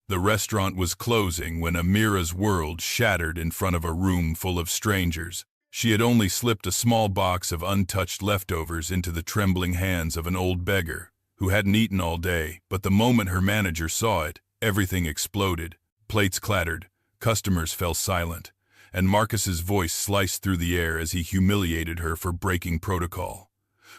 The restaurant was closing when Amira's world shattered in front of a room full of strangers. She had only slipped a small box of untouched leftovers into the trembling hands of an old beggar who hadn't eaten all day, but the moment her manager saw it, everything exploded. Plates clattered, customers fell silent, and Marcus's voice sliced through the air as he humiliated her for breaking protocol,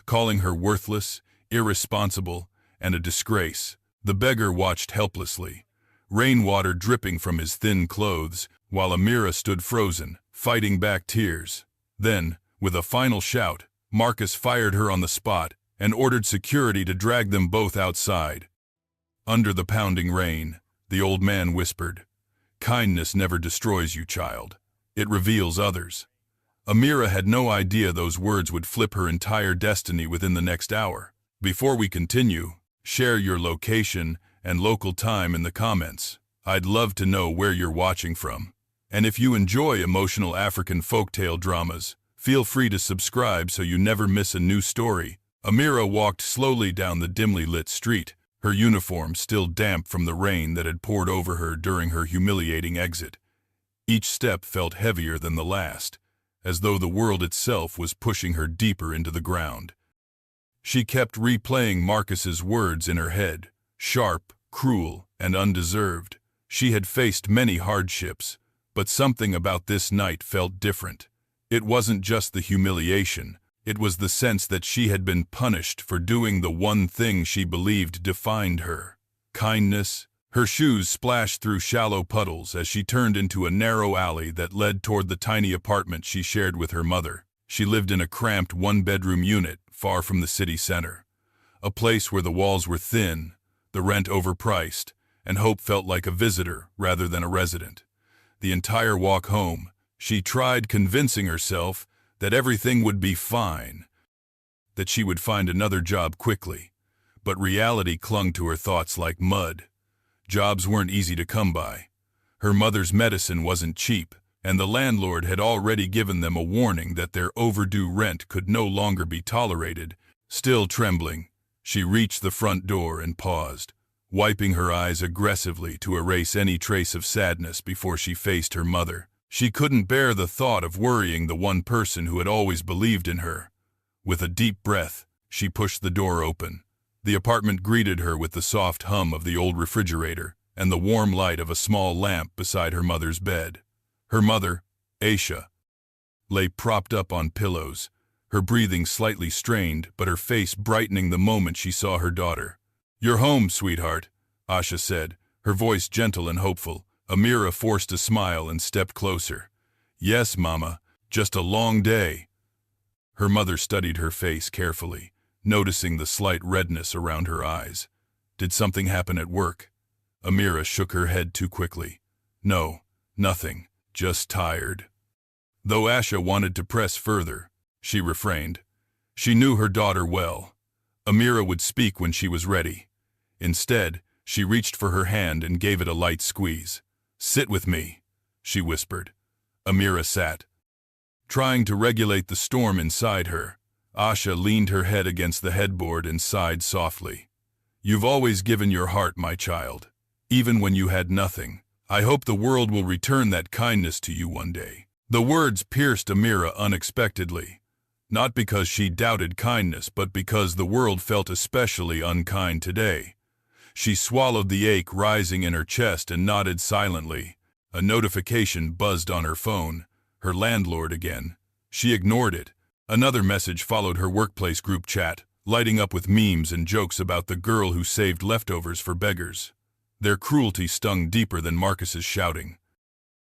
calling her worthless, irresponsible, and a disgrace. The beggar watched helplessly, rainwater dripping from his thin clothes, while Amira stood frozen, fighting back tears. Then, with a final shout, Marcus fired her on the spot and ordered security to drag them both outside. Under the pounding rain, the old man whispered, "Kindness never destroys you, child. It reveals others." Amira had no idea those words would flip her entire destiny within the next hour. Before we continue, share your location and local time in the comments. I'd love to know where you're watching from. And if you enjoy emotional African folktale dramas, feel free to subscribe so you never miss a new story. Amira walked slowly down the dimly lit street, her uniform still damp from the rain that had poured over her during her humiliating exit. Each step felt heavier than the last, as though the world itself was pushing her deeper into the ground. She kept replaying Marcus's words in her head, sharp, cruel, and undeserved. She had faced many hardships, but something about this night felt different. It wasn't just the humiliation, it was the sense that she had been punished for doing the one thing she believed defined her: kindness. Her shoes splashed through shallow puddles as she turned into a narrow alley that led toward the tiny apartment she shared with her mother. She lived in a cramped one-bedroom unit far from the city center, a place where the walls were thin, the rent overpriced, and hope felt like a visitor rather than a resident. The entire walk home, she tried convincing herself that everything would be fine, that she would find another job quickly, but reality clung to her thoughts like mud. Jobs weren't easy to come by. Her mother's medicine wasn't cheap, and the landlord had already given them a warning that their overdue rent could no longer be tolerated. Still trembling, she reached the front door and paused, wiping her eyes aggressively to erase any trace of sadness before she faced her mother. She couldn't bear the thought of worrying the one person who had always believed in her. With a deep breath, she pushed the door open. The apartment greeted her with the soft hum of the old refrigerator and the warm light of a small lamp beside her mother's bed. Her mother, Aisha, lay propped up on pillows, her breathing slightly strained but her face brightening the moment she saw her daughter. "You're home, sweetheart," Aisha said, her voice gentle and hopeful. Amira forced a smile and stepped closer. "Yes, Mama, just a long day." Her mother studied her face carefully, noticing the slight redness around her eyes. "Did something happen at work?" Amira shook her head too quickly. "No, nothing, just tired." Though Aisha wanted to press further, she refrained. She knew her daughter well. Amira would speak when she was ready. Instead, she reached for her hand and gave it a light squeeze. "Sit with me," she whispered. Amira sat, trying to regulate the storm inside her. Aisha leaned her head against the headboard and sighed softly. "You've always given your heart, my child, even when you had nothing. I hope the world will return that kindness to you one day." The words pierced Amira unexpectedly, not because she doubted kindness, but because the world felt especially unkind today. She swallowed the ache rising in her chest and nodded silently. A notification buzzed on her phone. Her landlord again. She ignored it. Another message followed her workplace group chat, lighting up with memes and jokes about the girl who saved leftovers for beggars. Their cruelty stung deeper than Marcus's shouting.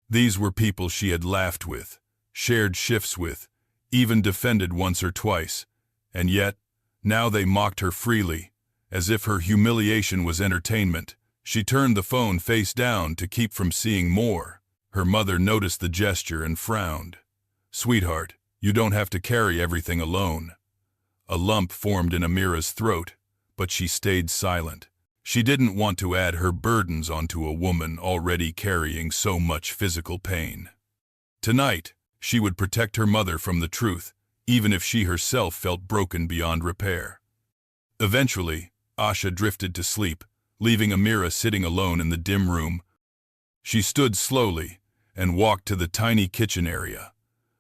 These were people she had laughed with, shared shifts with, even defended once or twice, and yet, now they mocked her freely, as if her humiliation was entertainment. She turned the phone face down to keep from seeing more. Her mother noticed the gesture and frowned. "Sweetheart, you don't have to carry everything alone." A lump formed in Amira's throat, but she stayed silent. She didn't want to add her burdens onto a woman already carrying so much physical pain. Tonight, she would protect her mother from the truth, even if she herself felt broken beyond repair. Eventually, Aisha drifted to sleep, leaving Amira sitting alone in the dim room. She stood slowly and walked to the tiny kitchen area.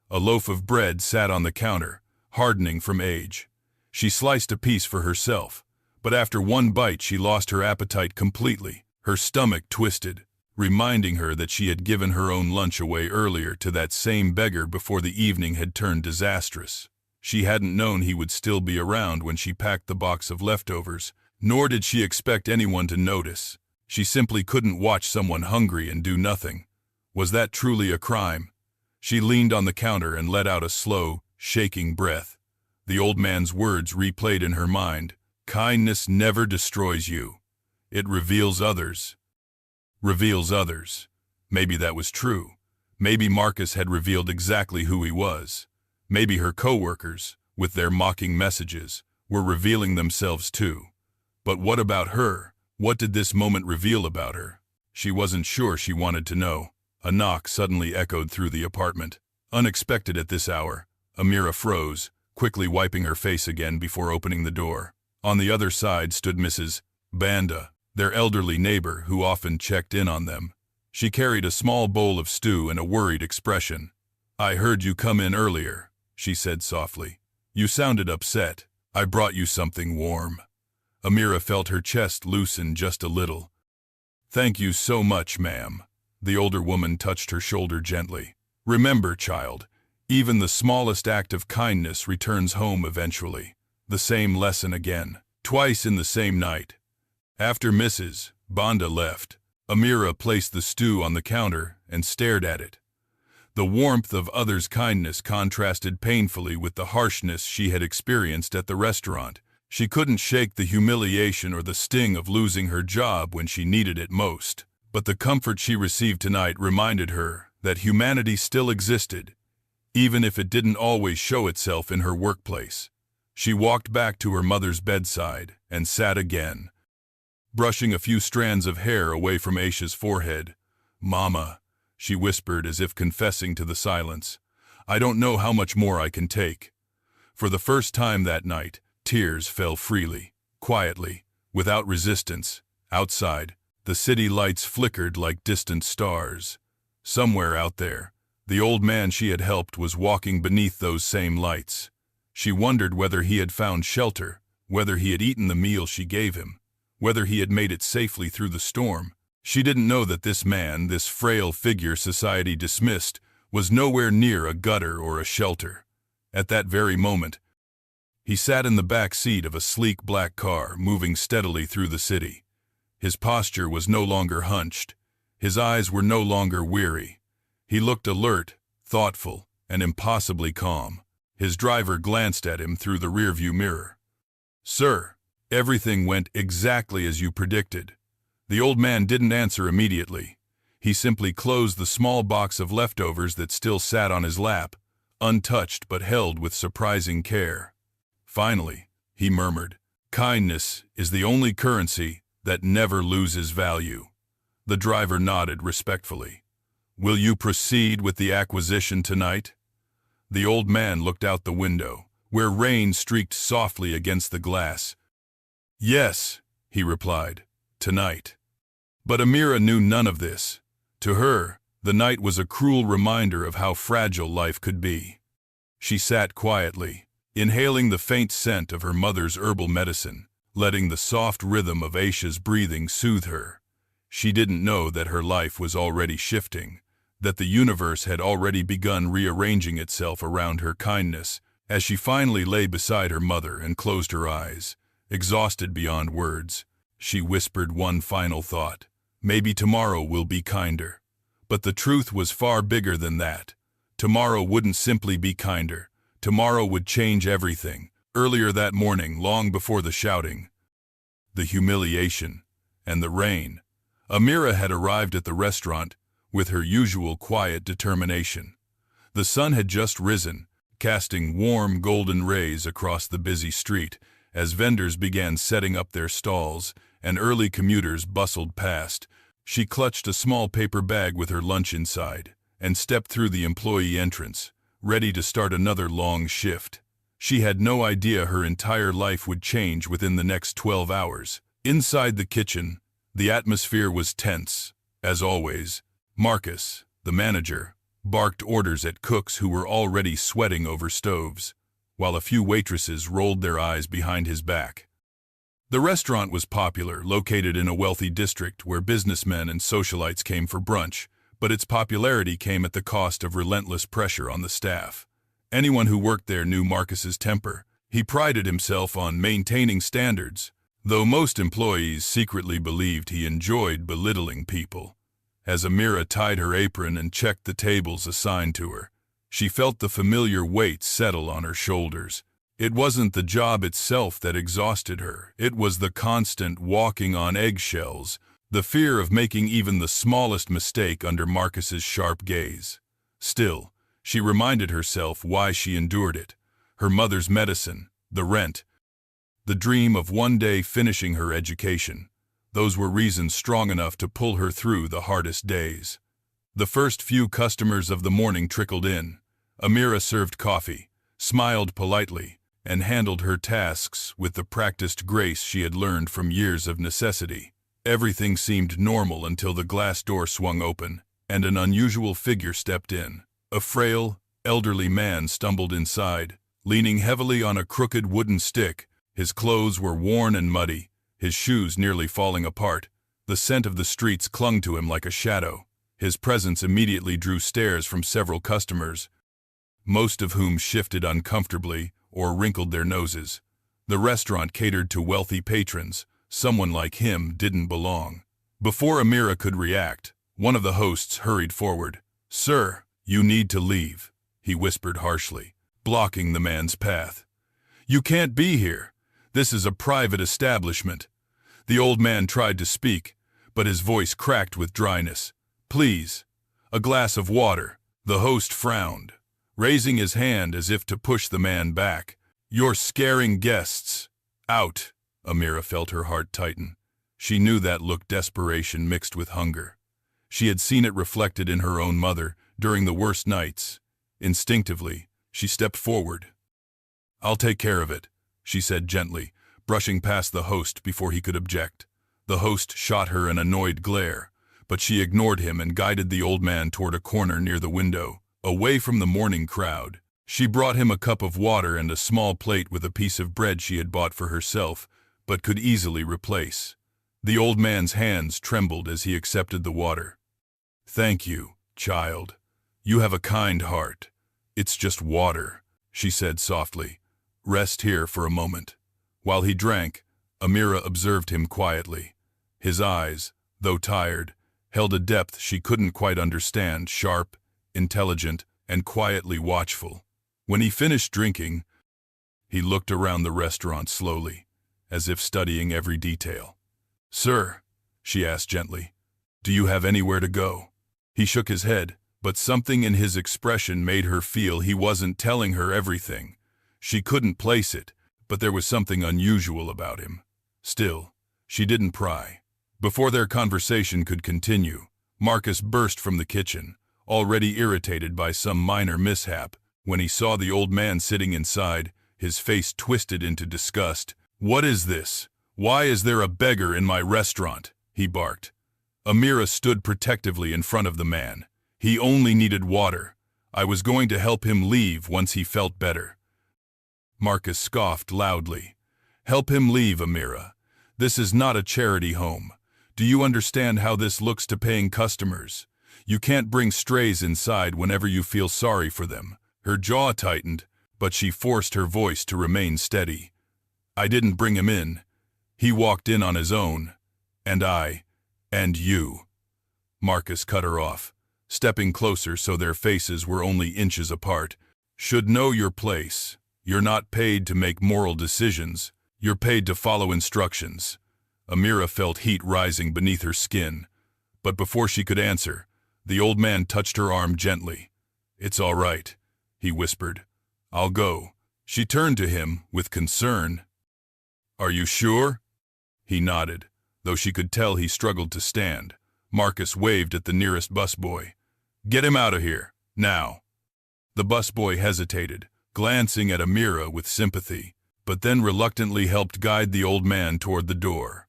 A loaf of bread sat on the counter, hardening from age. She sliced a piece for herself, but after one bite she lost her appetite completely. Her stomach twisted, reminding her that she had given her own lunch away earlier to that same beggar before the evening had turned disastrous. She hadn't known he would still be around when she packed the box of leftovers, nor did she expect anyone to notice. She simply couldn't watch someone hungry and do nothing. Was that truly a crime? She leaned on the counter and let out a slow, shaking breath. The old man's words replayed in her mind. Kindness never destroys you. It reveals others. Reveals others. Maybe that was true. Maybe Marcus had revealed exactly who he was. Maybe her co-workers, with their mocking messages, were revealing themselves too. But what about her? What did this moment reveal about her? She wasn't sure she wanted to know. A knock suddenly echoed through the apartment. Unexpected at this hour, Amira froze, quickly wiping her face again before opening the door. On the other side stood Mrs. Banda, their elderly neighbor who often checked in on them. She carried a small bowl of stew and a worried expression. "I heard you come in earlier," she said softly. "You sounded upset. I brought you something warm." Amira felt her chest loosen just a little. "Thank you so much, ma'am." The older woman touched her shoulder gently. "Remember, child, even the smallest act of kindness returns home eventually." The same lesson again, twice in the same night. After Mrs. Banda left, Amira placed the stew on the counter and stared at it. The warmth of others' kindness contrasted painfully with the harshness she had experienced at the restaurant. She couldn't shake the humiliation or the sting of losing her job when she needed it most. But the comfort she received tonight reminded her that humanity still existed, even if it didn't always show itself in her workplace. She walked back to her mother's bedside and sat again, brushing a few strands of hair away from Aisha's forehead. "Mama," she whispered as if confessing to the silence, "I don't know how much more I can take." For the first time that night, tears fell freely, quietly, without resistance. Outside, the city lights flickered like distant stars. Somewhere out there, the old man she had helped was walking beneath those same lights. She wondered whether he had found shelter, whether he had eaten the meal she gave him, whether he had made it safely through the storm. She didn't know that this man, this frail figure society dismissed, was nowhere near a gutter or a shelter. At that very moment, he sat in the back seat of a sleek black car moving steadily through the city. His posture was no longer hunched. His eyes were no longer weary. He looked alert, thoughtful, and impossibly calm. His driver glanced at him through the rearview mirror. "Sir, everything went exactly as you predicted." The old man didn't answer immediately. He simply closed the small box of leftovers that still sat on his lap, untouched but held with surprising care. Finally, he murmured, "Kindness is the only currency that never loses value." The driver nodded respectfully. "Will you proceed with the acquisition tonight?" The old man looked out the window, where rain streaked softly against the glass. "Yes," he replied, "tonight." But Amira knew none of this. To her, the night was a cruel reminder of how fragile life could be. She sat quietly, inhaling the faint scent of her mother's herbal medicine, letting the soft rhythm of Aisha's breathing soothe her. She didn't know that her life was already shifting, that the universe had already begun rearranging itself around her kindness. As she finally lay beside her mother and closed her eyes, exhausted beyond words, she whispered one final thought. Maybe tomorrow will be kinder. But the truth was far bigger than that. Tomorrow wouldn't simply be kinder. Tomorrow would change everything. Earlier that morning, long before the shouting, the humiliation, and the rain, Amira had arrived at the restaurant with her usual quiet determination. The sun had just risen, casting warm golden rays across the busy street as vendors began setting up their stalls and early commuters bustled past. She clutched a small paper bag with her lunch inside and stepped through the employee entrance, ready to start another long shift. She had no idea her entire life would change within the next 12 hours. Inside the kitchen, The atmosphere was tense. As always, Marcus, the manager, barked orders at cooks who were already sweating over stoves, while a few waitresses rolled their eyes behind his back. The restaurant was popular, located in a wealthy district where businessmen and socialites came for brunch, but its popularity came at the cost of relentless pressure on the staff. Anyone who worked there knew Marcus's temper. He prided himself on maintaining standards, though most employees secretly believed he enjoyed belittling people. As Amira tied her apron and checked the tables assigned to her, she felt the familiar weight settle on her shoulders. It wasn't the job itself that exhausted her. It was the constant walking on eggshells, the fear of making even the smallest mistake under Marcus's sharp gaze. Still, she reminded herself why she endured it. Her mother's medicine, the rent, the dream of one day finishing her education. Those were reasons strong enough to pull her through the hardest days. The first few customers of the morning trickled in. Amira served coffee, smiled politely, and handled her tasks with the practiced grace she had learned from years of necessity. Everything seemed normal until the glass door swung open, and an unusual figure stepped in. A frail, elderly man stumbled inside, leaning heavily on a crooked wooden stick. His clothes were worn and muddy, his shoes nearly falling apart. The scent of the streets clung to him like a shadow. His presence immediately drew stares from several customers, most of whom shifted uncomfortably or wrinkled their noses. The restaurant catered to wealthy patrons. Someone like him didn't belong. Before Amira could react, one of the hosts hurried forward. "Sir, you need to leave," he whispered harshly, blocking the man's path. "You can't be here. This is a private establishment." The old man tried to speak, but his voice cracked with dryness. "Please, a glass of water." The host frowned, raising his hand as if to push the man back. "You're scaring guests. Out." Amira felt her heart tighten. She knew that looked desperation mixed with hunger. She had seen it reflected in her own mother during the worst nights. Instinctively, she stepped forward. "I'll take care of it," she said gently, brushing past the host before he could object. The host shot her an annoyed glare, but she ignored him and guided the old man toward a corner near the window, away from the morning crowd. She brought him a cup of water and a small plate with a piece of bread she had bought for herself, but could easily replace. The old man's hands trembled as he accepted the water. "Thank you, child. You have a kind heart. It's just water," she said softly. "Rest here for a moment." While he drank, Amira observed him quietly. His eyes, though tired, held a depth she couldn't quite understand, sharp, intelligent, and quietly watchful. When he finished drinking, he looked around the restaurant slowly, as if studying every detail. "Sir," she asked gently, "do you have anywhere to go?" He shook his head, but something in his expression made her feel he wasn't telling her everything. She couldn't place it, but there was something unusual about him. Still, she didn't pry. Before their conversation could continue, Marcus burst from the kitchen, already irritated by some minor mishap. When he saw the old man sitting inside, his face twisted into disgust. "What is this? Why is there a beggar in my restaurant?" he barked. Amira stood protectively in front of the man. "He only needed water. I was going to help him leave once he felt better." Marcus scoffed loudly. "Help him leave, Amira. This is not a charity home. Do you understand how this looks to paying customers? You can't bring strays inside whenever you feel sorry for them." Her jaw tightened, but she forced her voice to remain steady. "I didn't bring him in. He walked in on his own. And you." Marcus cut her off, stepping closer so their faces were only inches apart. "Should know your place. You're not paid to make moral decisions. You're paid to follow instructions." Amira felt heat rising beneath her skin, but before she could answer, the old man touched her arm gently. "It's all right," he whispered. "I'll go." She turned to him with concern. "Are you sure?" He nodded, though she could tell he struggled to stand. Marcus waved at the nearest busboy. "Get him out of here, now." The busboy hesitated, glancing at Amira with sympathy, but then reluctantly helped guide the old man toward the door.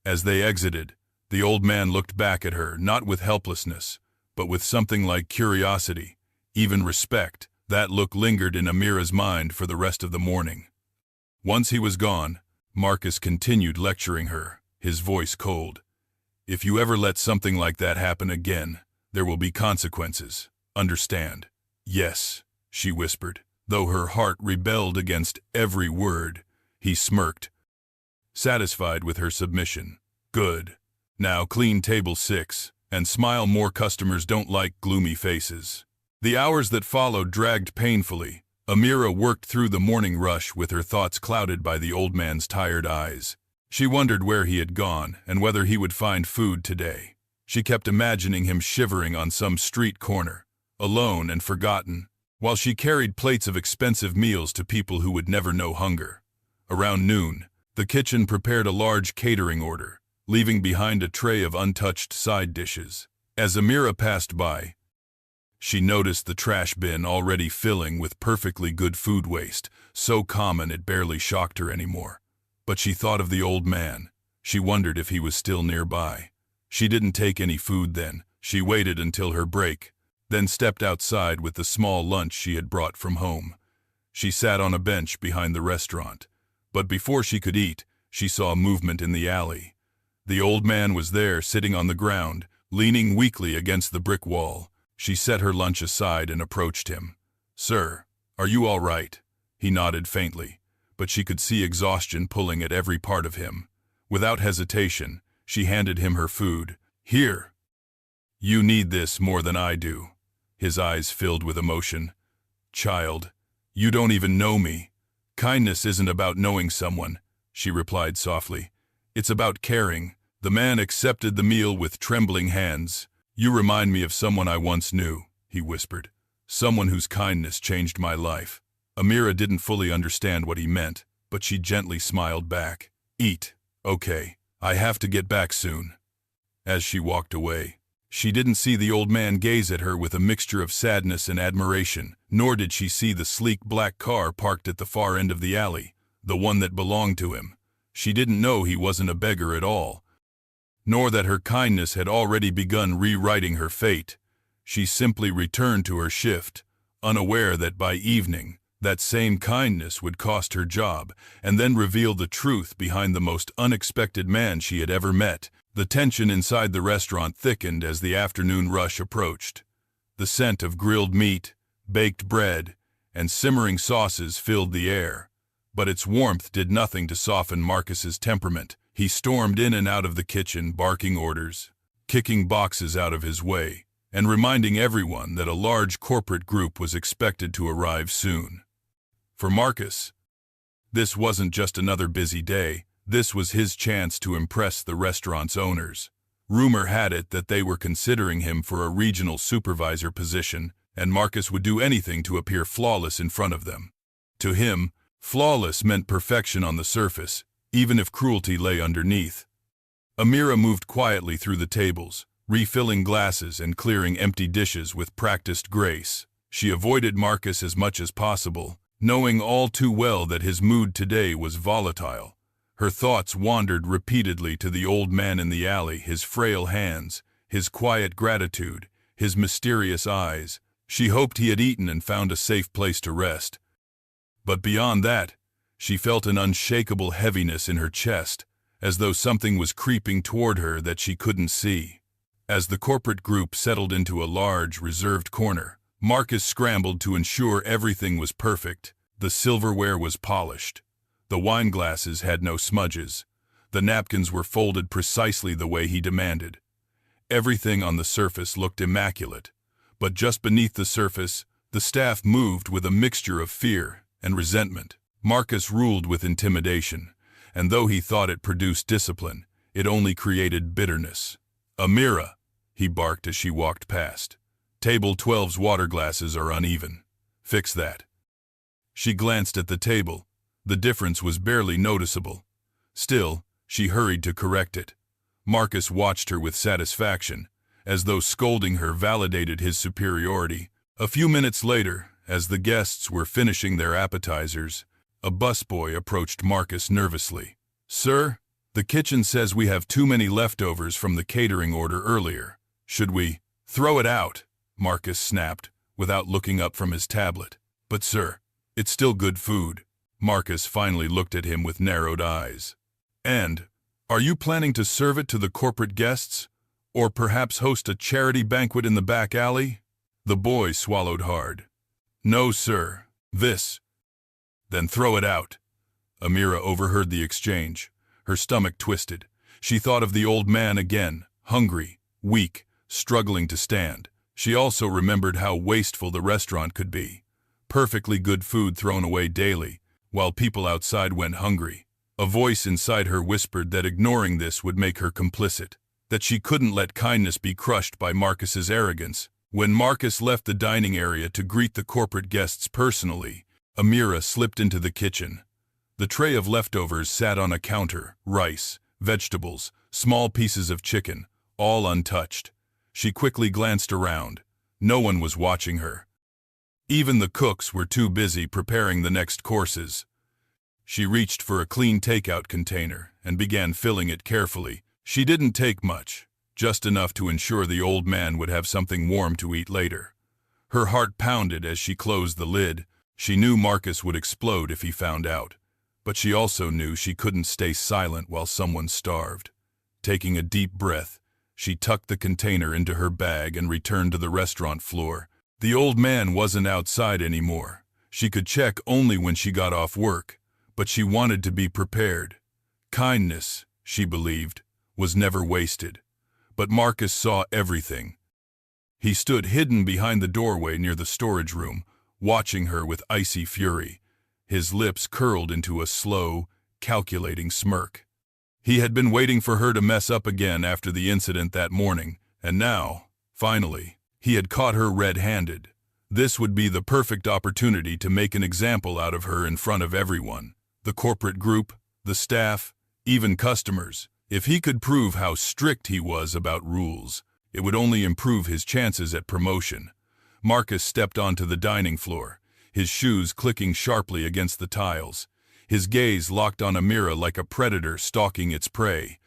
As they exited, The old man looked back at her, not with helplessness, but with something like curiosity, even respect. That look lingered in Amira's mind for the rest of the morning. Once he was gone, Marcus continued lecturing her, his voice cold. "If you ever let something like that happen again, there will be consequences. Understand?" "Yes," she whispered, though her heart rebelled against every word. He smirked, satisfied with her submission. "Good. Now clean table 6, and smile more. Customers don't like gloomy faces." The hours that followed dragged painfully. Amira worked through the morning rush with her thoughts clouded by the old man's tired eyes. She wondered where he had gone and whether he would find food today. She kept imagining him shivering on some street corner, alone and forgotten, while she carried plates of expensive meals to people who would never know hunger. Around noon, the kitchen prepared a large catering order, leaving behind a tray of untouched side dishes. As Amira passed by, she noticed the trash bin already filling with perfectly good food waste, so common it barely shocked her anymore. But she thought of the old man. She wondered if he was still nearby. She didn't take any food then. She waited until her break, then stepped outside with the small lunch she had brought from home. She sat on a bench behind the restaurant. But before she could eat, she saw movement in the alley. The old man was there, sitting on the ground, leaning weakly against the brick wall. She set her lunch aside and approached him. "Sir, are you all right?" He nodded faintly, but she could see exhaustion pulling at every part of him. Without hesitation, she handed him her food. "Here. You need this more than I do." His eyes filled with emotion. "Child, you don't even know me." "Kindness isn't about knowing someone," she replied softly. "It's about caring." The man accepted the meal with trembling hands. "You remind me of someone I once knew," he whispered. "Someone whose kindness changed my life." Amira didn't fully understand what he meant, but she gently smiled back. "Eat. Okay. I have to get back soon." As she walked away, she didn't see the old man gaze at her with a mixture of sadness and admiration, nor did she see the sleek black car parked at the far end of the alley, the one that belonged to him. She didn't know he wasn't a beggar at all, nor that her kindness had already begun rewriting her fate. She simply returned to her shift, unaware that by evening, that same kindness would cost her job, and then reveal the truth behind the most unexpected man she had ever met. The tension inside the restaurant thickened as the afternoon rush approached. The scent of grilled meat, baked bread, and simmering sauces filled the air. But its warmth did nothing to soften Marcus's temperament. He stormed in and out of the kitchen, barking orders, kicking boxes out of his way, and reminding everyone that a large corporate group was expected to arrive soon. For Marcus, this wasn't just another busy day. This was his chance to impress the restaurant's owners. Rumor had it that they were considering him for a regional supervisor position, and Marcus would do anything to appear flawless in front of them. To him, flawless meant perfection on the surface, even if cruelty lay underneath. Amira moved quietly through the tables, refilling glasses and clearing empty dishes with practiced grace. She avoided Marcus as much as possible, knowing all too well that his mood today was volatile. Her thoughts wandered repeatedly to the old man in the alley, his frail hands, his quiet gratitude, his mysterious eyes. She hoped he had eaten and found a safe place to rest. But beyond that, she felt an unshakable heaviness in her chest, as though something was creeping toward her that she couldn't see. As the corporate group settled into a large, reserved corner, Marcus scrambled to ensure everything was perfect. The silverware was polished. The wine glasses had no smudges. The napkins were folded precisely the way he demanded. Everything on the surface looked immaculate, but just beneath the surface, the staff moved with a mixture of fear and resentment. Marcus ruled with intimidation, and though he thought it produced discipline, it only created bitterness. "Amira," he barked as she walked past. "Table 12's water glasses are uneven. Fix that." She glanced at the table. The difference was barely noticeable. Still, she hurried to correct it. Marcus watched her with satisfaction, as though scolding her validated his superiority. A few minutes later, as the guests were finishing their appetizers, a busboy approached Marcus nervously. "Sir, The kitchen says we have too many leftovers from the catering order earlier. Should we throw it out? Marcus snapped, without looking up from his tablet. But sir, it's still good food. Marcus finally looked at him with narrowed eyes. And, are you planning to serve it to the corporate guests? Or perhaps host a charity banquet in the back alley? The boy swallowed hard. No, sir. This. Then throw it out. Amira overheard the exchange. Her stomach twisted. She thought of the old man again, hungry, weak, struggling to stand. She also remembered how wasteful the restaurant could be. Perfectly good food thrown away daily, while people outside went hungry. A voice inside her whispered that ignoring this would make her complicit, that she couldn't let kindness be crushed by Marcus's arrogance. When Marcus left the dining area to greet the corporate guests personally, Amira slipped into the kitchen. The tray of leftovers sat on a counter, rice, vegetables, small pieces of chicken, all untouched. She quickly glanced around. No one was watching her. Even the cooks were too busy preparing the next courses. She reached for a clean takeout container and began filling it carefully. She didn't take much, just enough to ensure the old man would have something warm to eat later. Her heart pounded as she closed the lid. She knew Marcus would explode if he found out, but she also knew she couldn't stay silent while someone starved. Taking a deep breath, she tucked the container into her bag and returned to the restaurant floor. The old man wasn't outside anymore. She could check only when she got off work, but she wanted to be prepared. Kindness, she believed, was never wasted. But Marcus saw everything. He stood hidden behind the doorway near the storage room, watching her with icy fury. His lips curled into a slow, calculating smirk. He had been waiting for her to mess up again after the incident that morning, and now, finally, he had caught her red-handed. This would be the perfect opportunity to make an example out of her in front of everyone. The corporate group, the staff, even customers. If he could prove how strict he was about rules, it would only improve his chances at promotion. Marcus stepped onto the dining floor, his shoes clicking sharply against the tiles. His gaze locked on Amira like a predator stalking its prey.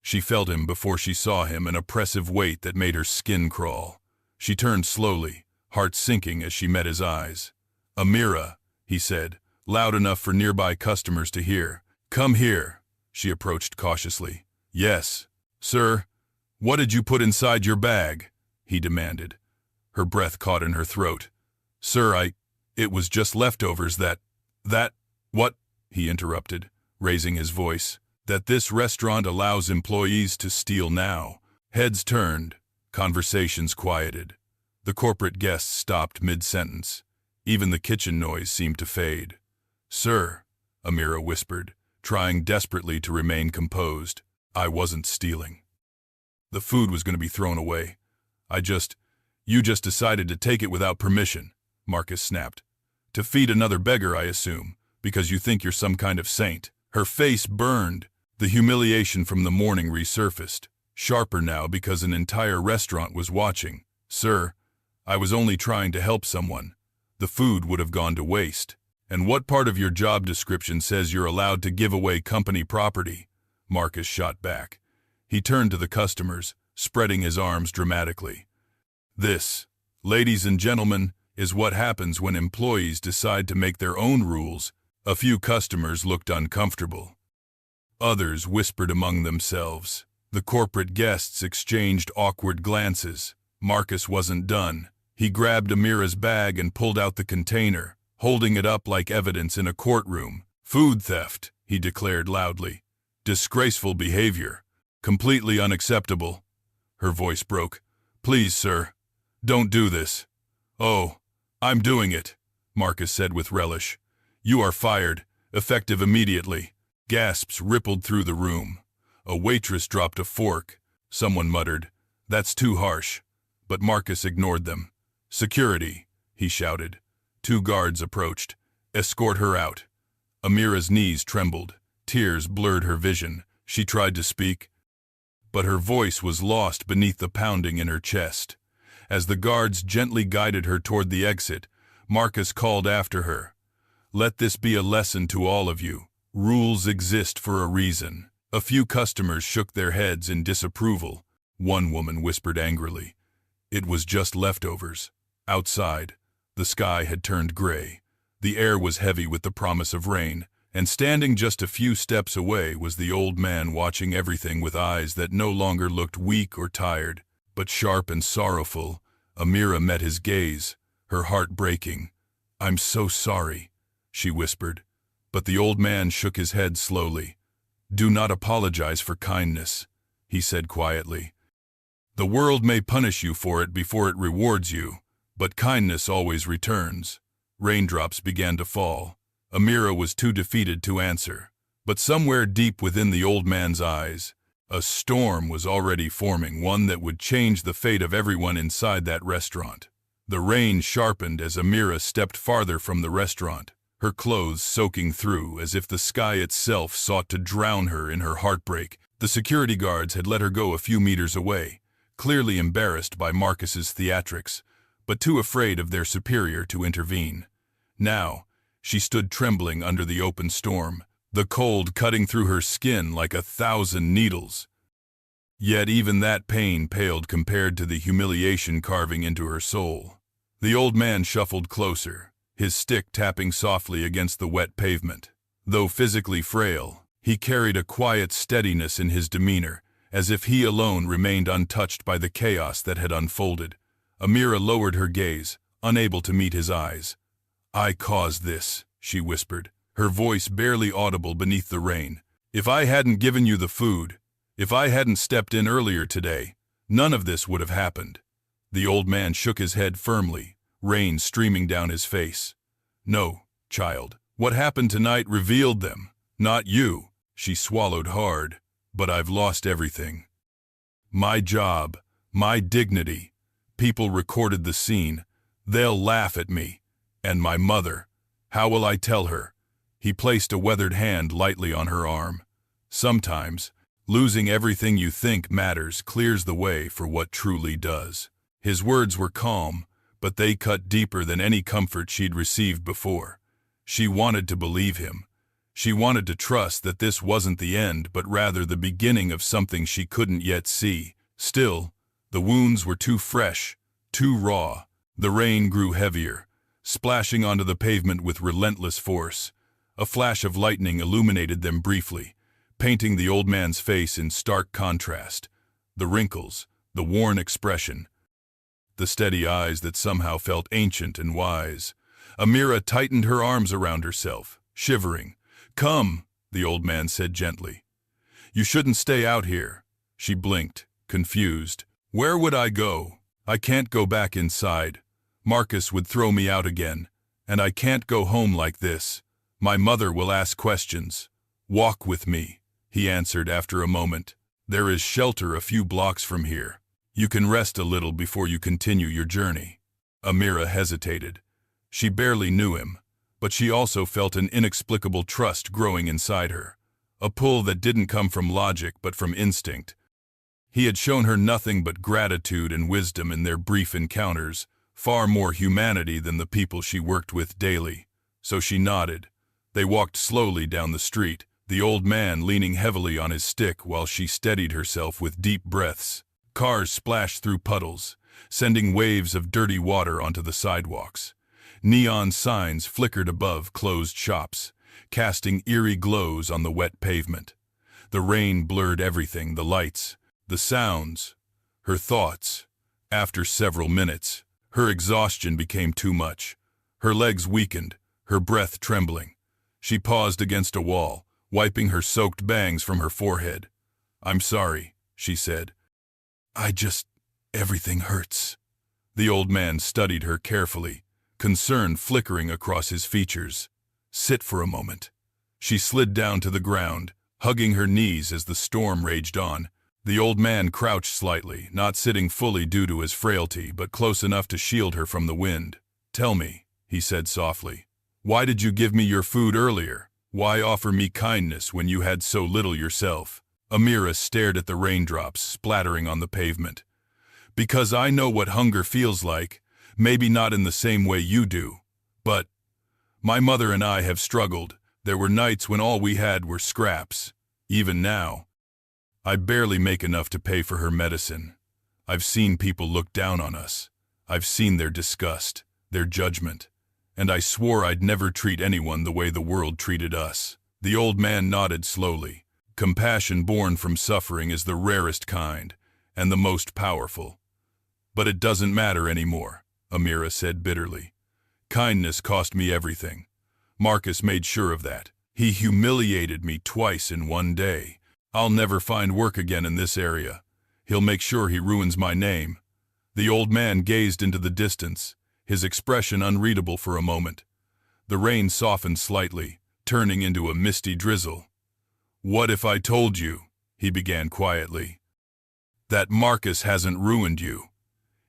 She felt him before she saw him, an oppressive weight that made her skin crawl. She turned slowly, heart sinking as she met his eyes. "Amira," he said, loud enough for nearby customers to hear. "Come here." She approached cautiously. "Yes, sir. What did you put inside your bag?" he demanded. Her breath caught in her throat. "Sir, it was just leftovers that, what?" he interrupted, raising his voice. "That this restaurant allows employees to steal now." Heads turned, conversations quieted. The corporate guests stopped mid-sentence. Even the kitchen noise seemed to fade. "Sir," Amira whispered, trying desperately to remain composed, "I wasn't stealing. The food was going to be thrown away. You just decided to take it without permission," Marcus snapped. "To feed another beggar, I assume, because you think you're some kind of saint." Her face burned. The humiliation from the morning resurfaced, sharper now because an entire restaurant was watching. "Sir, I was only trying to help someone. The food would have gone to waste. And what part of your job description says you're allowed to give away company property?" Marcus shot back. He turned to the customers, spreading his arms dramatically. "This, ladies and gentlemen, is what happens when employees decide to make their own rules." A few customers looked uncomfortable. Others whispered among themselves. The corporate guests exchanged awkward glances. Marcus wasn't done. He grabbed Amira's bag and pulled out the container, holding it up like evidence in a courtroom. "Food theft," he declared loudly. "Disgraceful behavior. Completely unacceptable." Her voice broke. "Please, sir, don't do this." "Oh, I'm doing it," Marcus said with relish. "You are fired, effective immediately." Gasps rippled through the room. A waitress dropped a fork. Someone muttered, "That's too harsh." But Marcus ignored them. "Security," he shouted. 2 guards approached. "Escort her out." Amira's knees trembled. Tears blurred her vision. She tried to speak, but her voice was lost beneath the pounding in her chest. As the guards gently guided her toward the exit, Marcus called after her. "Let this be a lesson to all of you. Rules exist for a reason. A few customers shook their heads in disapproval. One woman whispered angrily, "It was just leftovers." Outside, the sky had turned gray. The air was heavy with the promise of rain, and standing just a few steps away was the old man watching everything with eyes that no longer looked weak or tired, but sharp and sorrowful. Amira met his gaze, her heart breaking. "I'm so sorry," she whispered, but the old man shook his head slowly. "Do not apologize for kindness," he said quietly. "The world may punish you for it before it rewards you, but kindness always returns." Raindrops began to fall. Amira was too defeated to answer, but somewhere deep within the old man's eyes, a storm was already forming, one that would change the fate of everyone inside that restaurant. The rain sharpened as Amira stepped farther from the restaurant, her clothes soaking through as if the sky itself sought to drown her in her heartbreak. The security guards had let her go a few meters away, clearly embarrassed by Marcus's theatrics, but too afraid of their superior to intervene. Now, she stood trembling under the open storm, the cold cutting through her skin like 1,000 needles. Yet even that pain paled compared to the humiliation carving into her soul. The old man shuffled closer, his stick tapping softly against the wet pavement. Though physically frail, he carried a quiet steadiness in his demeanor, as if he alone remained untouched by the chaos that had unfolded. Amira lowered her gaze, unable to meet his eyes. "I caused this," she whispered, her voice barely audible beneath the rain. "If I hadn't given you the food, if I hadn't stepped in earlier today, none of this would have happened." The old man shook his head firmly, rain streaming down his face. "No, child. What happened tonight revealed them, not you." She swallowed hard. "But I've lost everything. My job, my dignity. People recorded the scene. They'll laugh at me. And my mother. How will I tell her?" He placed a weathered hand lightly on her arm. "Sometimes, losing everything you think matters clears the way for what truly does." His words were calm, but they cut deeper than any comfort she'd received before. She wanted to believe him. She wanted to trust that this wasn't the end, but rather the beginning of something she couldn't yet see. Still, the wounds were too fresh, too raw. The rain grew heavier, splashing onto the pavement with relentless force. A flash of lightning illuminated them briefly, painting the old man's face in stark contrast. The wrinkles, the worn expression, the steady eyes that somehow felt ancient and wise. Amira tightened her arms around herself, shivering. "Come," the old man said gently. "You shouldn't stay out here." She blinked, confused. "Where would I go? I can't go back inside. Marcus would throw me out again, and I can't go home like this. My mother will ask questions." "Walk with me," he answered after a moment. "There is shelter a few blocks from here. You can rest a little before you continue your journey." Amira hesitated. She barely knew him, but she also felt an inexplicable trust growing inside her, a pull that didn't come from logic but from instinct. He had shown her nothing but gratitude and wisdom in their brief encounters, far more humanity than the people she worked with daily. So she nodded. They walked slowly down the street, the old man leaning heavily on his stick while she steadied herself with deep breaths. Cars splashed through puddles, sending waves of dirty water onto the sidewalks. Neon signs flickered above closed shops, casting eerie glows on the wet pavement. The rain blurred everything, the lights, the sounds, her thoughts. After several minutes, her exhaustion became too much. Her legs weakened, her breath trembling. She paused against a wall, wiping her soaked bangs from her forehead. "I'm sorry," she said. Everything hurts." The old man studied her carefully, concern flickering across his features. "Sit for a moment." She slid down to the ground, hugging her knees as the storm raged on. The old man crouched slightly, not sitting fully due to his frailty, but close enough to shield her from the wind. "Tell me," he said softly, "why did you give me your food earlier? Why offer me kindness when you had so little yourself?" Amira stared at the raindrops splattering on the pavement. "Because I know what hunger feels like, maybe not in the same way you do, but my mother and I have struggled. There were nights when all we had were scraps. Even now, I barely make enough to pay for her medicine. I've seen people look down on us. I've seen their disgust, their judgment, and I swore I'd never treat anyone the way the world treated us. The old man nodded slowly. Compassion born from suffering is the rarest kind, and the most powerful. But it doesn't matter anymore, Amira said bitterly. Kindness cost me everything. Marcus made sure of that. He humiliated me twice in one day. I'll never find work again in this area. He'll make sure he ruins my name. The old man gazed into the distance, his expression unreadable for a moment. The rain softened slightly, turning into a misty drizzle. What if I told you, he began quietly, that Marcus hasn't ruined you?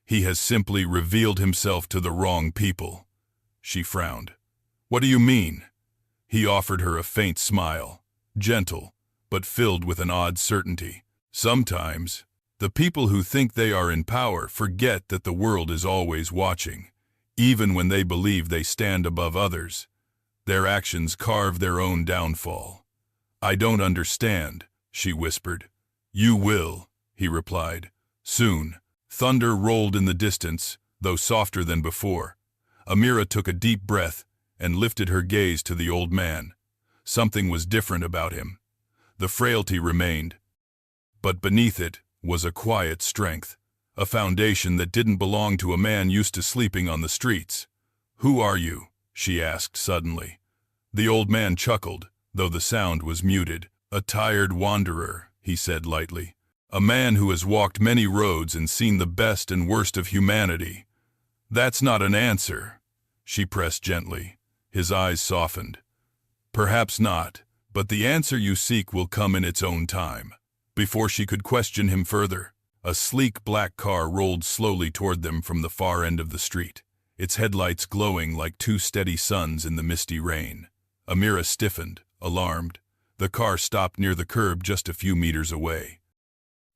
He has simply revealed himself to the wrong people. She frowned. What do you mean? He offered her a faint smile, gentle, but filled with an odd certainty. Sometimes, the people who think they are in power forget that the world is always watching, even when they believe they stand above others. Their actions carve their own downfall. I don't understand, she whispered. You will, he replied. Soon, thunder rolled in the distance, though softer than before. Amira took a deep breath and lifted her gaze to the old man. Something was different about him. The frailty remained, but beneath it was a quiet strength, a foundation that didn't belong to a man used to sleeping on the streets. Who are you? She asked suddenly. The old man chuckled, though the sound was muted. A tired wanderer, he said lightly. A man who has walked many roads and seen the best and worst of humanity. That's not an answer, she pressed gently. His eyes softened. Perhaps not, but the answer you seek will come in its own time. Before she could question him further, a sleek black car rolled slowly toward them from the far end of the street, its headlights glowing like two steady suns in the misty rain. Amira stiffened, alarmed. The car stopped near the curb just a few meters away.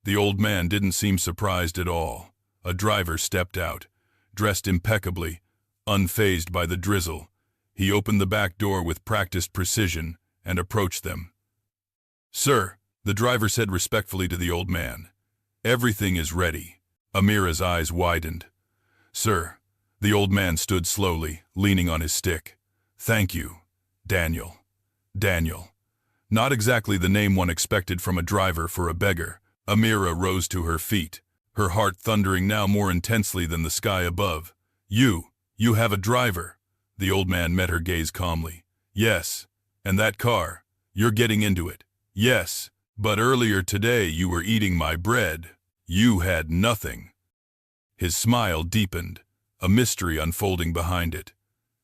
The old man didn't seem surprised at all. A driver stepped out, dressed impeccably, unfazed by the drizzle. He opened the back door with practiced precision and approached them. Sir, the driver said respectfully to the old man, everything is ready. Amira's eyes widened. Sir, the old man stood slowly, leaning on his stick. Thank you, Daniel. Daniel. Not exactly the name one expected from a driver for a beggar. Amira rose to her feet, her heart thundering now more intensely than the sky above. You have a driver. The old man met her gaze calmly. Yes, and that car, you're getting into it. Yes, but earlier today you were eating my bread. You had nothing. His smile deepened, a mystery unfolding behind it.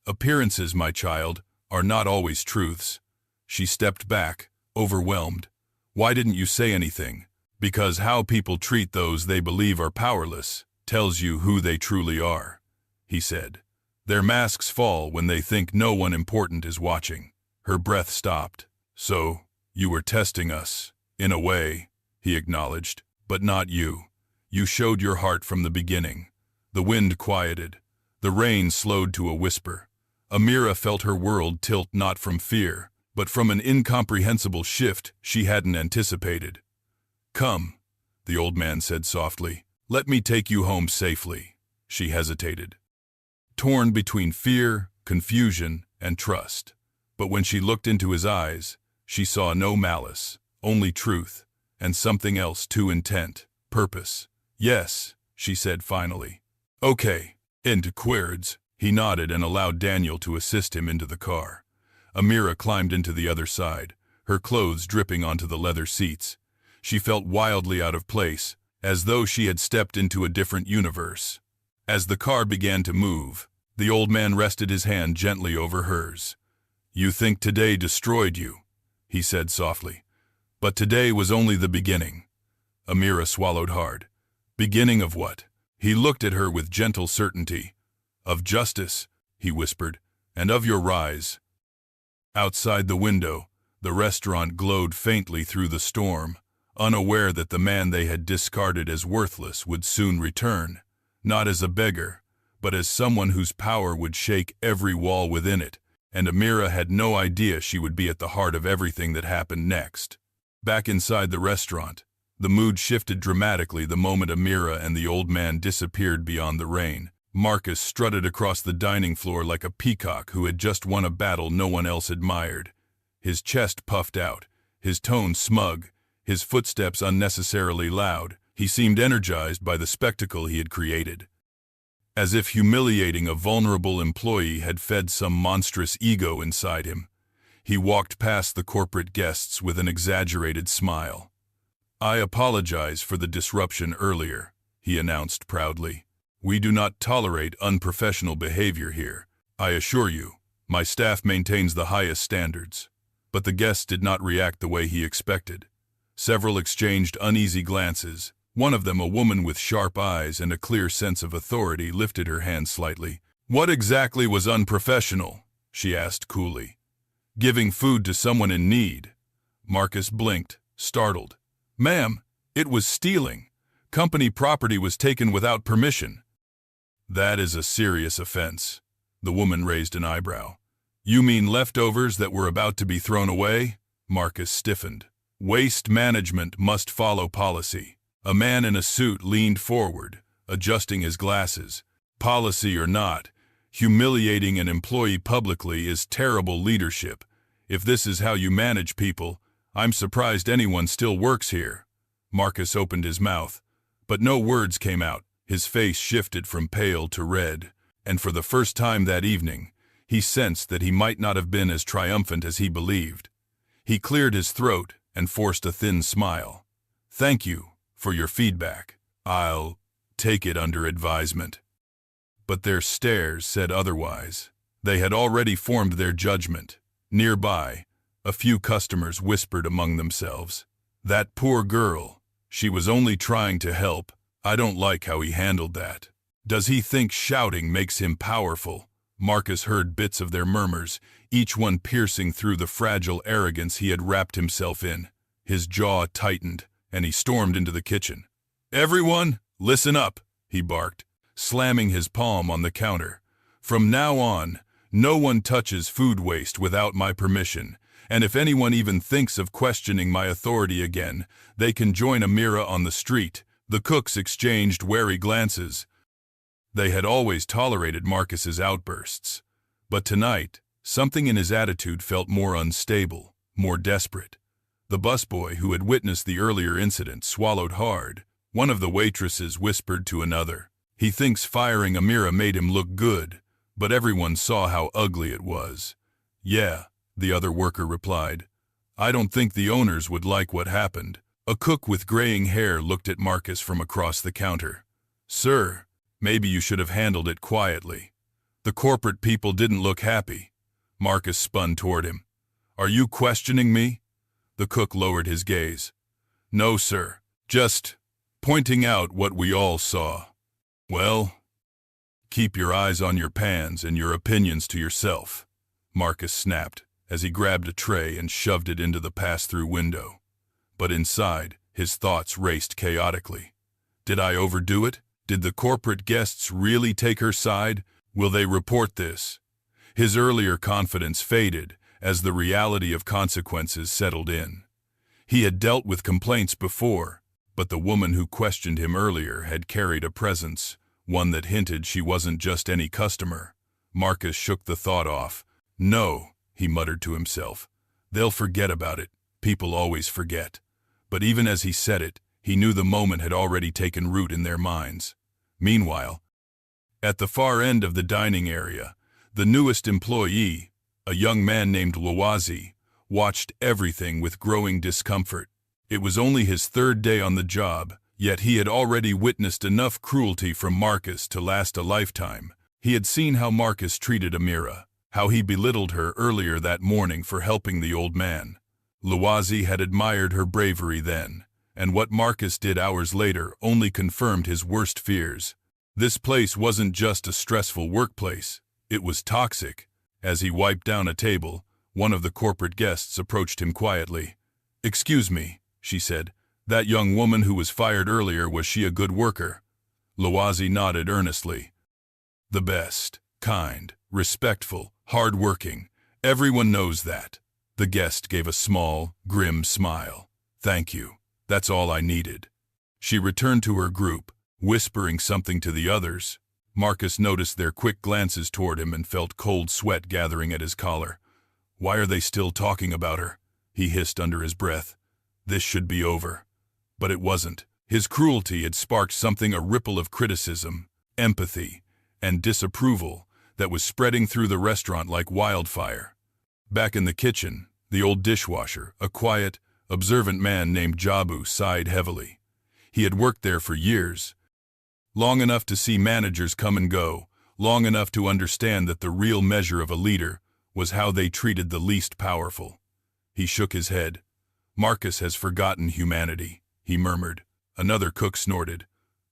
Appearances, my child, are not always truths. She stepped back, overwhelmed. Why didn't you say anything? Because how people treat those they believe are powerless tells you who they truly are, he said. Their masks fall when they think no one important is watching. Her breath stopped. So, you were testing us, in a way, he acknowledged, but not you. You showed your heart from the beginning. The wind quieted. The rain slowed to a whisper. Amira felt her world tilt not from fear, but from an incomprehensible shift she hadn't anticipated. Come, the old man said softly. Let me take you home safely. She hesitated, torn between fear, confusion, and trust. But when she looked into his eyes, she saw no malice, only truth, and something else too intent, purpose. Yes, she said finally. Okay, into quirds. He nodded and allowed Daniel to assist him into the car. Amira climbed into the other side, her clothes dripping onto the leather seats. She felt wildly out of place, as though she had stepped into a different universe. As the car began to move, the old man rested his hand gently over hers. You think today destroyed you, he said softly. But today was only the beginning. Amira swallowed hard. Beginning of what? He looked at her with gentle certainty. Of justice, he whispered, and of your rise. Outside the window, the restaurant glowed faintly through the storm, unaware that the man they had discarded as worthless would soon return, not as a beggar, but as someone whose power would shake every wall within it, and Amira had no idea she would be at the heart of everything that happened next. Back inside the restaurant, the mood shifted dramatically the moment Amira and the old man disappeared beyond the rain. Marcus strutted across the dining floor like a peacock who had just won a battle no one else admired. His chest puffed out, his tone smug, his footsteps unnecessarily loud. He seemed energized by the spectacle he had created. As if humiliating a vulnerable employee had fed some monstrous ego inside him, he walked past the corporate guests with an exaggerated smile. "I apologize for the disruption earlier," he announced proudly. "We do not tolerate unprofessional behavior here. I assure you, my staff maintains the highest standards." But the guests did not react the way he expected. Several exchanged uneasy glances. One of them, a woman with sharp eyes and a clear sense of authority, lifted her hand slightly. "What exactly was unprofessional?" she asked coolly. "Giving food to someone in need." Marcus blinked, startled. "Ma'am, it was stealing. Company property was taken without permission." "That is a serious offense." The woman raised an eyebrow. "You mean leftovers that were about to be thrown away?" Marcus stiffened. "Waste management must follow policy." A man in a suit leaned forward, adjusting his glasses. "Policy or not, humiliating an employee publicly is terrible leadership. If this is how you manage people, I'm surprised anyone still works here." Marcus opened his mouth, but no words came out. His face shifted from pale to red, and for the first time that evening, he sensed that he might not have been as triumphant as he believed. He cleared his throat and forced a thin smile. "Thank you for your feedback. I'll take it under advisement." But their stares said otherwise. They had already formed their judgment. Nearby, a few customers whispered among themselves, "That poor girl, she was only trying to help. I don't like how he handled that. Does he think shouting makes him powerful?" Marcus heard bits of their murmurs, each one piercing through the fragile arrogance he had wrapped himself in. His jaw tightened, and he stormed into the kitchen. "Everyone, listen up," he barked, slamming his palm on the counter. "From now on, no one touches food waste without my permission, and if anyone even thinks of questioning my authority again, they can join Amira on the street." The cooks exchanged wary glances. They had always tolerated Marcus's outbursts, but tonight, something in his attitude felt more unstable, more desperate. The busboy who had witnessed the earlier incident swallowed hard. One of the waitresses whispered to another, "He thinks firing Amira made him look good," but everyone saw how ugly it was. "Yeah," the other worker replied. "I don't think the owners would like what happened." A cook with graying hair looked at Marcus from across the counter. "Sir, maybe you should have handled it quietly. The corporate people didn't look happy." Marcus spun toward him. "Are you questioning me?" The cook lowered his gaze. "No, sir. Just pointing out what we all saw." "Well, keep your eyes on your pans and your opinions to yourself," Marcus snapped as he grabbed a tray and shoved it into the pass-through window. But inside, his thoughts raced chaotically. Did I overdo it? Did the corporate guests really take her side? Will they report this? His earlier confidence faded as the reality of consequences settled in. He had dealt with complaints before, but the woman who questioned him earlier had carried a presence, one that hinted she wasn't just any customer. Marcus shook the thought off. "No," he muttered to himself. "They'll forget about it. People always forget." But even as he said it, he knew the moment had already taken root in their minds. Meanwhile, at the far end of the dining area, the newest employee, a young man named Lowazi, watched everything with growing discomfort. It was only his third day on the job, yet he had already witnessed enough cruelty from Marcus to last a lifetime. He had seen how Marcus treated Amira, how he belittled her earlier that morning for helping the old man. Lowazi had admired her bravery then, and what Marcus did hours later only confirmed his worst fears. This place wasn't just a stressful workplace, it was toxic. As he wiped down a table, one of the corporate guests approached him quietly. "Excuse me," she said, "that young woman who was fired earlier, was she a good worker?" Lowazi nodded earnestly. "The best, kind, respectful, hard-working. Everyone knows that." The guest gave a small, grim smile. "Thank you. That's all I needed." She returned to her group, whispering something to the others. Marcus noticed their quick glances toward him and felt cold sweat gathering at his collar. "Why are they still talking about her?" he hissed under his breath. This should be over. But it wasn't. His cruelty had sparked something, a ripple of criticism, empathy, and disapproval that was spreading through the restaurant like wildfire. Back in the kitchen, the old dishwasher, a quiet, observant man named Jabu, sighed heavily. He had worked there for years, long enough to see managers come and go, long enough to understand that the real measure of a leader was how they treated the least powerful. He shook his head. "Marcus has forgotten humanity," he murmured. Another cook snorted,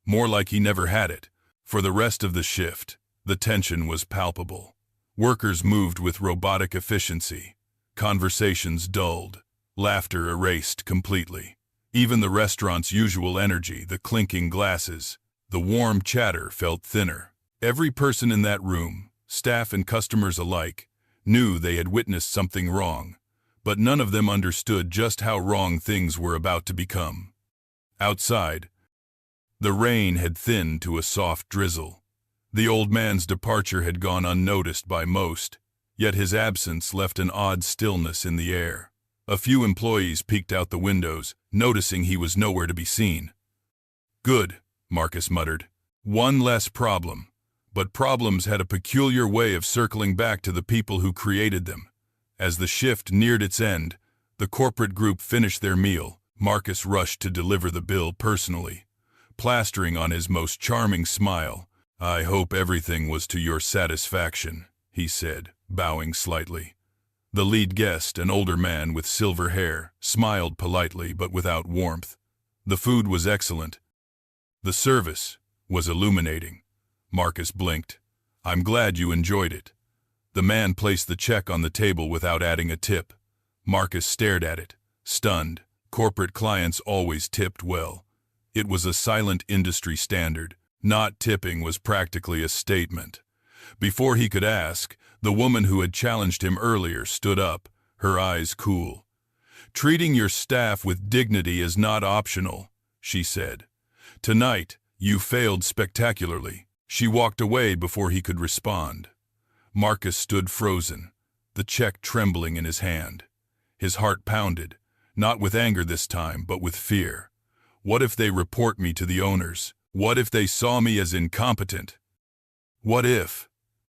more like he never had it. For the rest of the shift, the tension was palpable. Workers moved with robotic efficiency. Conversations dulled. Laughter erased completely. Even the restaurant's usual energy, the clinking glasses, the warm chatter, felt thinner. Every person in that room, staff and customers alike, knew they had witnessed something wrong, but none of them understood just how wrong things were about to become. Outside, the rain had thinned to a soft drizzle. The old man's departure had gone unnoticed by most, yet his absence left an odd stillness in the air. A few employees peeked out the windows, noticing he was nowhere to be seen. "Good," Marcus muttered. "One less problem." But problems had a peculiar way of circling back to the people who created them. As the shift neared its end, the corporate group finished their meal. Marcus rushed to deliver the bill personally, plastering on his most charming smile. "I hope everything was to your satisfaction," he said, bowing slightly. The lead guest, an older man with silver hair, smiled politely but without warmth. The food was excellent. The service was illuminating. Marcus blinked. "I'm glad you enjoyed it." The man placed the check on the table without adding a tip. Marcus stared at it, stunned. Corporate clients always tipped well. It was a silent industry standard. Not tipping was practically a statement. Before he could ask, the woman who had challenged him earlier stood up, her eyes cool. "Treating your staff with dignity is not optional," she said. "Tonight, you failed spectacularly." She walked away before he could respond. Marcus stood frozen, the check trembling in his hand. His heart pounded, not with anger this time, but with fear. What if they report me to the owners? What if they saw me as incompetent? What if?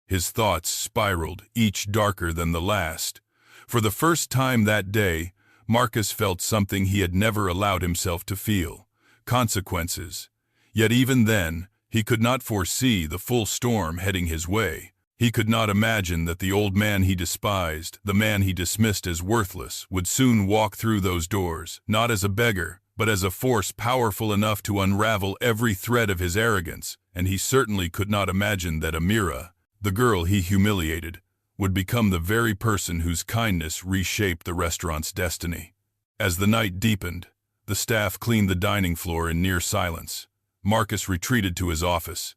His thoughts spiraled, each darker than the last. For the first time that day, Marcus felt something he had never allowed himself to feel: consequences. Yet even then, he could not foresee the full storm heading his way. He could not imagine that the old man he despised, the man he dismissed as worthless, would soon walk through those doors, not as a beggar, but as a force powerful enough to unravel every thread of his arrogance. And he certainly could not imagine that Amira, the girl he humiliated, would become the very person whose kindness reshaped the restaurant's destiny. As the night deepened, the staff cleaned the dining floor in near silence. Marcus retreated to his office,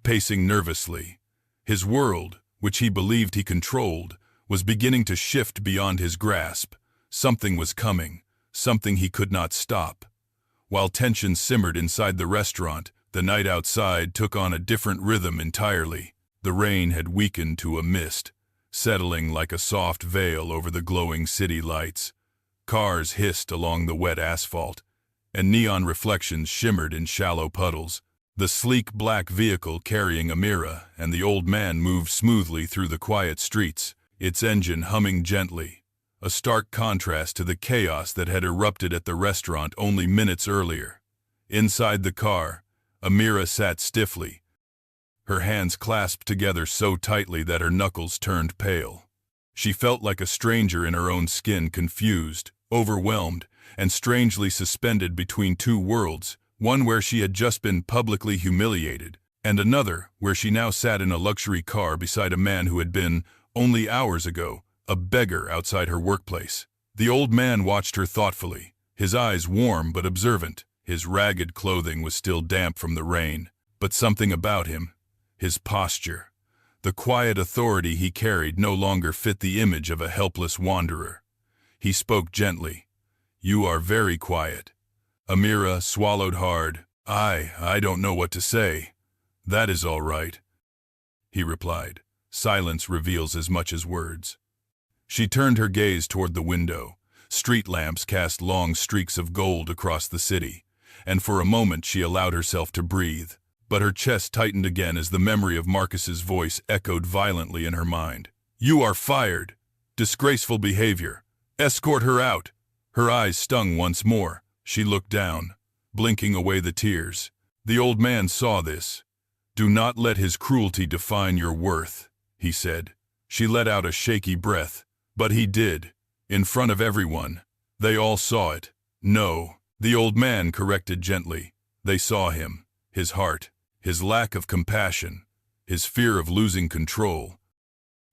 pacing nervously. His world, which he believed he controlled, was beginning to shift beyond his grasp. Something was coming, something he could not stop. While tension simmered inside the restaurant, the night outside took on a different rhythm entirely. The rain had weakened to a mist, settling like a soft veil over the glowing city lights. Cars hissed along the wet asphalt, and neon reflections shimmered in shallow puddles. The sleek black vehicle carrying Amira and the old man moved smoothly through the quiet streets, its engine humming gently, a stark contrast to the chaos that had erupted at the restaurant only minutes earlier. Inside the car, Amira sat stiffly, her hands clasped together so tightly that her knuckles turned pale. She felt like a stranger in her own skin, confused, overwhelmed, and strangely suspended between two worlds, one where she had just been publicly humiliated, and another where she now sat in a luxury car beside a man who had been, only hours ago, a beggar outside her workplace. The old man watched her thoughtfully, his eyes warm but observant. His ragged clothing was still damp from the rain, but something about him, his posture, the quiet authority he carried, no longer fit the image of a helpless wanderer. He spoke gently. You are very quiet. Amira swallowed hard. I don't know what to say. That is all right, he replied. Silence reveals as much as words. She turned her gaze toward the window. Street lamps cast long streaks of gold across the city, and for a moment she allowed herself to breathe. But her chest tightened again as the memory of Marcus's voice echoed violently in her mind. You are fired. Disgraceful behavior. Escort her out. Her eyes stung once more. She looked down, blinking away the tears. The old man saw this. Do not let his cruelty define your worth, he said. She let out a shaky breath. But he did. In front of everyone. They all saw it. No, the old man corrected gently. They saw him, his heart, his lack of compassion, his fear of losing control.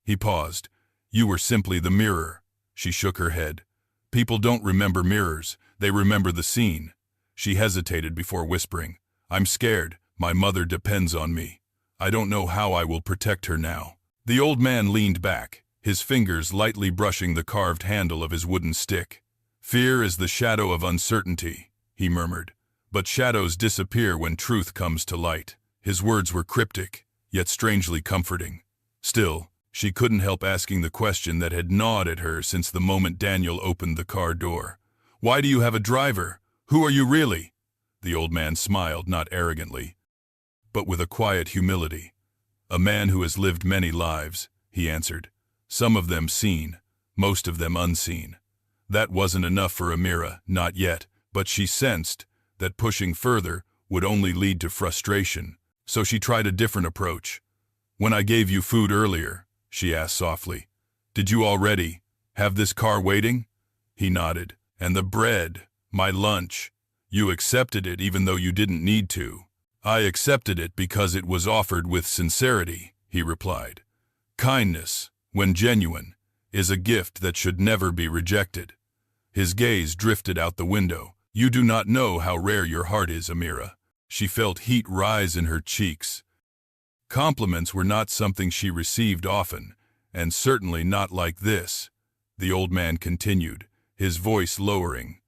He paused. You were simply the mirror. She shook her head. People don't remember mirrors, they remember the scene. She hesitated before whispering. I'm scared. My mother depends on me. I don't know how I will protect her now. The old man leaned back, his fingers lightly brushing the carved handle of his wooden stick. Fear is the shadow of uncertainty, he murmured. But shadows disappear when truth comes to light. His words were cryptic, yet strangely comforting. Still, she couldn't help asking the question that had gnawed at her since the moment Daniel opened the car door. Why do you have a driver? Who are you really? The old man smiled, not arrogantly, but with a quiet humility. A man who has lived many lives, he answered. Some of them seen, most of them unseen. That wasn't enough for Amira, not yet, but she sensed that pushing further would only lead to frustration, so she tried a different approach. When I gave you food earlier, she asked softly, did you already have this car waiting? He nodded. And the bread, my lunch, you accepted it even though you didn't need to. I accepted it because it was offered with sincerity, he replied. Kindness, when genuine, is a gift that should never be rejected. His gaze drifted out the window. You do not know how rare your heart is, Amira. She felt heat rise in her cheeks. Compliments were not something she received often, and certainly not like this. The old man continued, his voice lowering.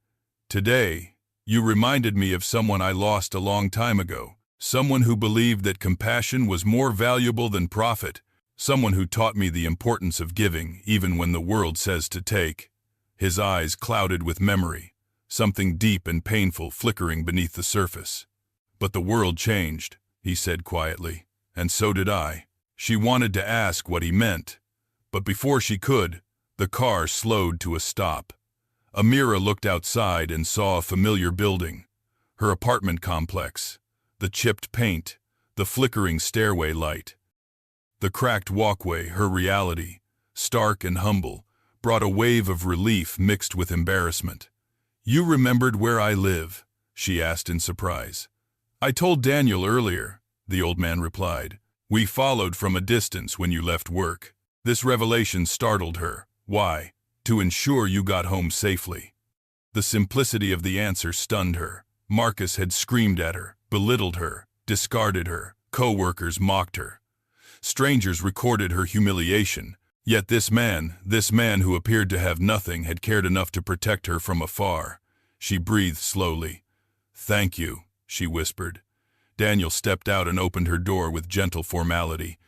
Today, you reminded me of someone I lost a long time ago, someone who believed that compassion was more valuable than profit, someone who taught me the importance of giving even when the world says to take. His eyes clouded with memory, something deep and painful flickering beneath the surface. But the world changed, he said quietly, and so did I. She wanted to ask what he meant, but before she could, the car slowed to a stop. Amira looked outside and saw a familiar building, her apartment complex, the chipped paint, the flickering stairway light. The cracked walkway, her reality, stark and humble, brought a wave of relief mixed with embarrassment. You remembered where I live? She asked in surprise. I told Daniel earlier, the old man replied. We followed from a distance when you left work. This revelation startled her. Why? To ensure you got home safely. The simplicity of the answer stunned her. Marcus had screamed at her, belittled her, discarded her. Co-workers mocked her. Strangers recorded her humiliation. Yet this man who appeared to have nothing, had cared enough to protect her from afar. She breathed slowly. Thank you, she whispered. Daniel stepped out and opened her door with gentle formality.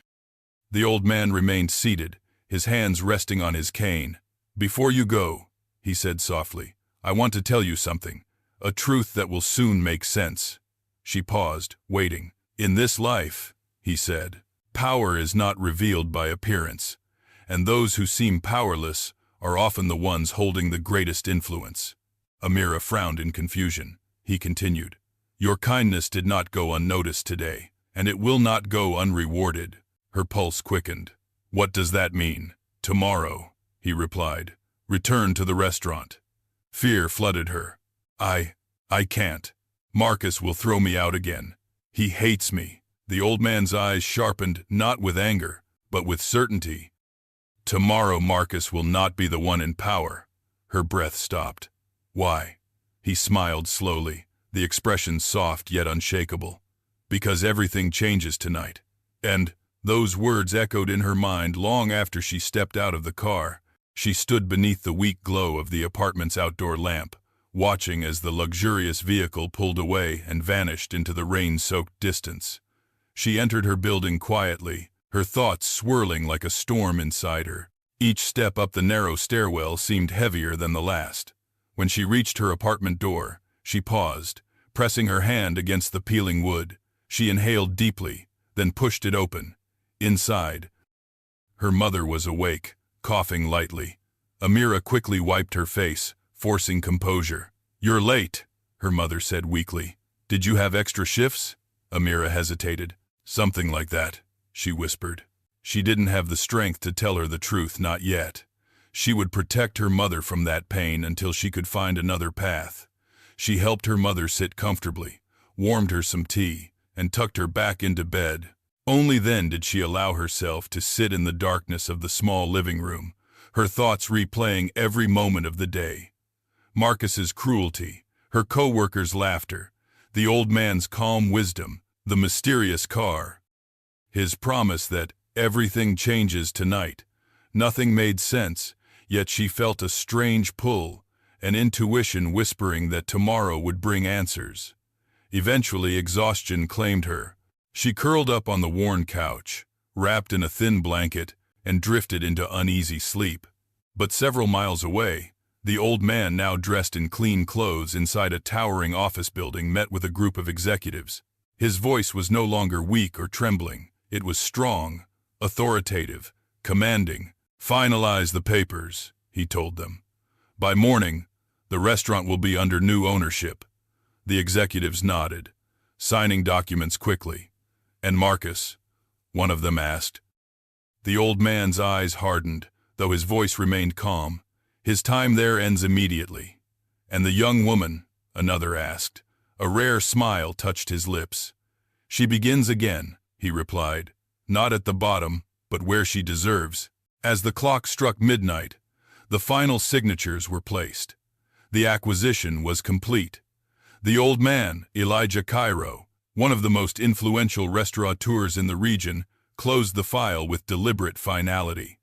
The old man remained seated, his hands resting on his cane. Before you go, he said softly, I want to tell you something, a truth that will soon make sense. She paused, waiting. In this life, he said, power is not revealed by appearance, and those who seem powerless are often the ones holding the greatest influence. Amira frowned in confusion. He continued, your kindness did not go unnoticed today, and it will not go unrewarded. Her pulse quickened. What does that mean? Tomorrow, he replied. Return to the restaurant. Fear flooded her. I can't. Marcus will throw me out again. He hates me. The old man's eyes sharpened, not with anger, but with certainty. Tomorrow Marcus will not be the one in power. Her breath stopped. Why? He smiled slowly, the expression soft yet unshakable. Because everything changes tonight. And those words echoed in her mind long after she stepped out of the car. She stood beneath the weak glow of the apartment's outdoor lamp, watching as the luxurious vehicle pulled away and vanished into the rain-soaked distance. She entered her building quietly, her thoughts swirling like a storm inside her. Each step up the narrow stairwell seemed heavier than the last. When she reached her apartment door, she paused, pressing her hand against the peeling wood. She inhaled deeply, then pushed it open. Inside, her mother was awake, coughing lightly. Amira quickly wiped her face, forcing composure. "You're late," her mother said weakly. "Did you have extra shifts?" Amira hesitated. "Something like that," she whispered. She didn't have the strength to tell her the truth, not yet. She would protect her mother from that pain until she could find another path. She helped her mother sit comfortably, warmed her some tea, and tucked her back into bed. Only then did she allow herself to sit in the darkness of the small living room, her thoughts replaying every moment of the day. Marcus's cruelty, her co-workers' laughter, the old man's calm wisdom, the mysterious car. His promise that everything changes tonight. Nothing made sense, yet she felt a strange pull, an intuition whispering that tomorrow would bring answers. Eventually, exhaustion claimed her. She curled up on the worn couch, wrapped in a thin blanket, and drifted into uneasy sleep. But several miles away, the old man, now dressed in clean clothes inside a towering office building, met with a group of executives. His voice was no longer weak or trembling. It was strong, authoritative, commanding. "Finalize the papers," he told them. "By morning, the restaurant will be under new ownership." The executives nodded, signing documents quickly. "And Marcus?" one of them asked. The old man's eyes hardened, though his voice remained calm. "His time there ends immediately." "And the young woman?" another asked. A rare smile touched his lips. "She begins again," he replied. "Not at the bottom, but where she deserves." As the clock struck midnight, the final signatures were placed. The acquisition was complete. The old man, Elijah Cairo, one of the most influential restaurateurs in the region, closed the file with deliberate finality.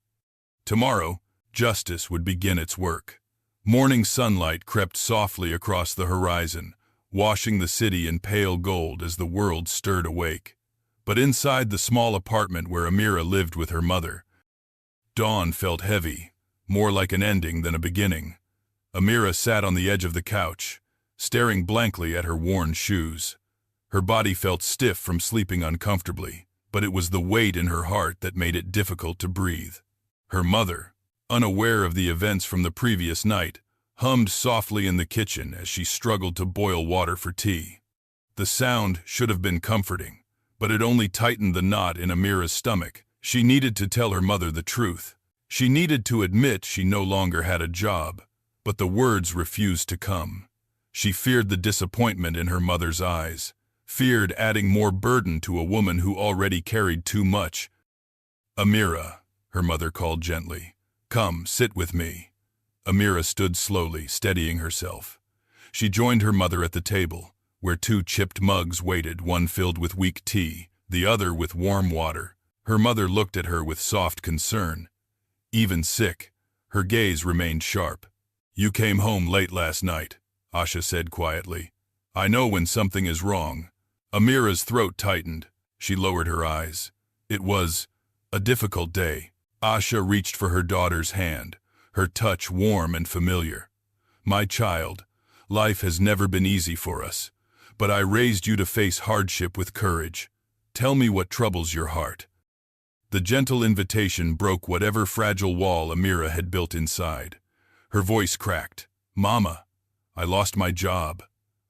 Tomorrow, justice would begin its work. Morning sunlight crept softly across the horizon, washing the city in pale gold as the world stirred awake. But inside the small apartment where Amira lived with her mother, dawn felt heavy, more like an ending than a beginning. Amira sat on the edge of the couch, staring blankly at her worn shoes. Her body felt stiff from sleeping uncomfortably, but it was the weight in her heart that made it difficult to breathe. Her mother, unaware of the events from the previous night, hummed softly in the kitchen as she struggled to boil water for tea. The sound should have been comforting, but it only tightened the knot in Amira's stomach. She needed to tell her mother the truth. She needed to admit she no longer had a job, but the words refused to come. She feared the disappointment in her mother's eyes, feared adding more burden to a woman who already carried too much. "Amira," her mother called gently. "Come, sit with me." Amira stood slowly, steadying herself. She joined her mother at the table, where two chipped mugs waited, one filled with weak tea, the other with warm water. Her mother looked at her with soft concern. Even sick, her gaze remained sharp. "You came home late last night," Asha said quietly. "I know when something is wrong." Amira's throat tightened. She lowered her eyes. It was a difficult day. Asha reached for her daughter's hand, her touch warm and familiar. "My child, life has never been easy for us, but I raised you to face hardship with courage. Tell me what troubles your heart." The gentle invitation broke whatever fragile wall Amira had built inside. Her voice cracked. "Mama, I lost my job."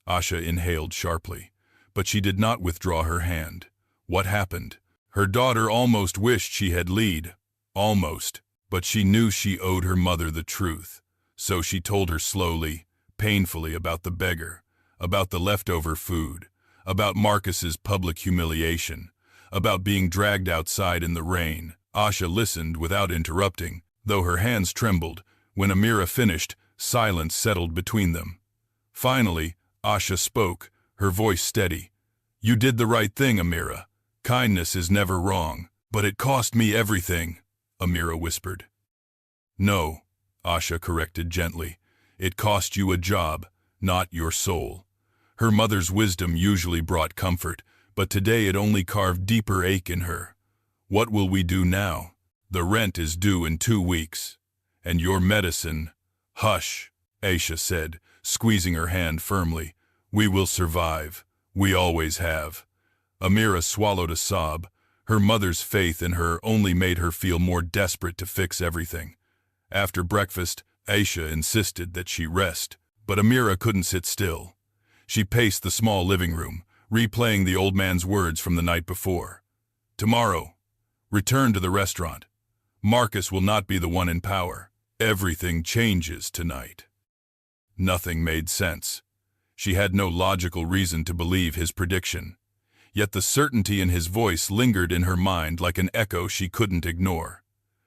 Asha inhaled sharply, but she did not withdraw her hand. What happened? Her daughter almost wished she had lied. Almost, but she knew she owed her mother the truth. So she told her slowly, painfully, about the beggar, about the leftover food, about Marcus's public humiliation, about being dragged outside in the rain. Asha listened without interrupting, though her hands trembled. When Amira finished, silence settled between them. Finally, Asha spoke, her voice steady. "You did the right thing, Amira. Kindness is never wrong, but it cost me everything," Amira whispered. "No," Asha corrected gently. "It cost you a job, not your soul. Her mother's wisdom usually brought comfort, but today it only carved deeper ache in her. What will we do now? The rent is due in 2 weeks. And your medicine? Hush, Aisha said, squeezing her hand firmly. We will survive. We always have. Amira swallowed a sob. Her mother's faith in her only made her feel more desperate to fix everything. After breakfast, Aisha insisted that she rest, but Amira couldn't sit still. She paced the small living room, replaying the old man's words from the night before. Tomorrow, return to the restaurant. Marcus will not be the one in power. Everything changes tonight. Nothing made sense. She had no logical reason to believe his prediction. Yet the certainty in his voice lingered in her mind like an echo she couldn't ignore.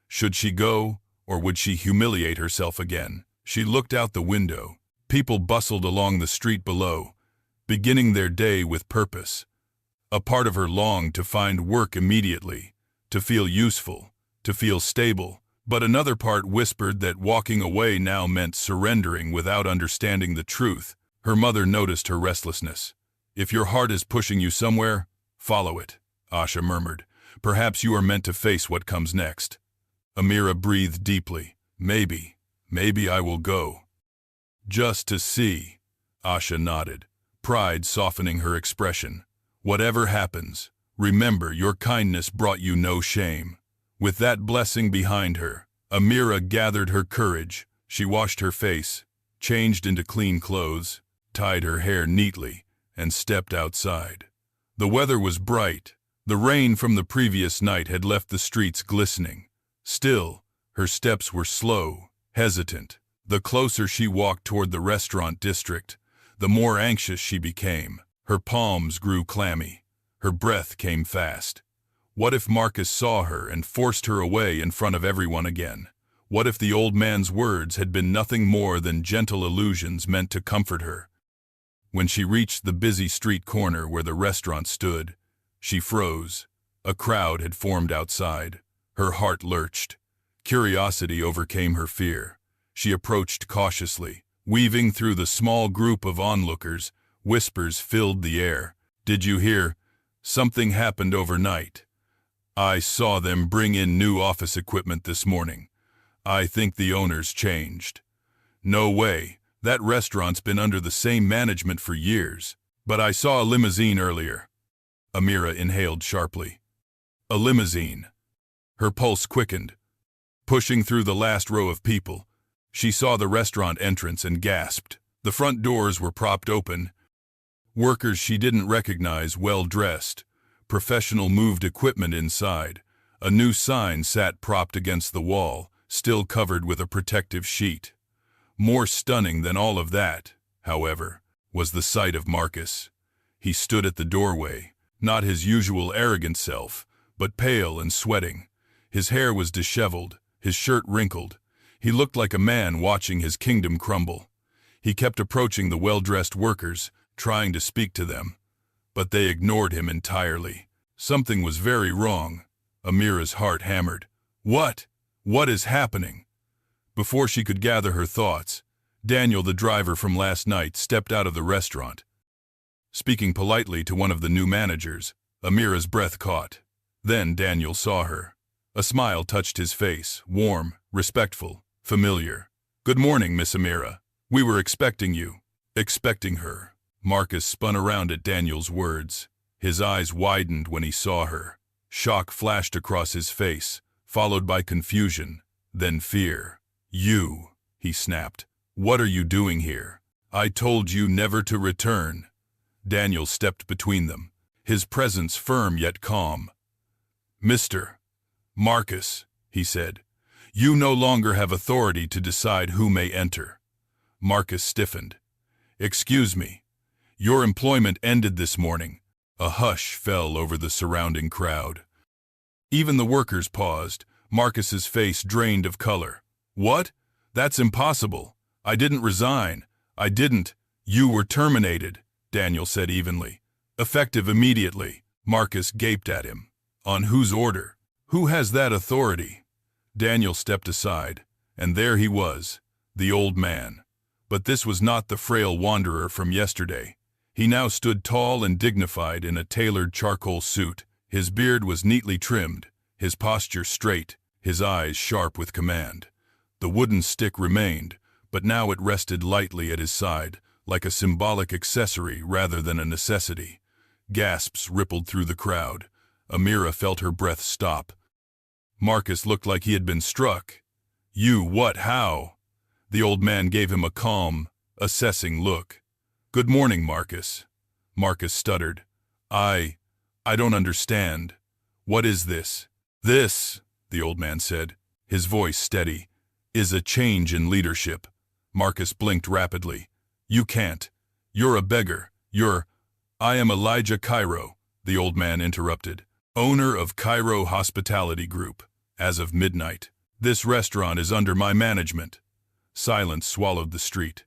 Should she go, or would she humiliate herself again? She looked out the window. People bustled along the street below, beginning their day with purpose. A part of her longed to find work immediately, to feel useful, to feel stable, but another part whispered that walking away now meant surrendering without understanding the truth. Her mother noticed her restlessness. If your heart is pushing you somewhere, follow it, Asha murmured. Perhaps you are meant to face what comes next. Amira breathed deeply. Maybe I will go. Just to see, Asha nodded, pride softening her expression. Whatever happens, remember your kindness brought you no shame. With that blessing behind her, Amira gathered her courage. She washed her face, changed into clean clothes, tied her hair neatly, and stepped outside. The weather was bright. The rain from the previous night had left the streets glistening. Still, her steps were slow, hesitant. The closer she walked toward the restaurant district, the more anxious she became. Her palms grew clammy. Her breath came fast. What if Marcus saw her and forced her away in front of everyone again? What if the old man's words had been nothing more than gentle illusions meant to comfort her? When she reached the busy street corner where the restaurant stood, she froze. A crowd had formed outside. Her heart lurched. Curiosity overcame her fear. She approached cautiously. Weaving through the small group of onlookers, whispers filled the air. Did you hear? Something happened overnight. I saw them bring in new office equipment this morning. I think the owners changed. No way. That restaurant's been under the same management for years. But I saw a limousine earlier. Amira inhaled sharply. A limousine. Her pulse quickened. Pushing through the last row of people, she saw the restaurant entrance and gasped. The front doors were propped open. Workers she didn't recognize, well-dressed. Professional moved equipment inside. A new sign sat propped against the wall, still covered with a protective sheet. More stunning than all of that, however, was the sight of Marcus. He stood at the doorway, not his usual arrogant self, but pale and sweating. His hair was disheveled, his shirt wrinkled. He looked like a man watching his kingdom crumble. He kept approaching the well-dressed workers, trying to speak to them. But they ignored him entirely. Something was very wrong. Amira's heart hammered. What? What is happening? Before she could gather her thoughts, Daniel, the driver from last night, stepped out of the restaurant. Speaking politely to one of the new managers, Amira's breath caught. Then Daniel saw her. A smile touched his face, warm, respectful, familiar. Good morning, Miss Amira. We were expecting you. Expecting her. Marcus spun around at Daniel's words. His eyes widened when he saw her. Shock flashed across his face, followed by confusion, then fear. You, he snapped. What are you doing here? I told you never to return. Daniel stepped between them, his presence firm yet calm. Mr. Marcus, he said, you no longer have authority to decide who may enter. Marcus stiffened. Excuse me. Your employment ended this morning. A hush fell over the surrounding crowd. Even the workers paused, Marcus's face drained of color. What? That's impossible. I didn't resign. I didn't. You were terminated, Daniel said evenly. Effective immediately. Marcus gaped at him. On whose order? Who has that authority? Daniel stepped aside, and there he was, the old man. But this was not the frail wanderer from yesterday. He now stood tall and dignified in a tailored charcoal suit. His beard was neatly trimmed, his posture straight, his eyes sharp with command. The wooden stick remained, but now it rested lightly at his side, like a symbolic accessory rather than a necessity. Gasps rippled through the crowd. Amira felt her breath stop. Marcus looked like he had been struck. "You, what, how?" The old man gave him a calm, assessing look. "Good morning, Marcus." Marcus stuttered. I don't understand. What is this?" "This," the old man said, his voice steady, "is a change in leadership." Marcus blinked rapidly. "You can't. You're a beggar. I am Elijah Cairo," the old man interrupted, "owner of Cairo Hospitality Group, as of midnight. This restaurant is under my management." Silence swallowed the street.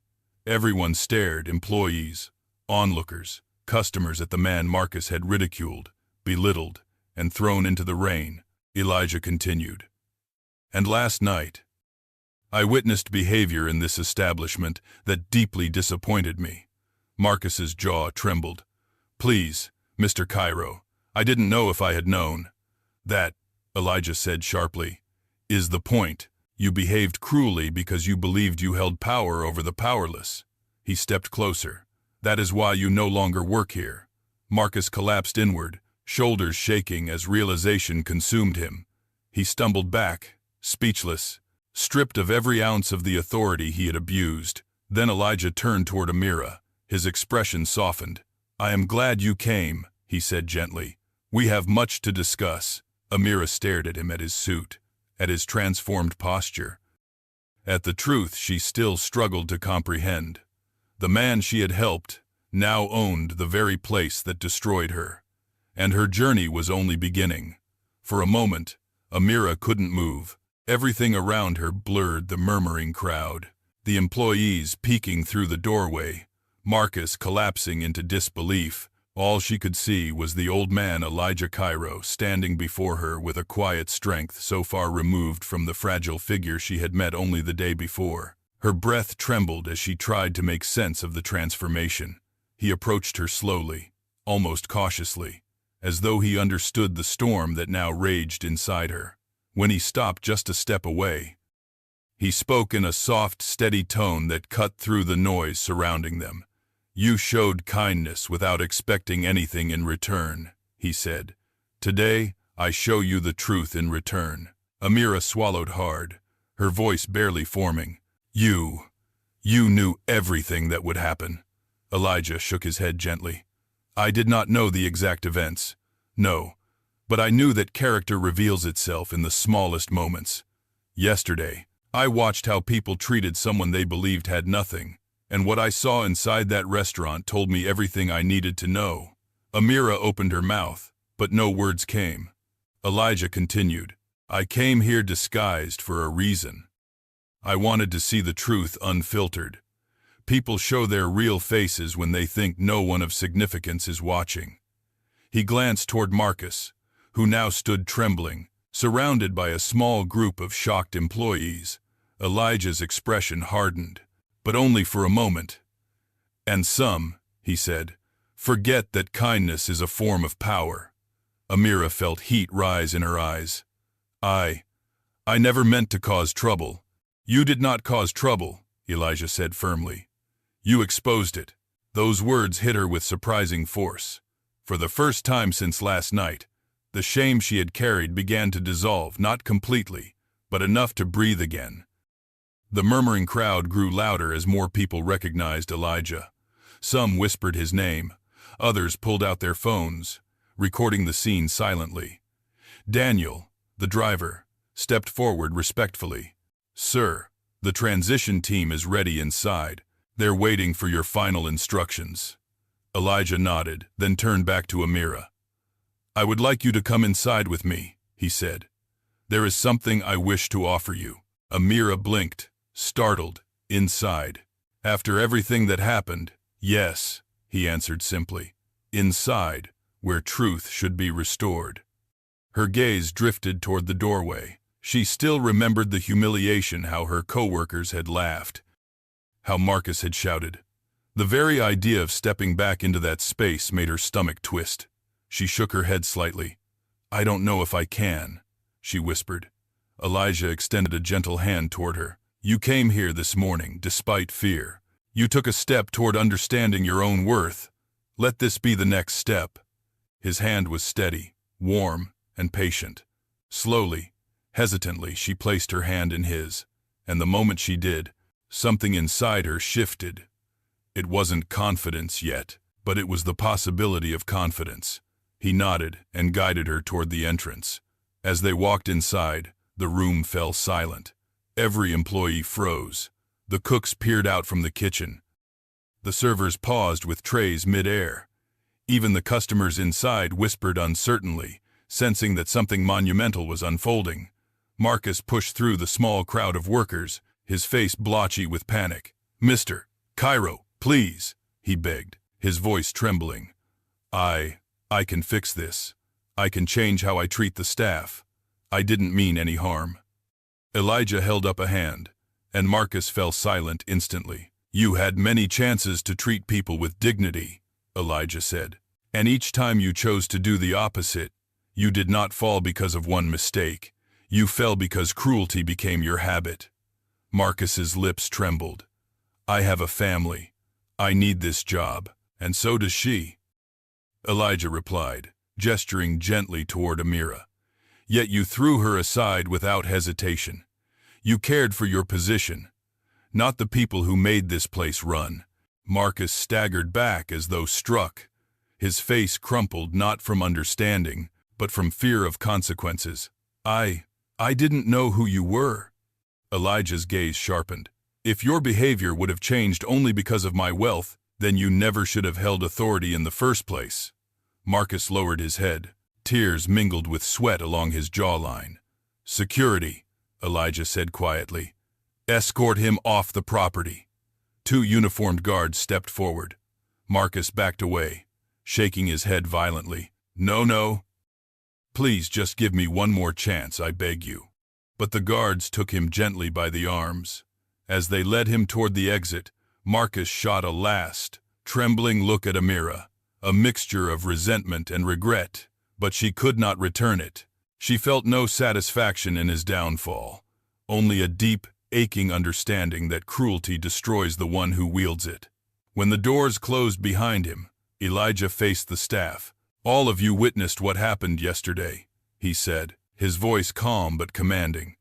Everyone stared, employees, onlookers, customers at the man Marcus had ridiculed, belittled, and thrown into the rain. Elijah continued. "And last night, I witnessed behavior in this establishment that deeply disappointed me." Marcus's jaw trembled. "Please, Mr. Cairo, I didn't know if I had known." "That," Elijah said sharply, "is the point. You behaved cruelly because you believed you held power over the powerless." He stepped closer. "That is why you no longer work here." Marcus collapsed inward, shoulders shaking as realization consumed him. He stumbled back, speechless, stripped of every ounce of the authority he had abused. Then Elijah turned toward Amira. His expression softened. "I am glad you came," he said gently. "We have much to discuss." Amira stared at him, at his suit, at his transformed posture. At the truth she still struggled to comprehend. The man she had helped now owned the very place that destroyed her. And her journey was only beginning. For a moment, Amira couldn't move. Everything around her blurred the murmuring crowd. The employees peeking through the doorway, Marcus collapsing into disbelief. All she could see was the old man Elijah Cairo standing before her with a quiet strength so far removed from the fragile figure she had met only the day before. Her breath trembled as she tried to make sense of the transformation. He approached her slowly, almost cautiously, as though he understood the storm that now raged inside her. When he stopped just a step away, he spoke in a soft, steady tone that cut through the noise surrounding them. "You showed kindness without expecting anything in return," he said. "Today, I show you the truth in return." Amira swallowed hard, her voice barely forming. You knew everything that would happen." Elijah shook his head gently. "I did not know the exact events. No, but I knew that character reveals itself in the smallest moments. Yesterday, I watched how people treated someone they believed had nothing, and what I saw inside that restaurant told me everything I needed to know." Amira opened her mouth, but no words came. Elijah continued, "I came here disguised for a reason. I wanted to see the truth unfiltered. People show their real faces when they think no one of significance is watching." He glanced toward Marcus, who now stood trembling, surrounded by a small group of shocked employees. Elijah's expression hardened, but only for a moment. "And some," he said, "forget that kindness is a form of power." Amira felt heat rise in her eyes. I never meant to cause trouble." "You did not cause trouble," Elijah said firmly. "You exposed it." Those words hit her with surprising force. For the first time since last night, the shame she had carried began to dissolve, not completely, but enough to breathe again. The murmuring crowd grew louder as more people recognized Elijah. Some whispered his name, others pulled out their phones, recording the scene silently. Daniel, the driver, stepped forward respectfully. "Sir, the transition team is ready inside. They're waiting for your final instructions." Elijah nodded, then turned back to Amira. "I would like you to come inside with me," he said. "There is something I wish to offer you." Amira blinked, startled, inside. "After everything that happened, yes," he answered simply. "Inside, where truth should be restored." Her gaze drifted toward the doorway. She still remembered the humiliation, how her co-workers had laughed, How Marcus had shouted. The very idea of stepping back into that space made her stomach twist. She shook her head slightly. "I don't know if I can," she whispered. Elijah extended a gentle hand toward her. "You came here this morning, despite fear. You took a step toward understanding your own worth. Let this be the next step." His hand was steady, warm, and patient. Slowly, hesitantly, she placed her hand in his, and the moment she did, something inside her shifted. It wasn't confidence yet, but it was the possibility of confidence. He nodded and guided her toward the entrance. As they walked inside, the room fell silent. Every employee froze. The cooks peered out from the kitchen. The servers paused with trays mid-air. Even the customers inside whispered uncertainly, sensing that something monumental was unfolding. Marcus pushed through the small crowd of workers, his face blotchy with panic. "Mr. Cairo, please," he begged, his voice trembling. I can fix this. I can change how I treat the staff. I didn't mean any harm." Elijah held up a hand, and Marcus fell silent instantly. "You had many chances to treat people with dignity," Elijah said, "and each time you chose to do the opposite. You did not fall because of one mistake. You fell because cruelty became your habit." Marcus's lips trembled. "I have a family. I need this job, and so does she." Elijah replied, gesturing gently toward Amira. "Yet you threw her aside without hesitation. You cared for your position, not the people who made this place run." Marcus staggered back as though struck. His face crumpled not from understanding, but from fear of consequences. I didn't know who you were." Elijah's gaze sharpened. "If your behavior would have changed only because of my wealth, then you never should have held authority in the first place." Marcus lowered his head. Tears mingled with sweat along his jawline. "Security," Elijah said quietly. "Escort him off the property." 2 uniformed guards stepped forward. Marcus backed away, shaking his head violently. No. Please just give me one more chance, I beg you." But the guards took him gently by the arms. As they led him toward the exit, Marcus shot a last, trembling look at Amira, a mixture of resentment and regret, but she could not return it. She felt no satisfaction in his downfall, only a deep, aching understanding that cruelty destroys the one who wields it. When the doors closed behind him, Elijah faced the staff. "All of you witnessed what happened yesterday," he said, his voice calm but commanding.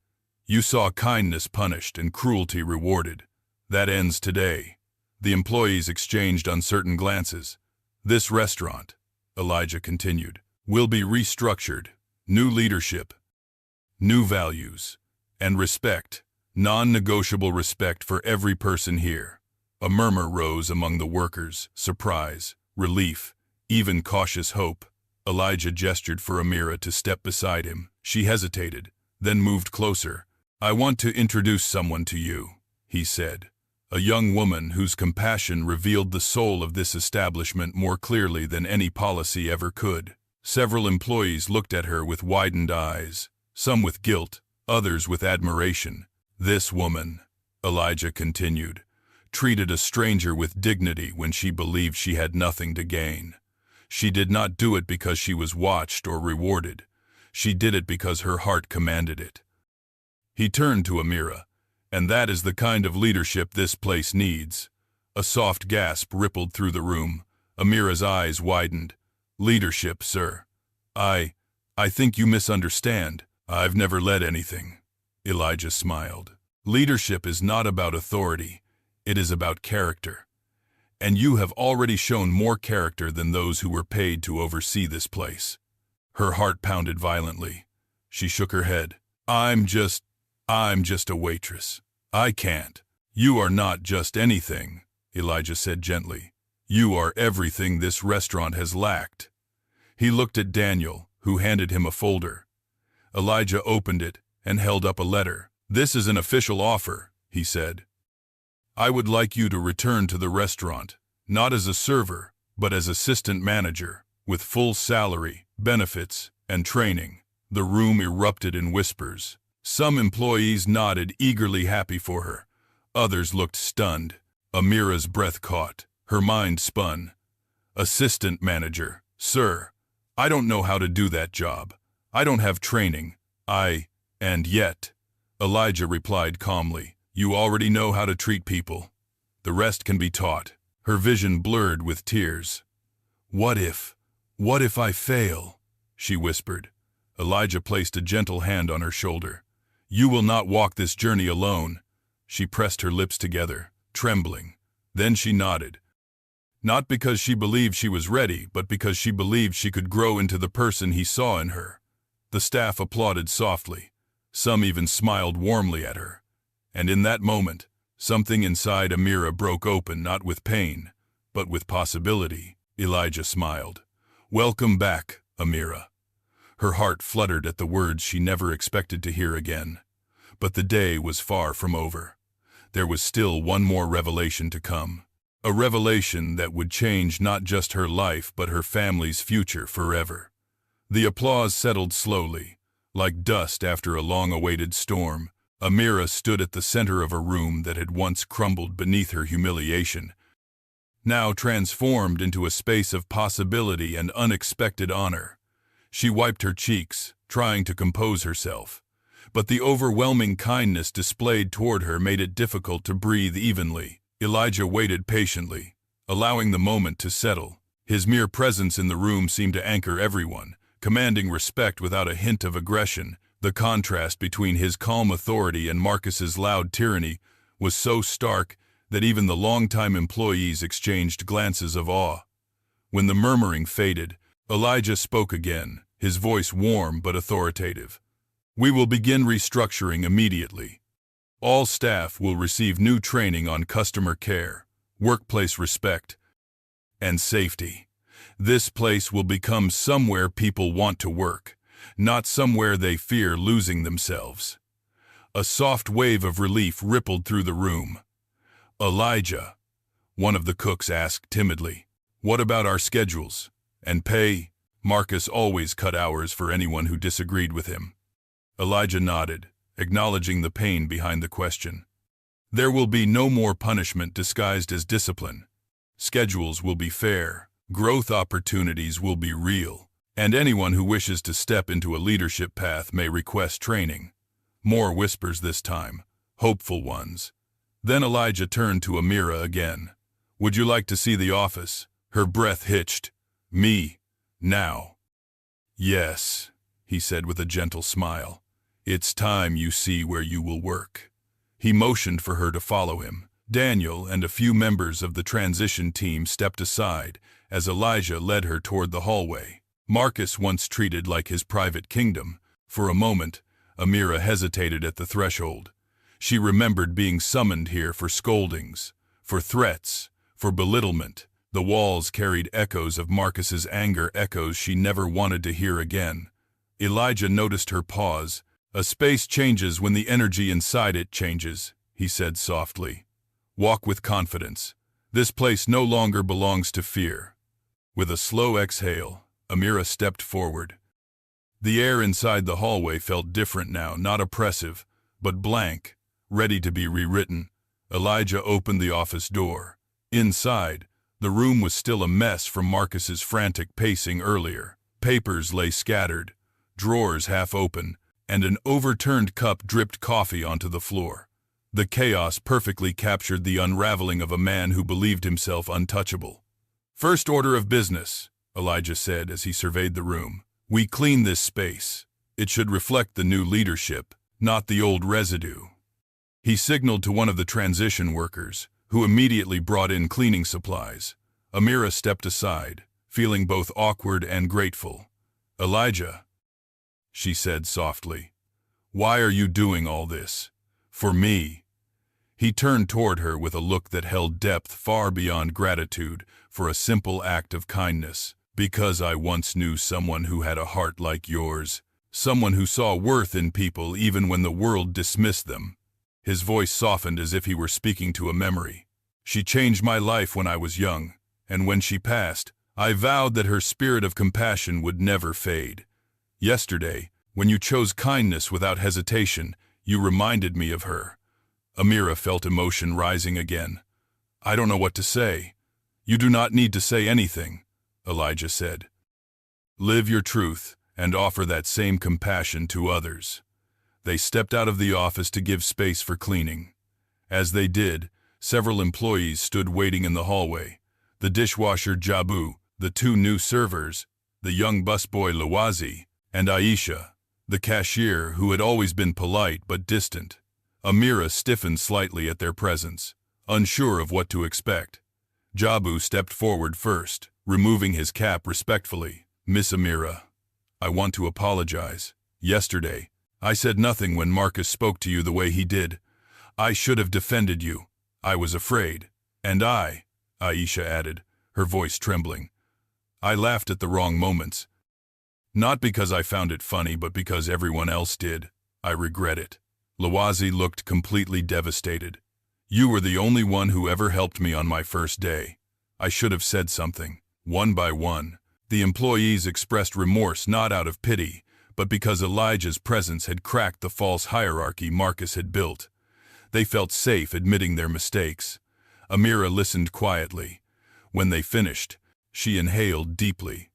"You saw kindness punished and cruelty rewarded. That ends today." The employees exchanged uncertain glances. "This restaurant," Elijah continued, "will be restructured. New leadership, new values, and respect, non-negotiable respect for every person here." A murmur rose among the workers, surprise, relief, even cautious hope. Elijah gestured for Amira to step beside him. She hesitated, then moved closer. "I want to introduce someone to you," he said. A young woman whose compassion revealed the soul of this establishment more clearly than any policy ever could. Several employees looked at her with widened eyes, some with guilt, others with admiration. "This woman," Elijah continued, "treated a stranger with dignity when she believed she had nothing to gain. She did not do it because she was watched or rewarded. She did it because her heart commanded it." He turned to Amira. "And that is the kind of leadership this place needs." A soft gasp rippled through the room. Amira's eyes widened. "Leadership, sir. I think you misunderstand. I've never led anything." Elijah smiled. "Leadership is not about authority. It is about character. And you have already shown more character than those who were paid to oversee this place." Her heart pounded violently. She shook her head. I'm just a waitress. I can't." "You are not just anything," Elijah said gently. "You are everything this restaurant has lacked." He looked at Daniel, who handed him a folder. Elijah opened it and held up a letter. "This is an official offer," he said. "I would like you to return to the restaurant, not as a server, but as assistant manager, with full salary, benefits, and training." The room erupted in whispers. Some employees nodded eagerly, happy for her. Others looked stunned. Amira's breath caught. Her mind spun. Assistant manager. Sir, I don't know how to do that job. I don't have training. And yet, Elijah replied calmly, you already know how to treat people. The rest can be taught. Her vision blurred with tears. What if I fail? She whispered. Elijah placed a gentle hand on her shoulder. You will not walk this journey alone. She pressed her lips together, trembling. Then she nodded. Not because she believed she was ready, but because she believed she could grow into the person he saw in her. The staff applauded softly. Some even smiled warmly at her. And in that moment, something inside Amira broke open, not with pain, but with possibility. Elijah smiled. Welcome back, Amira. Her heart fluttered at the words she never expected to hear again. But the day was far from over. There was still one more revelation to come. A revelation that would change not just her life, but her family's future forever. The applause settled slowly. Like dust after a long-awaited storm, Amira stood at the center of a room that had once crumbled beneath her humiliation, now transformed into a space of possibility and unexpected honor. She wiped her cheeks, trying to compose herself, but the overwhelming kindness displayed toward her made it difficult to breathe evenly. Elijah waited patiently, allowing the moment to settle. His mere presence in the room seemed to anchor everyone, commanding respect without a hint of aggression. The contrast between his calm authority and Marcus's loud tyranny was so stark that even the longtime employees exchanged glances of awe. When the murmuring faded, Elijah spoke again, his voice warm but authoritative. We will begin restructuring immediately. All staff will receive new training on customer care, workplace respect, and safety. This place will become somewhere people want to work, not somewhere they fear losing themselves. A soft wave of relief rippled through the room. Elijah, one of the cooks asked timidly, what about our schedules? And pay? Marcus always cut hours for anyone who disagreed with him. Elijah nodded, acknowledging the pain behind the question. There will be no more punishment disguised as discipline. Schedules will be fair. Growth opportunities will be real, and anyone who wishes to step into a leadership path may request training. More whispers this time, hopeful ones. Then Elijah turned to Amira again. Would you like to see the office? Her breath hitched. Me? Now? Yes, he said with a gentle smile. It's time you see where you will work. He motioned for her to follow him. Daniel and a few members of the transition team stepped aside as Elijah led her toward the hallway. Marcus once treated like his private kingdom. For a moment, Amira hesitated at the threshold. She remembered being summoned here for scoldings, for threats, for belittlement. The walls carried echoes of Marcus's anger, echoes she never wanted to hear again. Elijah noticed her pause. A space changes when the energy inside it changes, he said softly. Walk with confidence. This place no longer belongs to fear. With a slow exhale, Amira stepped forward. The air inside the hallway felt different now, not oppressive, but blank, ready to be rewritten. Elijah opened the office door. Inside, the room was still a mess from Marcus's frantic pacing earlier. Papers lay scattered, drawers half open, and an overturned cup dripped coffee onto the floor. The chaos perfectly captured the unraveling of a man who believed himself untouchable. First order of business, Elijah said as he surveyed the room. We clean this space. It should reflect the new leadership, not the old residue. He signaled to one of the transition workers, who immediately brought in cleaning supplies. Amira stepped aside, feeling both awkward and grateful. Elijah, she said softly, why are you doing all this? For me. He turned toward her with a look that held depth far beyond gratitude for a simple act of kindness. Because I once knew someone who had a heart like yours, someone who saw worth in people even when the world dismissed them. His voice softened as if he were speaking to a memory. She changed my life when I was young, and when she passed, I vowed that her spirit of compassion would never fade. Yesterday, when you chose kindness without hesitation, you reminded me of her. Amira felt emotion rising again. I don't know what to say. You do not need to say anything, Elijah said. Live your truth and offer that same compassion to others. They stepped out of the office to give space for cleaning. As they did, several employees stood waiting in the hallway. The dishwasher Jabu, the two new servers, the young busboy Lawazi, and Aisha, the cashier who had always been polite but distant. Amira stiffened slightly at their presence, unsure of what to expect. Jabu stepped forward first, removing his cap respectfully. Miss Amira, I want to apologize. Yesterday, I said nothing when Marcus spoke to you the way he did. I should have defended you. I was afraid. And Aisha added, her voice trembling. I laughed at the wrong moments. Not because I found it funny, but because everyone else did. I regret it. Lawazi looked completely devastated. You were the only one who ever helped me on my first day. I should have said something. One by one, the employees expressed remorse not out of pity, but because Elijah's presence had cracked the false hierarchy Marcus had built. They felt safe admitting their mistakes. Amira listened quietly. When they finished, she inhaled deeply.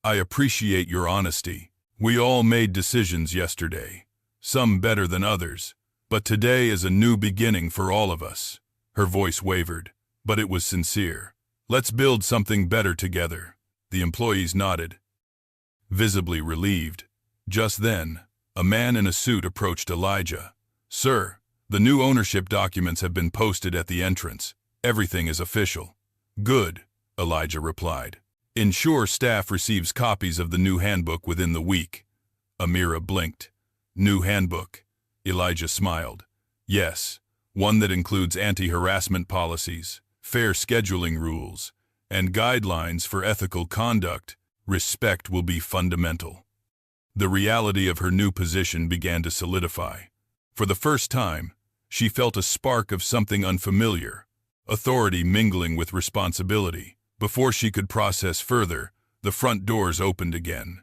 I appreciate your honesty. We all made decisions yesterday, some better than others, but today is a new beginning for all of us. Her voice wavered, but it was sincere. Let's build something better together. The employees nodded, visibly relieved. Just then, a man in a suit approached Elijah. Sir, the new ownership documents have been posted at the entrance. Everything is official. Good, Elijah replied. Ensure staff receives copies of the new handbook within the week. Amira blinked. New handbook. Elijah smiled. Yes, one that includes anti-harassment policies, fair scheduling rules, and guidelines for ethical conduct. Respect will be fundamental. The reality of her new position began to solidify. For the first time, she felt a spark of something unfamiliar, authority mingling with responsibility. Before she could process further, the front doors opened again.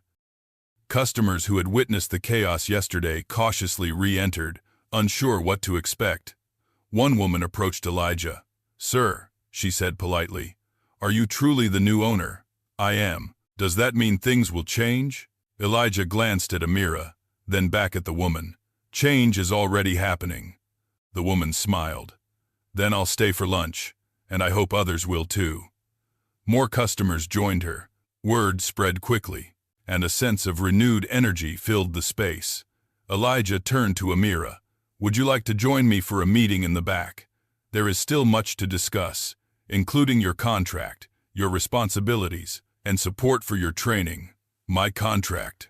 Customers who had witnessed the chaos yesterday cautiously re-entered, unsure what to expect. One woman approached Elijah. Sir, she said politely, are you truly the new owner? I am. Does that mean things will change? Elijah glanced at Amira, then back at the woman. Change is already happening. The woman smiled. Then I'll stay for lunch, and I hope others will too. More customers joined her. Word spread quickly, and a sense of renewed energy filled the space. Elijah turned to Amira. Would you like to join me for a meeting in the back? There is still much to discuss, including your contract, your responsibilities, and support for your training. My contract.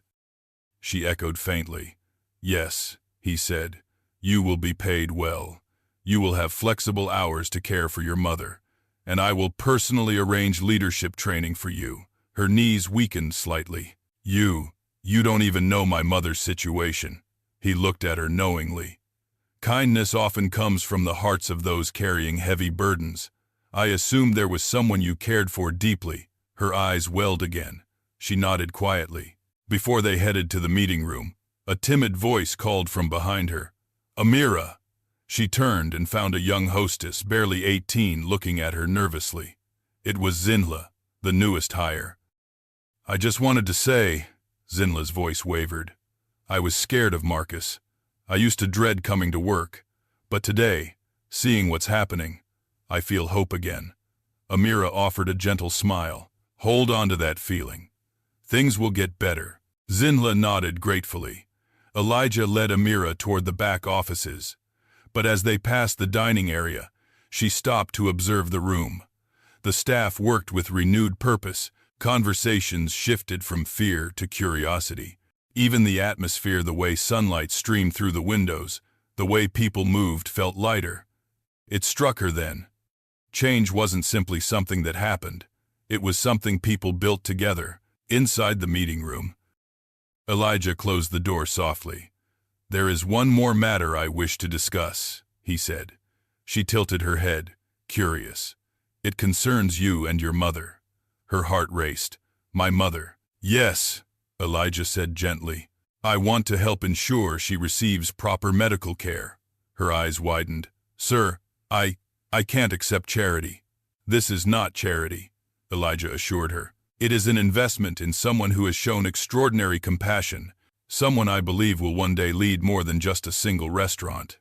She echoed faintly. Yes, he said. You will be paid well. You will have flexible hours to care for your mother, and I will personally arrange leadership training for you. Her knees weakened slightly. You don't even know my mother's situation. He looked at her knowingly. Kindness often comes from the hearts of those carrying heavy burdens. I assumed there was someone you cared for deeply. Her eyes welled again. She nodded quietly. Before they headed to the meeting room, a timid voice called from behind her. Amira! She turned and found a young hostess, barely 18, looking at her nervously. It was Zinla, the newest hire. I just wanted to say, Zinla's voice wavered. I was scared of Marcus. I used to dread coming to work. But today, seeing what's happening, I feel hope again. Amira offered a gentle smile. Hold on to that feeling. Things will get better. Zinla nodded gratefully. Elijah led Amira toward the back offices. But as they passed the dining area, she stopped to observe the room. The staff worked with renewed purpose. Conversations shifted from fear to curiosity. Even the atmosphere, the way sunlight streamed through the windows, the way people moved felt lighter. It struck her then. Change wasn't simply something that happened. It was something people built together, inside the meeting room. Elijah closed the door softly. There is one more matter I wish to discuss, he said. She tilted her head, curious. It concerns you and your mother. Her heart raced. My mother. Yes, Elijah said gently. I want to help ensure she receives proper medical care. Her eyes widened. Sir, I can't accept charity. This is not charity, Elijah assured her. It is an investment in someone who has shown extraordinary compassion, someone I believe will one day lead more than just a single restaurant.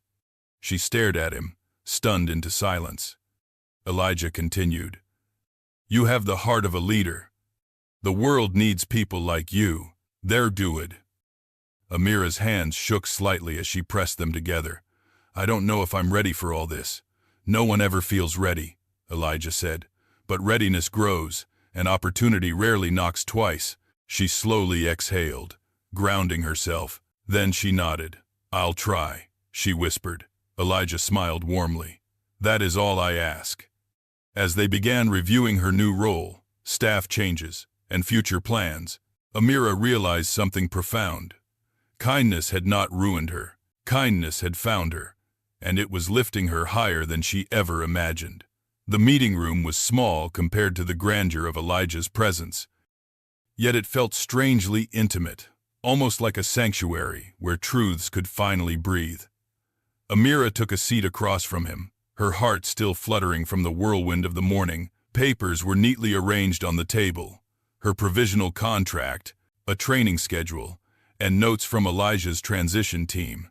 She stared at him, stunned into silence. Elijah continued, You have the heart of a leader. The world needs people like you. They're doed. Amira's hands shook slightly as she pressed them together. I don't know if I'm ready for all this. No one ever feels ready, Elijah said. But readiness grows, and opportunity rarely knocks twice. She slowly exhaled, grounding herself. Then she nodded. I'll try, she whispered. Elijah smiled warmly. That is all I ask. As they began reviewing her new role, staff changes, and future plans, Amira realized something profound. Kindness had not ruined her. Kindness had found her, and it was lifting her higher than she ever imagined. The meeting room was small compared to the grandeur of Elijah's presence, yet it felt strangely intimate, almost like a sanctuary where truths could finally breathe. Amira took a seat across from him, her heart still fluttering from the whirlwind of the morning. Papers were neatly arranged on the table, her provisional contract, a training schedule, and notes from Elijah's transition team.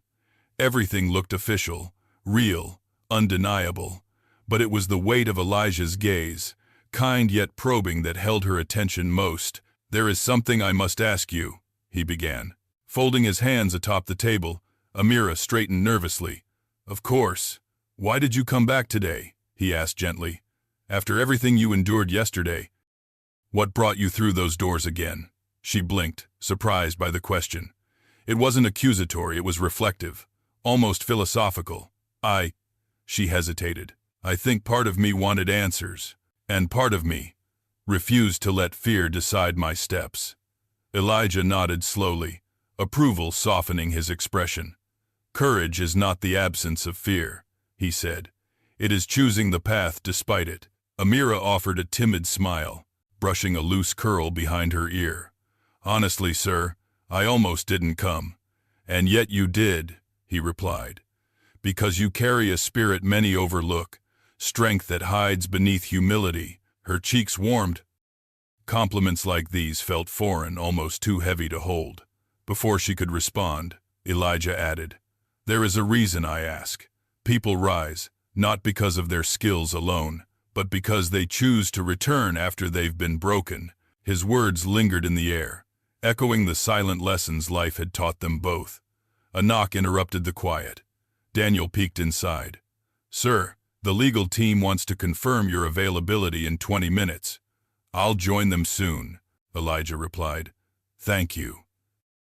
Everything looked official, real, undeniable, but it was the weight of Elijah's gaze, kind yet probing, that held her attention most. There is something I must ask you, he began. Folding his hands atop the table, Amira straightened nervously. Of course. Why did you come back today? He asked gently. After everything you endured yesterday. What brought you through those doors again? She blinked, surprised by the question. It wasn't accusatory, it was reflective, almost philosophical. She hesitated. I think part of me wanted answers, and part of me refused to let fear decide my steps. Elijah nodded slowly, approval softening his expression. Courage is not the absence of fear, he said. It is choosing the path despite it. Amira offered a timid smile, brushing a loose curl behind her ear. Honestly, sir, I almost didn't come. And yet you did, he replied. Because you carry a spirit many overlook, strength that hides beneath humility. Her cheeks warmed. Compliments like these felt foreign, almost too heavy to hold. Before she could respond, Elijah added, There is a reason I ask. People rise, not because of their skills alone, but because they choose to return after they've been broken. His words lingered in the air, echoing the silent lessons life had taught them both. A knock interrupted the quiet. Daniel peeked inside. Sir, the legal team wants to confirm your availability in 20 minutes. I'll join them soon, Elijah replied. Thank you.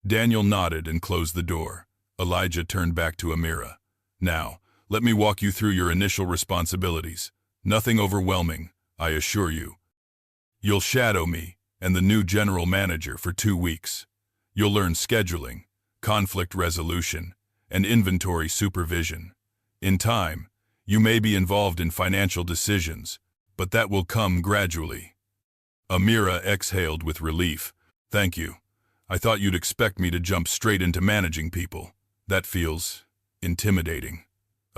Daniel nodded and closed the door. Elijah turned back to Amira. Now, let me walk you through your initial responsibilities. Nothing overwhelming, I assure you. You'll shadow me and the new general manager for 2 weeks. You'll learn scheduling, conflict resolution, and inventory supervision. In time, you may be involved in financial decisions, but that will come gradually. Amira exhaled with relief. Thank you. I thought you'd expect me to jump straight into managing people. That feels intimidating.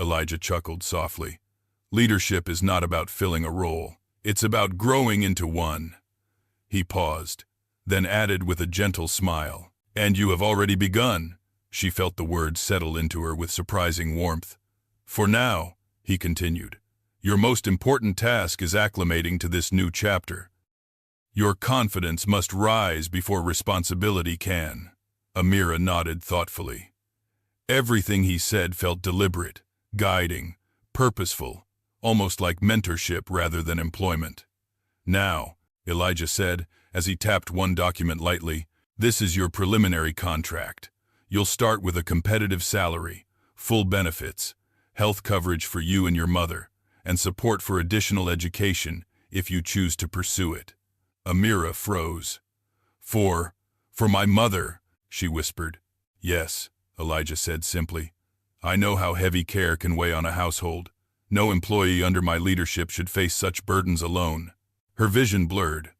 Elijah chuckled softly. Leadership is not about filling a role. It's about growing into one. He paused, then added with a gentle smile. And you have already begun. She felt the words settle into her with surprising warmth. For now, he continued, your most important task is acclimating to this new chapter. Your confidence must rise before responsibility can. Amira nodded thoughtfully. Everything he said felt deliberate, guiding, purposeful, almost like mentorship rather than employment. Now, Elijah said, as he tapped one document lightly, this is your preliminary contract. You'll start with a competitive salary, full benefits, health coverage for you and your mother, and support for additional education if you choose to pursue it. Amira froze. For my mother, she whispered. Yes, Elijah said simply. I know how heavy care can weigh on a household. No employee under my leadership should face such burdens alone. Her vision blurred.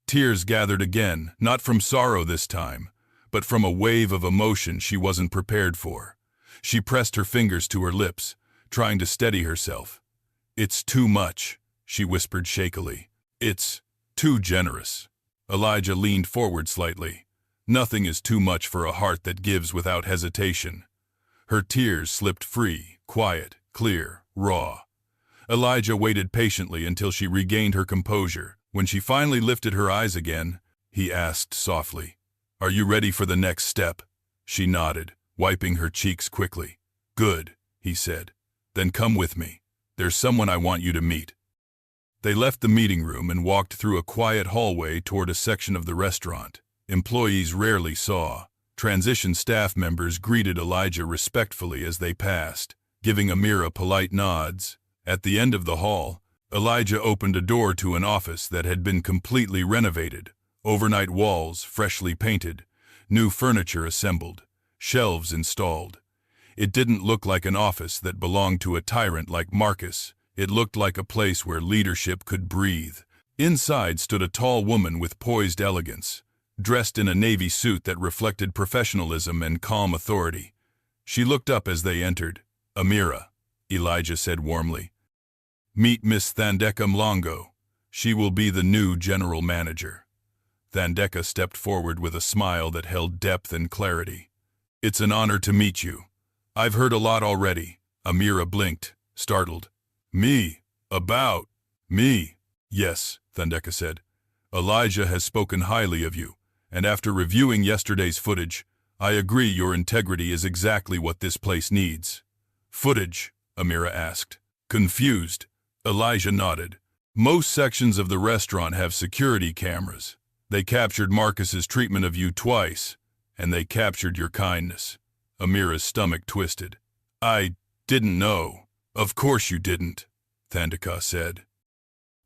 Tears gathered again, not from sorrow this time, but from a wave of emotion she wasn't prepared for. She pressed her fingers to her lips, trying to steady herself. It's too much, she whispered shakily. It's too generous. Elijah leaned forward slightly. Nothing is too much for a heart that gives without hesitation. Her tears slipped free, quiet, clear, raw. Elijah waited patiently until she regained her composure. When she finally lifted her eyes again, he asked softly, "Are you ready for the next step?" She nodded, wiping her cheeks quickly. "Good," he said. "Then come with me. There's someone I want you to meet." They left the meeting room and walked through a quiet hallway toward a section of the restaurant employees rarely saw. Transition staff members greeted Elijah respectfully as they passed, giving Amira polite nods. At the end of the hall, Elijah opened a door to an office that had been completely renovated. Overnight walls freshly painted, new furniture assembled, shelves installed. It didn't look like an office that belonged to a tyrant like Marcus. It looked like a place where leadership could breathe. Inside stood a tall woman with poised elegance, dressed in a navy suit that reflected professionalism and calm authority. She looked up as they entered. "Amira," Elijah said warmly. "Meet Miss Thandeka Mlongo. She will be the new general manager." Thandeka stepped forward with a smile that held depth and clarity. "It's an honor to meet you. I've heard a lot already." Amira blinked, startled. "Me? About me?" "Yes," Thandeka said. "Elijah has spoken highly of you, and after reviewing yesterday's footage, I agree your integrity is exactly what this place needs." "Footage?" Amira asked. Confused, Elijah nodded. "Most sections of the restaurant have security cameras. They captured Marcus's treatment of you twice, and they captured your kindness." Amira's stomach twisted. "I didn't know." "Of course you didn't," Thandeka said.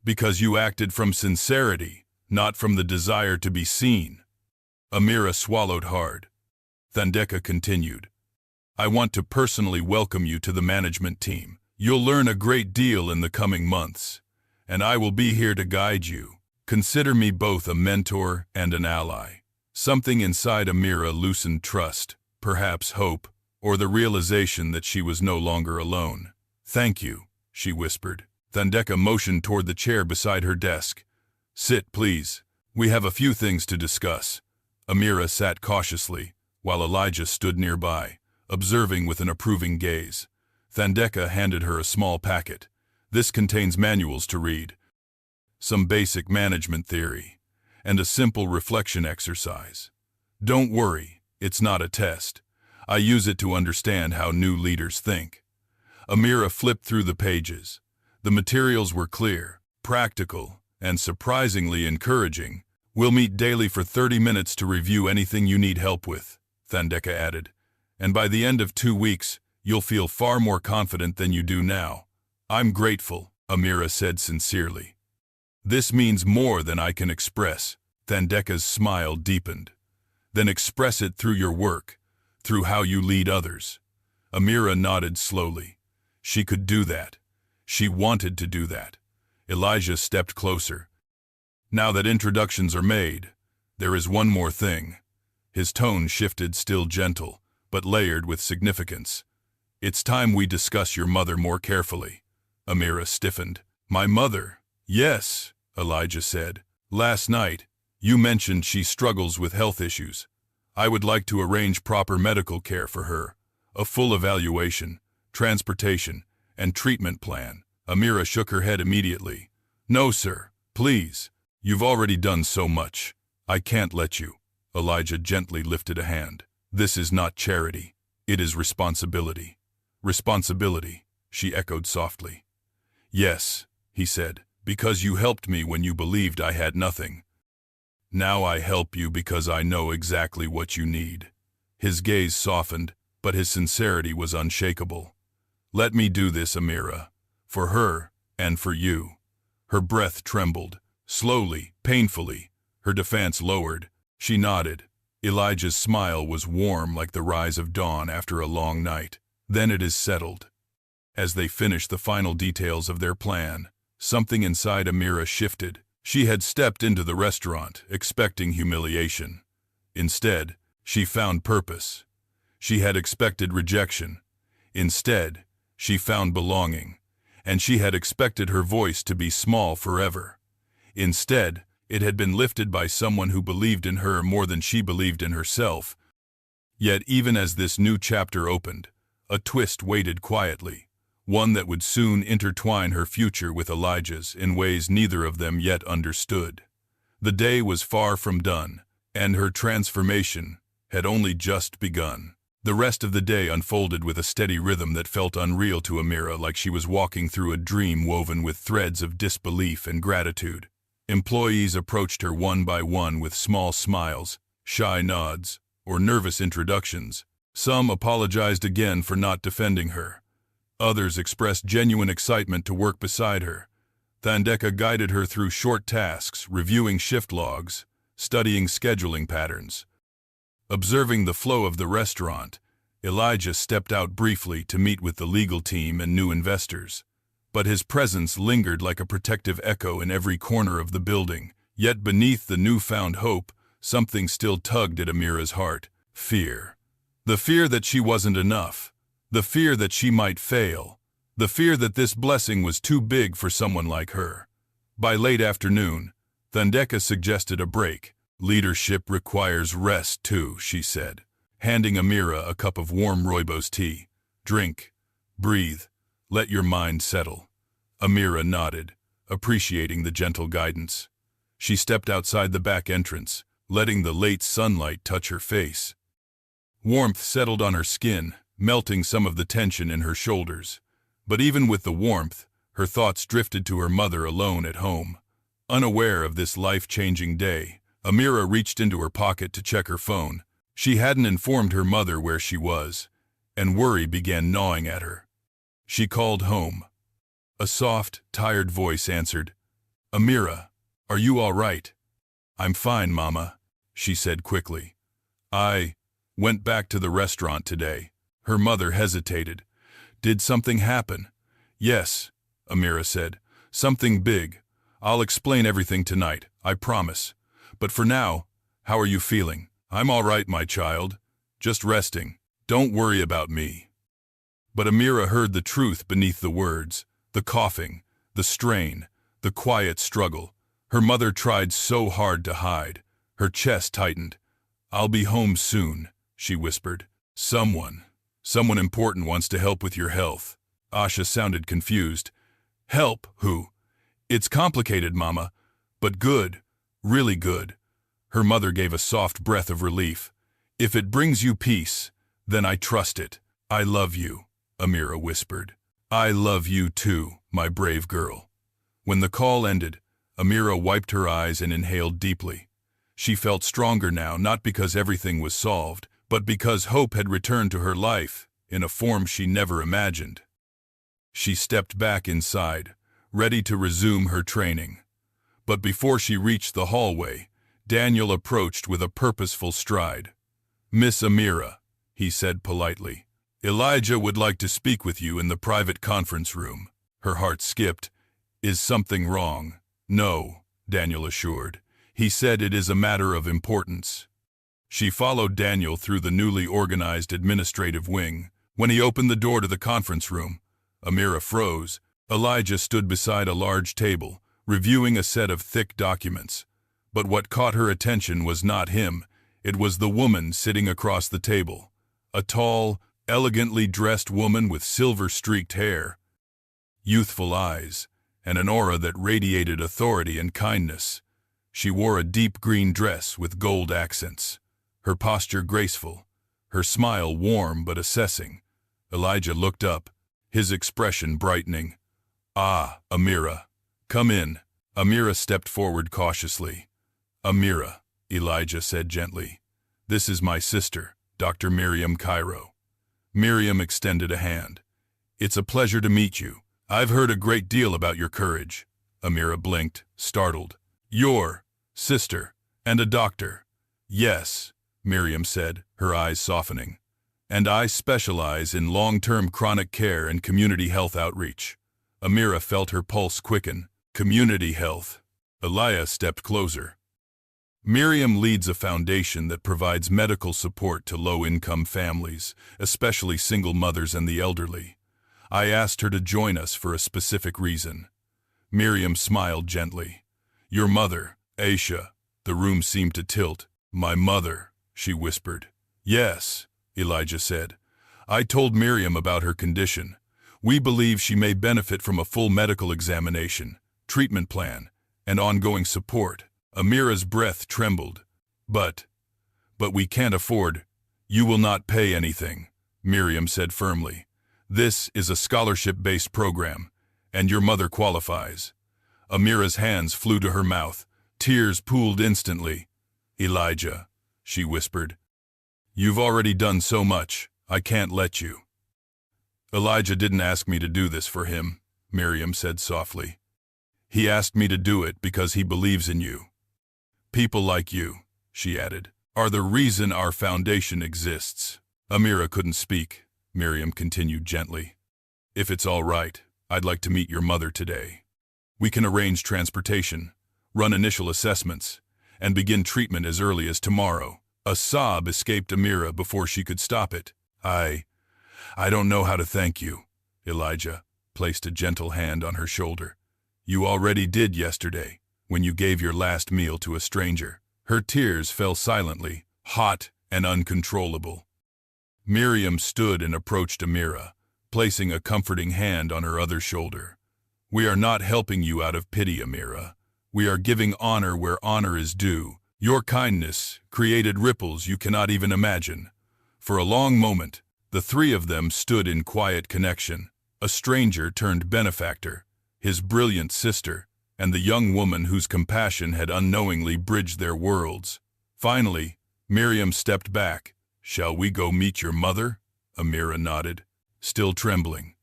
"Because you acted from sincerity, not from the desire to be seen." Amira swallowed hard. Thandeka continued, "I want to personally welcome you to the management team. You'll learn a great deal in the coming months, and I will be here to guide you. Consider me both a mentor and an ally." Something inside Amira loosened trust, perhaps hope, or the realization that she was no longer alone. "Thank you," she whispered. Thandeka motioned toward the chair beside her desk. "Sit, please. We have a few things to discuss." Amira sat cautiously, while Elijah stood nearby, observing with an approving gaze. Thandeka handed her a small packet. "This contains manuals to read, some basic management theory, and a simple reflection exercise. Don't worry, it's not a test. I use it to understand how new leaders think." Amira flipped through the pages. The materials were clear, practical, and surprisingly encouraging. "We'll meet daily for 30 minutes to review anything you need help with," Thandeka added. "And by the end of 2 weeks, you'll feel far more confident than you do now." "I'm grateful," Amira said sincerely. "This means more than I can express." Thandeka's smile deepened. "Then express it through your work, through how you lead others." Amira nodded slowly. She could do that. She wanted to do that. Elijah stepped closer. "Now that introductions are made, there is one more thing." His tone shifted, still gentle, but layered with significance. "It's time we discuss your mother more carefully." Amira stiffened. "My mother?" "Yes," Elijah said. "Last night, you mentioned she struggles with health issues. I would like to arrange proper medical care for her, a full evaluation, transportation, and treatment plan." Amira shook her head immediately. "No, sir. Please. You've already done so much. I can't let you." Elijah gently lifted a hand. "This is not charity. It is responsibility." "Responsibility," she echoed softly. "Yes," he said, "because you helped me when you believed I had nothing. Now I help you because I know exactly what you need." His gaze softened, but his sincerity was unshakable. "Let me do this, Amira, for her and for you." Her breath trembled, slowly, painfully, her defense lowered. She nodded. Elijah's smile was warm like the rise of dawn after a long night. "Then it is settled." As they finished the final details of their plan, something inside Amira shifted. She had stepped into the restaurant, expecting humiliation. Instead, she found purpose. She had expected rejection. Instead, she found belonging. and she had expected her voice to be small forever. Instead, it had been lifted by someone who believed in her more than she believed in herself. Yet even as this new chapter opened, a twist waited quietly, one that would soon intertwine her future with Elijah's in ways neither of them yet understood. The day was far from done, and her transformation had only just begun. The rest of the day unfolded with a steady rhythm that felt unreal to Amira, like she was walking through a dream woven with threads of disbelief and gratitude. Employees approached her one by one with small smiles, shy nods, or nervous introductions. Some apologized again for not defending her. Others expressed genuine excitement to work beside her. Thandeka guided her through short tasks, reviewing shift logs, studying scheduling patterns. Observing the flow of the restaurant, Elijah stepped out briefly to meet with the legal team and new investors. But his presence lingered like a protective echo in every corner of the building. Yet beneath the newfound hope, something still tugged at Amira's heart: fear. The fear that she wasn't enough. The fear that she might fail. The fear that this blessing was too big for someone like her. By late afternoon, Thandeka suggested a break. "Leadership requires rest too," she said, handing Amira a cup of warm rooibos tea. "Drink, breathe, let your mind settle." Amira nodded, appreciating the gentle guidance. She stepped outside the back entrance, letting the late sunlight touch her face. Warmth settled on her skin, melting some of the tension in her shoulders. But even with the warmth, her thoughts drifted to her mother alone at home. Unaware of this life-changing day, Amira reached into her pocket to check her phone. She hadn't informed her mother where she was, and worry began gnawing at her. She called home. A soft, tired voice answered. "Amira, are you all right?" "I'm fine, Mama," she said quickly. "I went back to the restaurant today." Her mother hesitated. "Did something happen?" "Yes," Amira said. "Something big. I'll explain everything tonight, I promise. But for now, how are you feeling?" "I'm all right, my child. Just resting. Don't worry about me." But Amira heard the truth beneath the words, the coughing, the strain, the quiet struggle. Her mother tried so hard to hide. Her chest tightened. "I'll be home soon," she whispered. Someone important wants to help with your health." Asha sounded confused. "Help? Who?" "It's complicated, Mama, but good, really good." Her mother gave a soft breath of relief. "If it brings you peace, then I trust it." "I love you," Amira whispered. "I love you too, my brave girl." When the call ended, Amira wiped her eyes and inhaled deeply. She felt stronger now, not because everything was solved, but because hope had returned to her life in a form she never imagined. She stepped back inside, ready to resume her training. But before she reached the hallway, Daniel approached with a purposeful stride. "Miss Amira," he said politely, "Elijah would like to speak with you in the private conference room." Her heart skipped. "Is something wrong?" "No," Daniel assured. "He said it is a matter of importance." She followed Daniel through the newly organized administrative wing. When he opened the door to the conference room, Amira froze. Elijah stood beside a large table, reviewing a set of thick documents. But what caught her attention was not him. It was the woman sitting across the table. A tall, elegantly dressed woman with silver-streaked hair, youthful eyes, and an aura that radiated authority and kindness. She wore a deep green dress with gold accents, her posture graceful, her smile warm but assessing. Elijah looked up, his expression brightening. "Ah, Amira. Come in." Amira stepped forward cautiously. "Amira," Elijah said gently. "This is my sister, Dr. Miriam Cairo." Miriam extended a hand. "It's a pleasure to meet you. I've heard a great deal about your courage." Amira blinked, startled. "Your sister, and a doctor." "Yes," Miriam said, her eyes softening. "And I specialize in long-term chronic care and community health outreach." Amira felt her pulse quicken. "Community health." Elia stepped closer. Miriam leads a foundation that provides medical support to low-income families, especially single mothers and the elderly. I asked her to join us for a specific reason." Miriam smiled gently. "Your mother, Aisha." The room seemed to tilt. "My mother," she whispered. "Yes," Elijah said. "I told Miriam about her condition. We believe she may benefit from a full medical examination, treatment plan, and ongoing support." Amira's breath trembled. But we can't afford." "You will not pay anything," Miriam said firmly. "This is a scholarship-based program, and your mother qualifies." Amira's hands flew to her mouth. Tears pooled instantly. "Elijah," she whispered, "you've already done so much. I can't let you." "Elijah didn't ask me to do this for him," Miriam said softly. "He asked me to do it because he believes in you. People like you," she added, "are the reason our foundation exists." Amira couldn't speak. Miriam continued gently. "If it's all right, I'd like to meet your mother today. We can arrange transportation, run initial assessments, and begin treatment as early as tomorrow." A sob escaped Amira before she could stop it. I don't know how to thank you." Elijah placed a gentle hand on her shoulder. "You already did yesterday, when you gave your last meal to a stranger." Her tears fell silently, hot and uncontrollable. Miriam stood and approached Amira, placing a comforting hand on her other shoulder. "We are not helping you out of pity, Amira. We are giving honor where honor is due. Your kindness created ripples you cannot even imagine." For a long moment, the three of them stood in quiet connection. A stranger turned benefactor, his brilliant sister, and the young woman whose compassion had unknowingly bridged their worlds. Finally, Miriam stepped back. "Shall we go meet your mother?" Amira nodded, still trembling.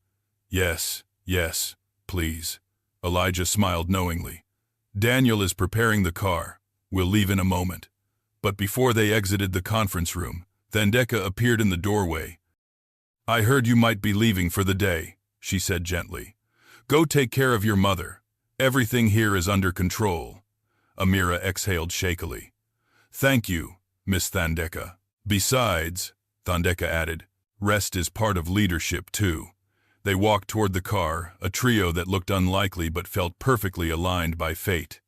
Yes, please." Elijah smiled knowingly. "Daniel is preparing the car. We'll leave in a moment." But before they exited the conference room, Thandeka appeared in the doorway. "I heard you might be leaving for the day," she said gently. "Go take care of your mother. Everything here is under control." Amira exhaled shakily. "Thank you, Miss Thandeka. Besides," Thandeka added, "rest is part of leadership too." They walked toward the car, a trio that looked unlikely but felt perfectly aligned by fate.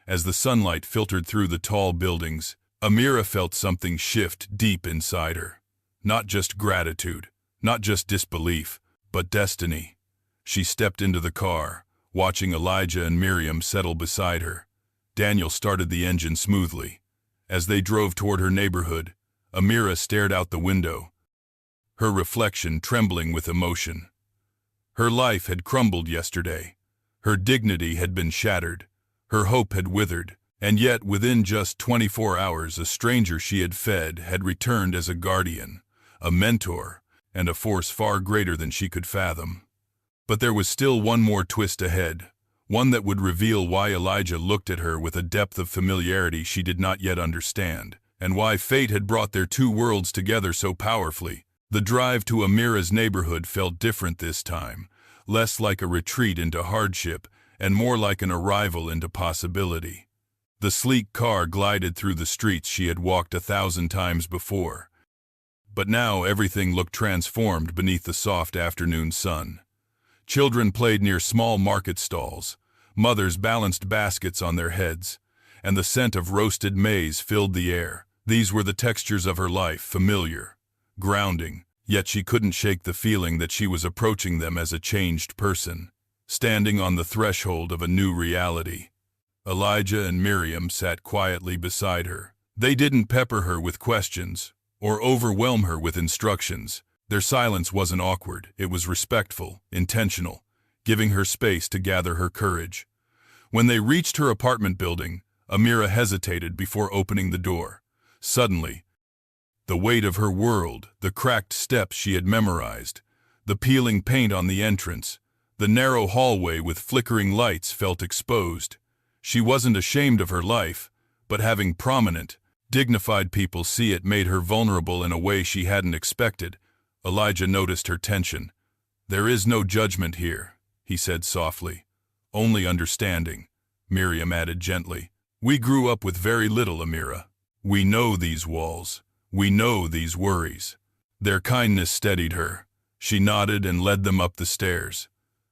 As the sunlight filtered through the tall buildings, Amira felt something shift deep inside her. Not just gratitude, not just disbelief, but destiny. She stepped into the car, watching Elijah and Miriam settle beside her. Daniel started the engine smoothly. As they drove toward her neighborhood, Amira stared out the window, her reflection trembling with emotion. Her life had crumbled yesterday. Her dignity had been shattered. Her hope had withered. And yet, within just 24 hours, a stranger she had fed had returned as a guardian, a mentor, and a force far greater than she could fathom. But there was still one more twist ahead, one that would reveal why Elijah looked at her with a depth of familiarity she did not yet understand, and why fate had brought their two worlds together so powerfully. The drive to Amira's neighborhood felt different this time, less like a retreat into hardship and more like an arrival into possibility. The sleek car glided through the streets she had walked 1,000 times before. But now everything looked transformed beneath the soft afternoon sun. Children played near small market stalls, mothers balanced baskets on their heads, and the scent of roasted maize filled the air. These were the textures of her life, familiar, grounding, yet she couldn't shake the feeling that she was approaching them as a changed person, standing on the threshold of a new reality. Elijah and Miriam sat quietly beside her. They didn't pepper her with questions or overwhelm her with instructions. Their silence wasn't awkward, it was respectful, intentional, giving her space to gather her courage. When they reached her apartment building, Amira hesitated before opening the door. Suddenly, the weight of her world, the cracked steps she had memorized, the peeling paint on the entrance, the narrow hallway with flickering lights felt exposed. She wasn't ashamed of her life, but having prominent, dignified people see it made her vulnerable in a way she hadn't expected. Elijah noticed her tension. "There is no judgment here," he said softly. "Only understanding," Miriam added gently. "We grew up with very little, Amira. We know these walls. We know these worries." Their kindness steadied her. She nodded and led them up the stairs.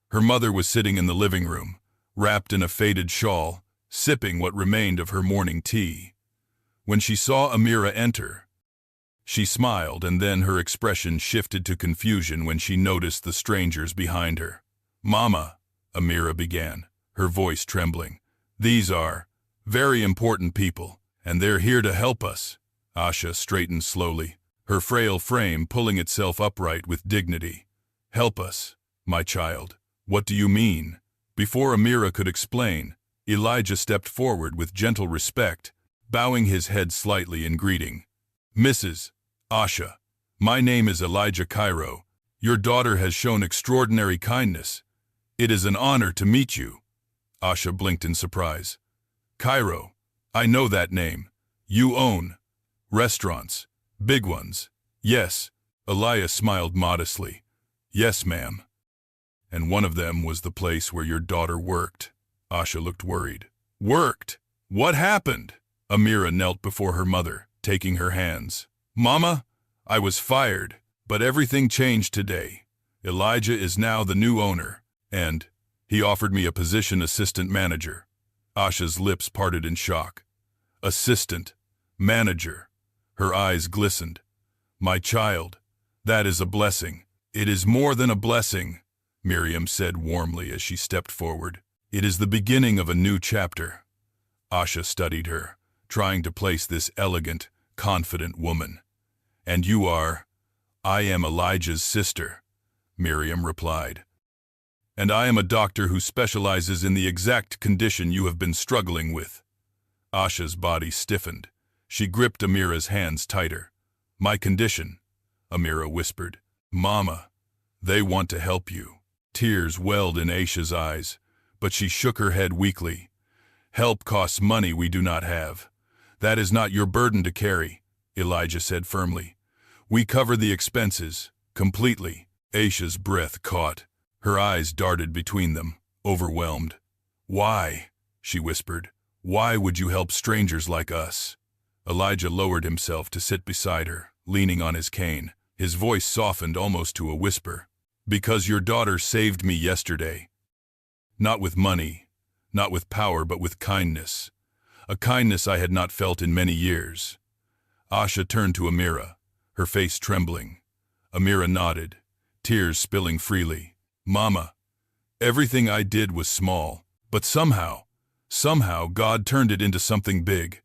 Her mother was sitting in the living room, wrapped in a faded shawl, sipping what remained of her morning tea. When she saw Amira enter, she smiled, and then her expression shifted to confusion when she noticed the strangers behind her. "Mama," Amira began, her voice trembling, "these are very important people, and they're here to help us." Asha straightened slowly, her frail frame pulling itself upright with dignity. "Help us, my child. What do you mean?" Before Amira could explain, Elijah stepped forward with gentle respect, bowing his head slightly in greeting. "Mrs. Asha, my name is Elijah Cairo. Your daughter has shown extraordinary kindness. It is an honor to meet you." Asha blinked in surprise. "Cairo, I know that name. You own restaurants, big ones." "Yes," Elias smiled modestly. "Yes, ma'am." "And one of them was the place where your daughter worked." Asha looked worried. "Worked? What happened?" Amira knelt before her mother, taking her hands. "Mama, I was fired, but everything changed today. Elijah is now the new owner, and he offered me a position assistant manager." Asha's lips parted in shock. "Assistant manager." Her eyes glistened. "My child, that is a blessing." "It is more than a blessing," Miriam said warmly as she stepped forward. "It is the beginning of a new chapter." Asha studied her, trying to place this elegant, confident woman. "And you are?" "I am Elijah's sister," Miriam replied. "And I am a doctor who specializes in the exact condition you have been struggling with." Asha's body stiffened. She gripped Amira's hands tighter. "My condition," Amira whispered. "Mama, they want to help you." Tears welled in Aisha's eyes, but she shook her head weakly. "Help costs money we do not have. That is not your burden to carry," Elijah said firmly. "We cover the expenses, completely." Aisha's breath caught. Her eyes darted between them, overwhelmed. "Why?" she whispered. "Why would you help strangers like us?" Elijah lowered himself to sit beside her, leaning on his cane. His voice softened almost to a whisper. "Because your daughter saved me yesterday. Not with money, not with power, but with kindness. A kindness I had not felt in many years." Asha turned to Amira, her face trembling. Amira nodded, tears spilling freely. "Mama, everything I did was small, but somehow God turned it into something big."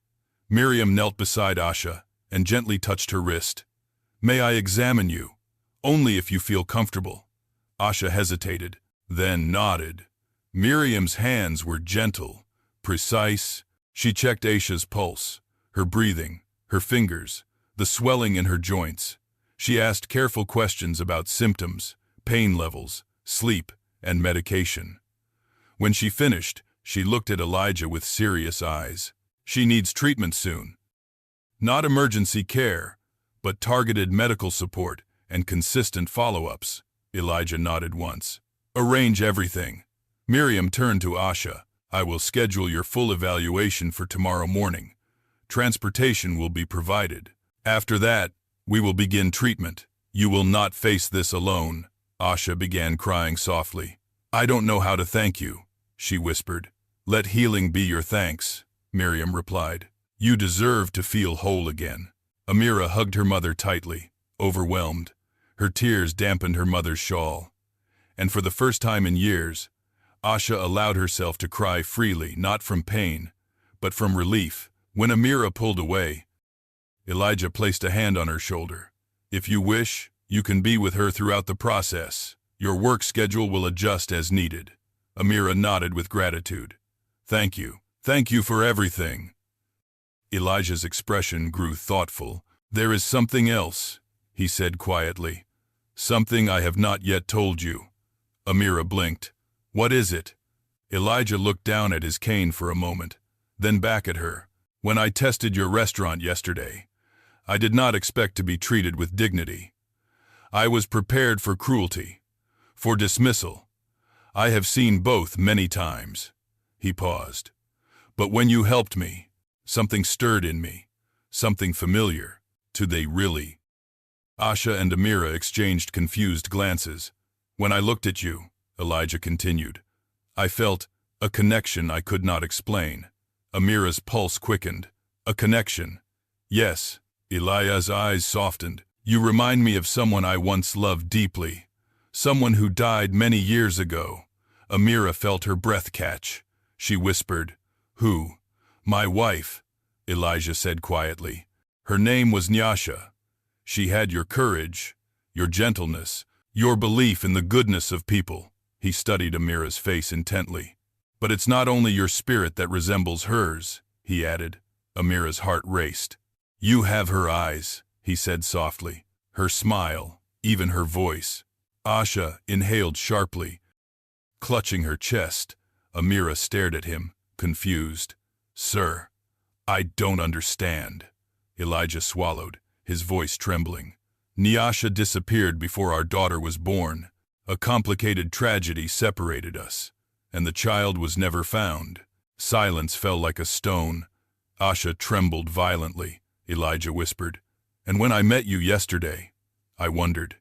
Miriam knelt beside Asha and gently touched her wrist. "May I examine you? Only if you feel comfortable." Asha hesitated, then nodded. Miriam's hands were gentle, precise. She checked Aisha's pulse, her breathing, her fingers, the swelling in her joints. She asked careful questions about symptoms, pain levels, sleep, and medication. When she finished, she looked at Elijah with serious eyes. "She needs treatment soon. Not emergency care, but targeted medical support and consistent follow-ups." Elijah nodded once. "Arrange everything." Miriam turned to Asha. "I will schedule your full evaluation for tomorrow morning. Transportation will be provided. After that, we will begin treatment. You will not face this alone." Asha began crying softly. "I don't know how to thank you," she whispered. "Let healing be your thanks," Miriam replied. "You deserve to feel whole again." Amira hugged her mother tightly, overwhelmed. Her tears dampened her mother's shawl. And for the first time in years, Asha allowed herself to cry freely, not from pain, but from relief. When Amira pulled away, Elijah placed a hand on her shoulder. "If you wish, you can be with her throughout the process. Your work schedule will adjust as needed." Amira nodded with gratitude. "Thank you. Thank you for everything." Elijah's expression grew thoughtful. "There is something else," he said quietly. "Something I have not yet told you." Amira blinked. "What is it?" Elijah looked down at his cane for a moment, then back at her. "When I tested your restaurant yesterday, I did not expect to be treated with dignity. I was prepared for cruelty, for dismissal. I have seen both many times." He paused. "But when you helped me, something stirred in me, something familiar. Do they really?" Asha and Amira exchanged confused glances. When I looked at you, Elijah continued, I felt a connection I could not explain. Amira's pulse quickened. A connection. Yes, Elijah's eyes softened. You remind me of someone I once loved deeply. Someone who died many years ago. Amira felt her breath catch. She whispered, Who? My wife, Elijah said quietly. Her name was Nyasha. She had your courage, your gentleness, your belief in the goodness of people. He studied Amira's face intently. But it's not only your spirit that resembles hers, he added. Amira's heart raced. You have her eyes, he said softly, her smile, even her voice. Asha inhaled sharply. Clutching her chest, Amira stared at him, confused. Sir, I don't understand. Elijah swallowed, his voice trembling. Nyasha disappeared before our daughter was born. A complicated tragedy separated us, and the child was never found. Silence fell like a stone. Asha trembled violently, Elijah whispered. And when I met you yesterday, I wondered.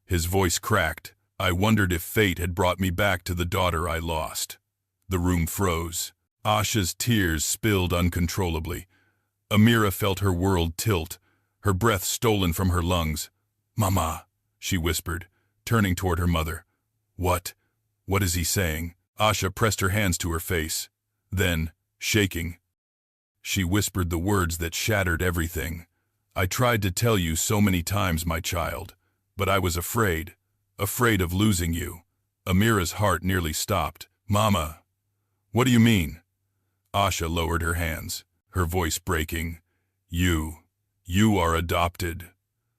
His voice cracked. I wondered if fate had brought me back to the daughter I lost. The room froze. Asha's tears spilled uncontrollably. Amira felt her world tilt, her breath stolen from her lungs. Mama, she whispered, turning toward her mother. What is he saying? Asha pressed her hands to her face. Then, shaking, she whispered the words that shattered everything. I tried to tell you so many times, my child, but I was afraid of losing you. Amira's heart nearly stopped. Mama, what do you mean? Asha lowered her hands, her voice breaking. You are adopted.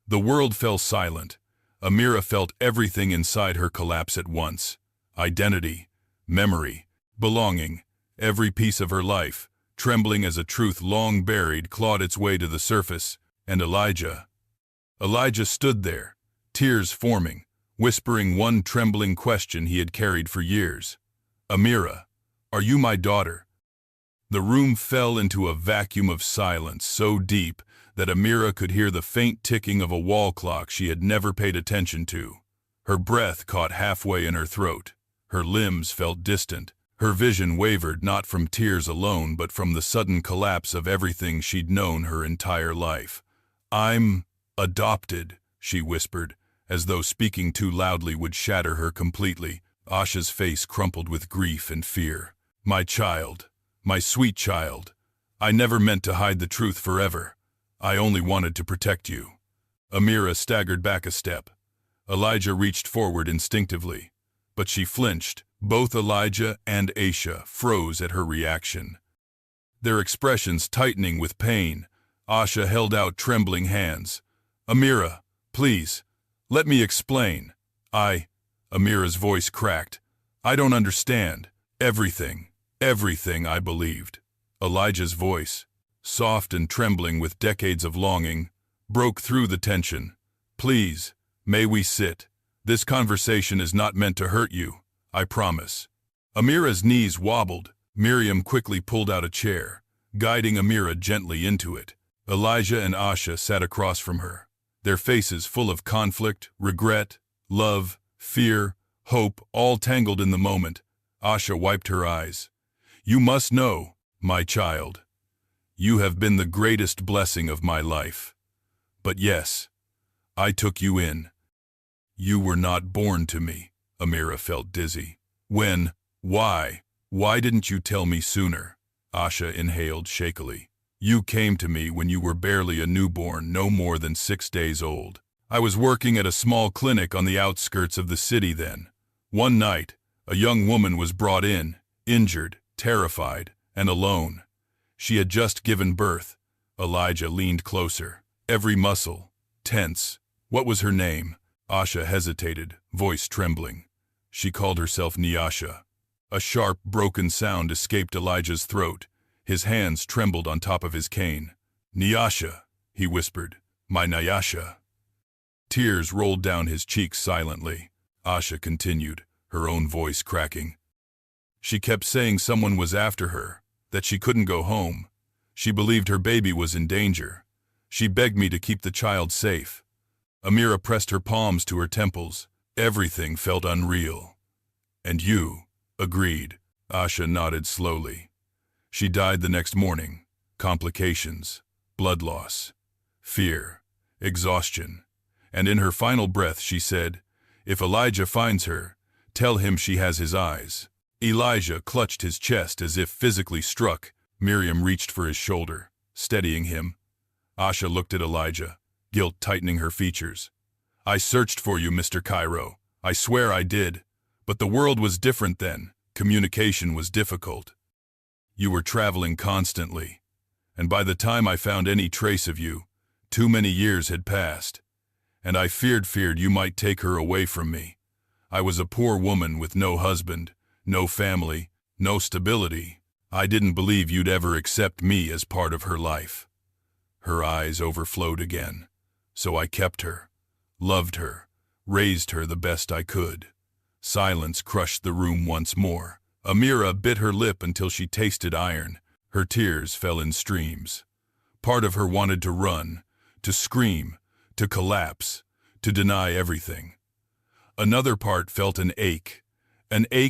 The world fell silent. Amira felt everything inside her collapse at once. Identity, memory, belonging, every piece of her life, trembling as a truth long buried, clawed its way to the surface. And Elijah stood there, tears forming, whispering one trembling question he had carried for years. Amira, are you my daughter? The room fell into a vacuum of silence so deep that Amira could hear the faint ticking of a wall clock she had never paid attention to. Her breath caught halfway in her throat. Her limbs felt distant. Her vision wavered not from tears alone, but from the sudden collapse of everything she'd known her entire life. I'm adopted, she whispered, as though speaking too loudly would shatter her completely. Asha's face crumpled with grief and fear. My child, my sweet child. I never meant to hide the truth forever. I only wanted to protect you. Amira staggered back a step. Elijah reached forward instinctively, but she flinched. Both Elijah and Asha froze at her reaction. Their expressions tightening with pain, Asha held out trembling hands. Amira, please, let me explain. Amira's voice cracked. I don't understand. Everything, I believed. Elijah's voice, soft and trembling with decades of longing, broke through the tension. Please, may we sit? This conversation is not meant to hurt you, I promise. Amira's knees wobbled. Miriam quickly pulled out a chair, guiding Amira gently into it. Elijah and Asha sat across from her, their faces full of conflict, regret, love, fear, hope, all tangled in the moment. Asha wiped her eyes. You must know, my child. You have been the greatest blessing of my life. But yes, I took you in. You were not born to me. Amira felt dizzy. Why didn't you tell me sooner? Asha inhaled shakily. You came to me when you were barely a newborn, no more than 6 days old. I was working at a small clinic on the outskirts of the city then. One night, a young woman was brought in, injured, terrified, and alone. She had just given birth. Elijah leaned closer, every muscle tense. What was her name? Asha hesitated, voice trembling. She called herself Nyasha. A sharp, broken sound escaped Elijah's throat. His hands trembled on top of his cane. Nyasha, he whispered. My Nyasha. Tears rolled down his cheeks silently. Asha continued, her own voice cracking. She kept saying someone was after her, that she couldn't go home. She believed her baby was in danger. She begged me to keep the child safe. Amira pressed her palms to her temples. Everything felt unreal. And you agreed. Asha nodded slowly. She died the next morning. Complications, blood loss, fear, exhaustion. And in her final breath she said, "If Elijah finds her, tell him she has his eyes." Elijah clutched his chest as if physically struck. Miriam reached for his shoulder, steadying him. Asha looked at Elijah, guilt tightening her features. "I searched for you, Mr. Cairo. I swear I did. But the world was different then. Communication was difficult. You were traveling constantly. And by the time I found any trace of you, too many years had passed. And I feared you might take her away from me. I was a poor woman with no husband, no family, no stability. I didn't believe you'd ever accept me as part of her life." Her eyes overflowed again. "So I kept her, loved her, raised her the best I could." Silence crushed the room once more. Amira bit her lip until she tasted iron. Her tears fell in streams. Part of her wanted to run, to scream, to collapse, to deny everything. Another part felt an ache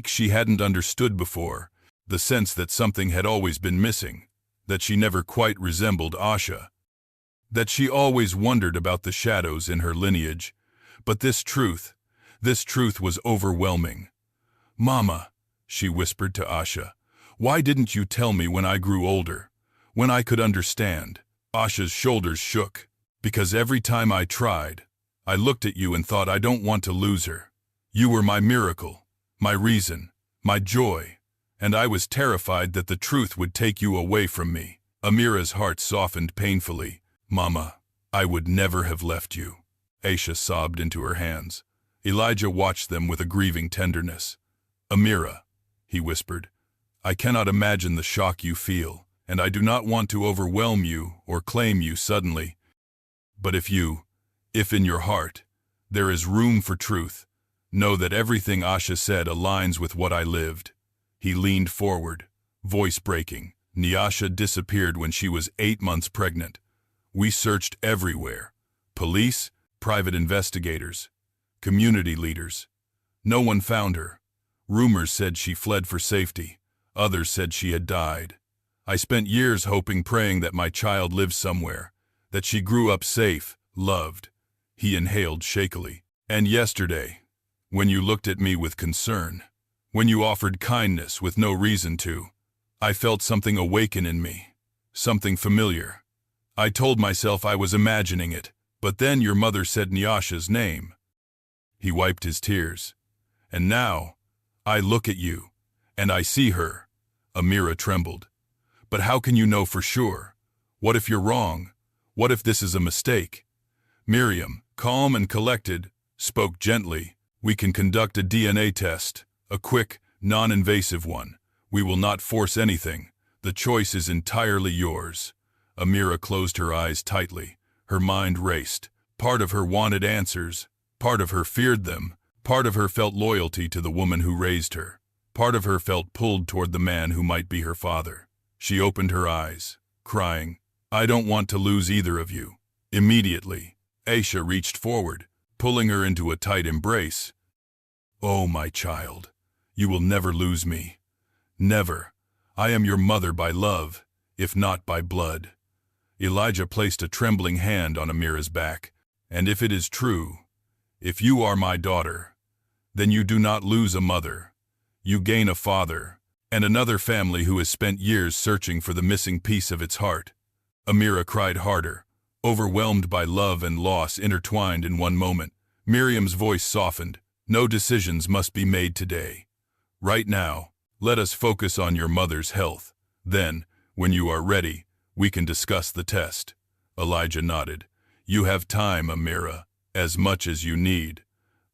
she hadn't understood before, the sense that something had always been missing, that she never quite resembled Asha, that she always wondered about the shadows in her lineage. But this truth was overwhelming. "Mama," she whispered to Asha, "why didn't you tell me when I grew older, when I could understand?" Asha's shoulders shook. "Because every time I tried, I looked at you and thought I don't want to lose her. You were my miracle, my reason, my joy, and I was terrified that the truth would take you away from me." Amira's heart softened painfully. "Mama, I would never have left you." Aisha sobbed into her hands. Elijah watched them with a grieving tenderness. "Amira," he whispered, "I cannot imagine the shock you feel, and I do not want to overwhelm you or claim you suddenly. But if in your heart, there is room for truth, know that everything Asha said aligns with what I lived." He leaned forward, voice breaking. "Nyasha disappeared when she was 8 months pregnant. We searched everywhere. Police, private investigators, community leaders. No one found her. Rumors said she fled for safety. Others said she had died. I spent years hoping, praying that my child lived somewhere, that she grew up safe, loved." He inhaled shakily. "And yesterday, when you looked at me with concern, when you offered kindness with no reason to, I felt something awaken in me, something familiar. I told myself I was imagining it, but then your mother said Nyasha's name." He wiped his tears. "And now, I look at you, and I see her." Amira trembled. "But how can you know for sure? What if you're wrong? What if this is a mistake?" Miriam, calm and collected, spoke gently. "We can conduct a DNA test, a quick, non-invasive one. We will not force anything. The choice is entirely yours." Amira closed her eyes tightly. Her mind raced. Part of her wanted answers. Part of her feared them. Part of her felt loyalty to the woman who raised her. Part of her felt pulled toward the man who might be her father. She opened her eyes, crying, "I don't want to lose either of you." Immediately, Aisha reached forward, pulling her into a tight embrace. "Oh, my child, you will never lose me. Never. I am your mother by love, if not by blood." Elijah placed a trembling hand on Amira's back. "And if it is true, if you are my daughter, then you do not lose a mother. You gain a father, and another family who has spent years searching for the missing piece of its heart." Amira cried harder, overwhelmed by love and loss intertwined in one moment. Miriam's voice softened. "No decisions must be made today. Right now, let us focus on your mother's health. Then, when you are ready, we can discuss the test." Elijah nodded. "You have time, Amira, as much as you need."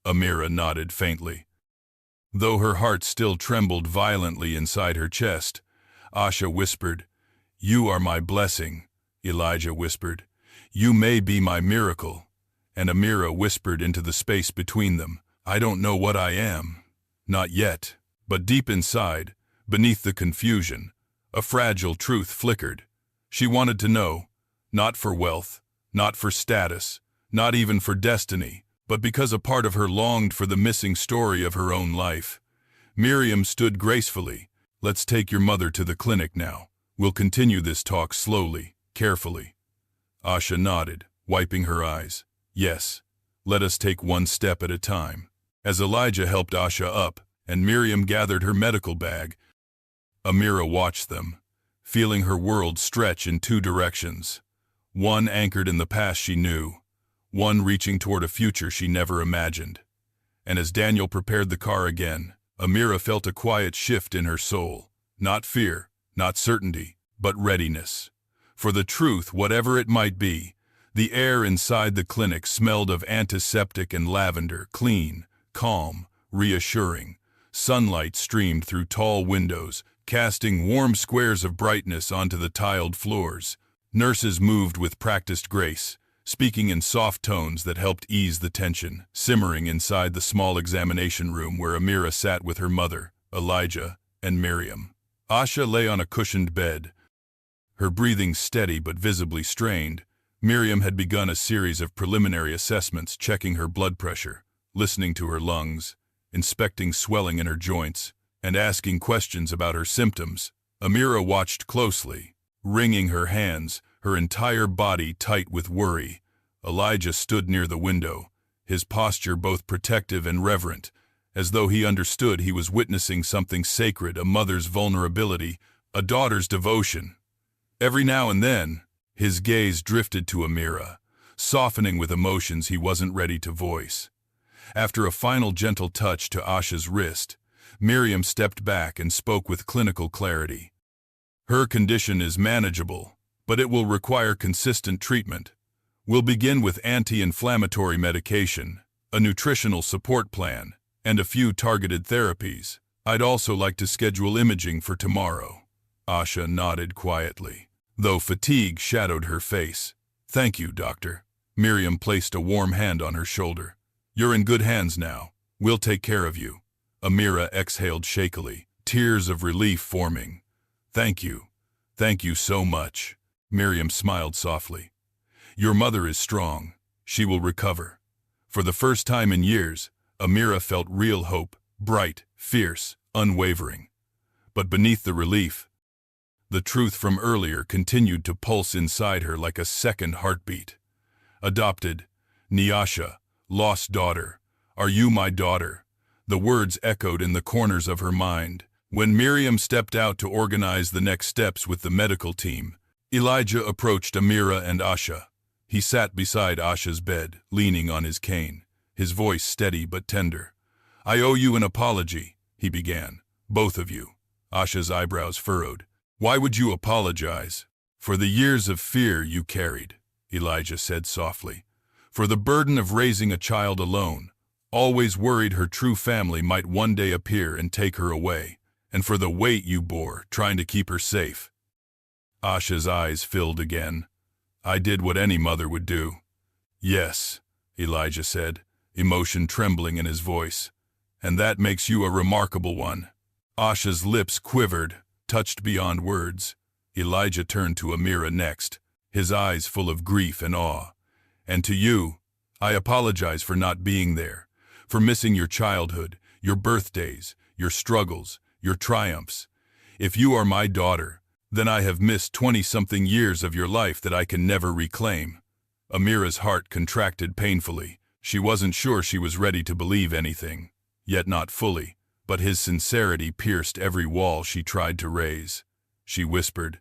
Amira nodded faintly. Though her heart still trembled violently inside her chest, Asha whispered, "You are my blessing." Elijah whispered, "You may be my miracle." And Amira whispered into the space between them, "I don't know what I am. Not yet." But deep inside, beneath the confusion, a fragile truth flickered. She wanted to know, not for wealth, not for status, not even for destiny, but because a part of her longed for the missing story of her own life. Miriam stood gracefully. "Let's take your mother to the clinic now. We'll continue this talk slowly, carefully." Asha nodded, wiping her eyes. "Yes, let us take one step at a time." As Elijah helped Asha up, and Miriam gathered her medical bag, Amira watched them, feeling her world stretch in two directions. One anchored in the past she knew, one reaching toward a future she never imagined. And as Daniel prepared the car again, Amira felt a quiet shift in her soul. Not fear, not certainty, but readiness. For the truth, whatever it might be. The air inside the clinic smelled of antiseptic and lavender, clean, calm, reassuring. Sunlight streamed through tall windows, casting warm squares of brightness onto the tiled floors. Nurses moved with practiced grace, speaking in soft tones that helped ease the tension, simmering inside the small examination room where Amira sat with her mother, Elijah, and Miriam. Asha lay on a cushioned bed, her breathing steady but visibly strained. Miriam had begun a series of preliminary assessments, checking her blood pressure, listening to her lungs, inspecting swelling in her joints, and asking questions about her symptoms. Amira watched closely, wringing her hands, her entire body tight with worry. Elijah stood near the window, his posture both protective and reverent, as though he understood he was witnessing something sacred, a mother's vulnerability, a daughter's devotion. Every now and then, his gaze drifted to Amira, softening with emotions he wasn't ready to voice. After a final gentle touch to Asha's wrist, Miriam stepped back and spoke with clinical clarity. "Her condition is manageable, but it will require consistent treatment. We'll begin with anti-inflammatory medication, a nutritional support plan, and a few targeted therapies. I'd also like to schedule imaging for tomorrow." Asha nodded quietly, though fatigue shadowed her face. "Thank you, doctor." Miriam placed a warm hand on her shoulder. "You're in good hands now. We'll take care of you." Amira exhaled shakily, tears of relief forming. "Thank you. Thank you so much." Miriam smiled softly. "Your mother is strong. She will recover." For the first time in years, Amira felt real hope, bright, fierce, unwavering. But beneath the relief, the truth from earlier continued to pulse inside her like a second heartbeat. "Adopted, Nyasha, lost daughter, are you my daughter?" The words echoed in the corners of her mind. When Miriam stepped out to organize the next steps with the medical team, Elijah approached Amira and Asha. He sat beside Asha's bed, leaning on his cane, his voice steady but tender. "I owe you an apology," he began. "Both of you." Asha's eyebrows furrowed. "Why would you apologize?" "For the years of fear you carried," Elijah said softly. "For the burden of raising a child alone, always worried her true family might one day appear and take her away, and for the weight you bore trying to keep her safe." Asha's eyes filled again. "I did what any mother would do." "Yes," Elijah said, emotion trembling in his voice. "And that makes you a remarkable one." Asha's lips quivered, touched beyond words. Elijah turned to Amira next, his eyes full of grief and awe. "And to you, I apologize for not being there, for missing your childhood, your birthdays, your struggles, your triumphs. If you are my daughter, then I have missed 20-something years of your life that I can never reclaim." Amira's heart contracted painfully. She wasn't sure she was ready to believe anything, yet not fully, but his sincerity pierced every wall she tried to raise. She whispered,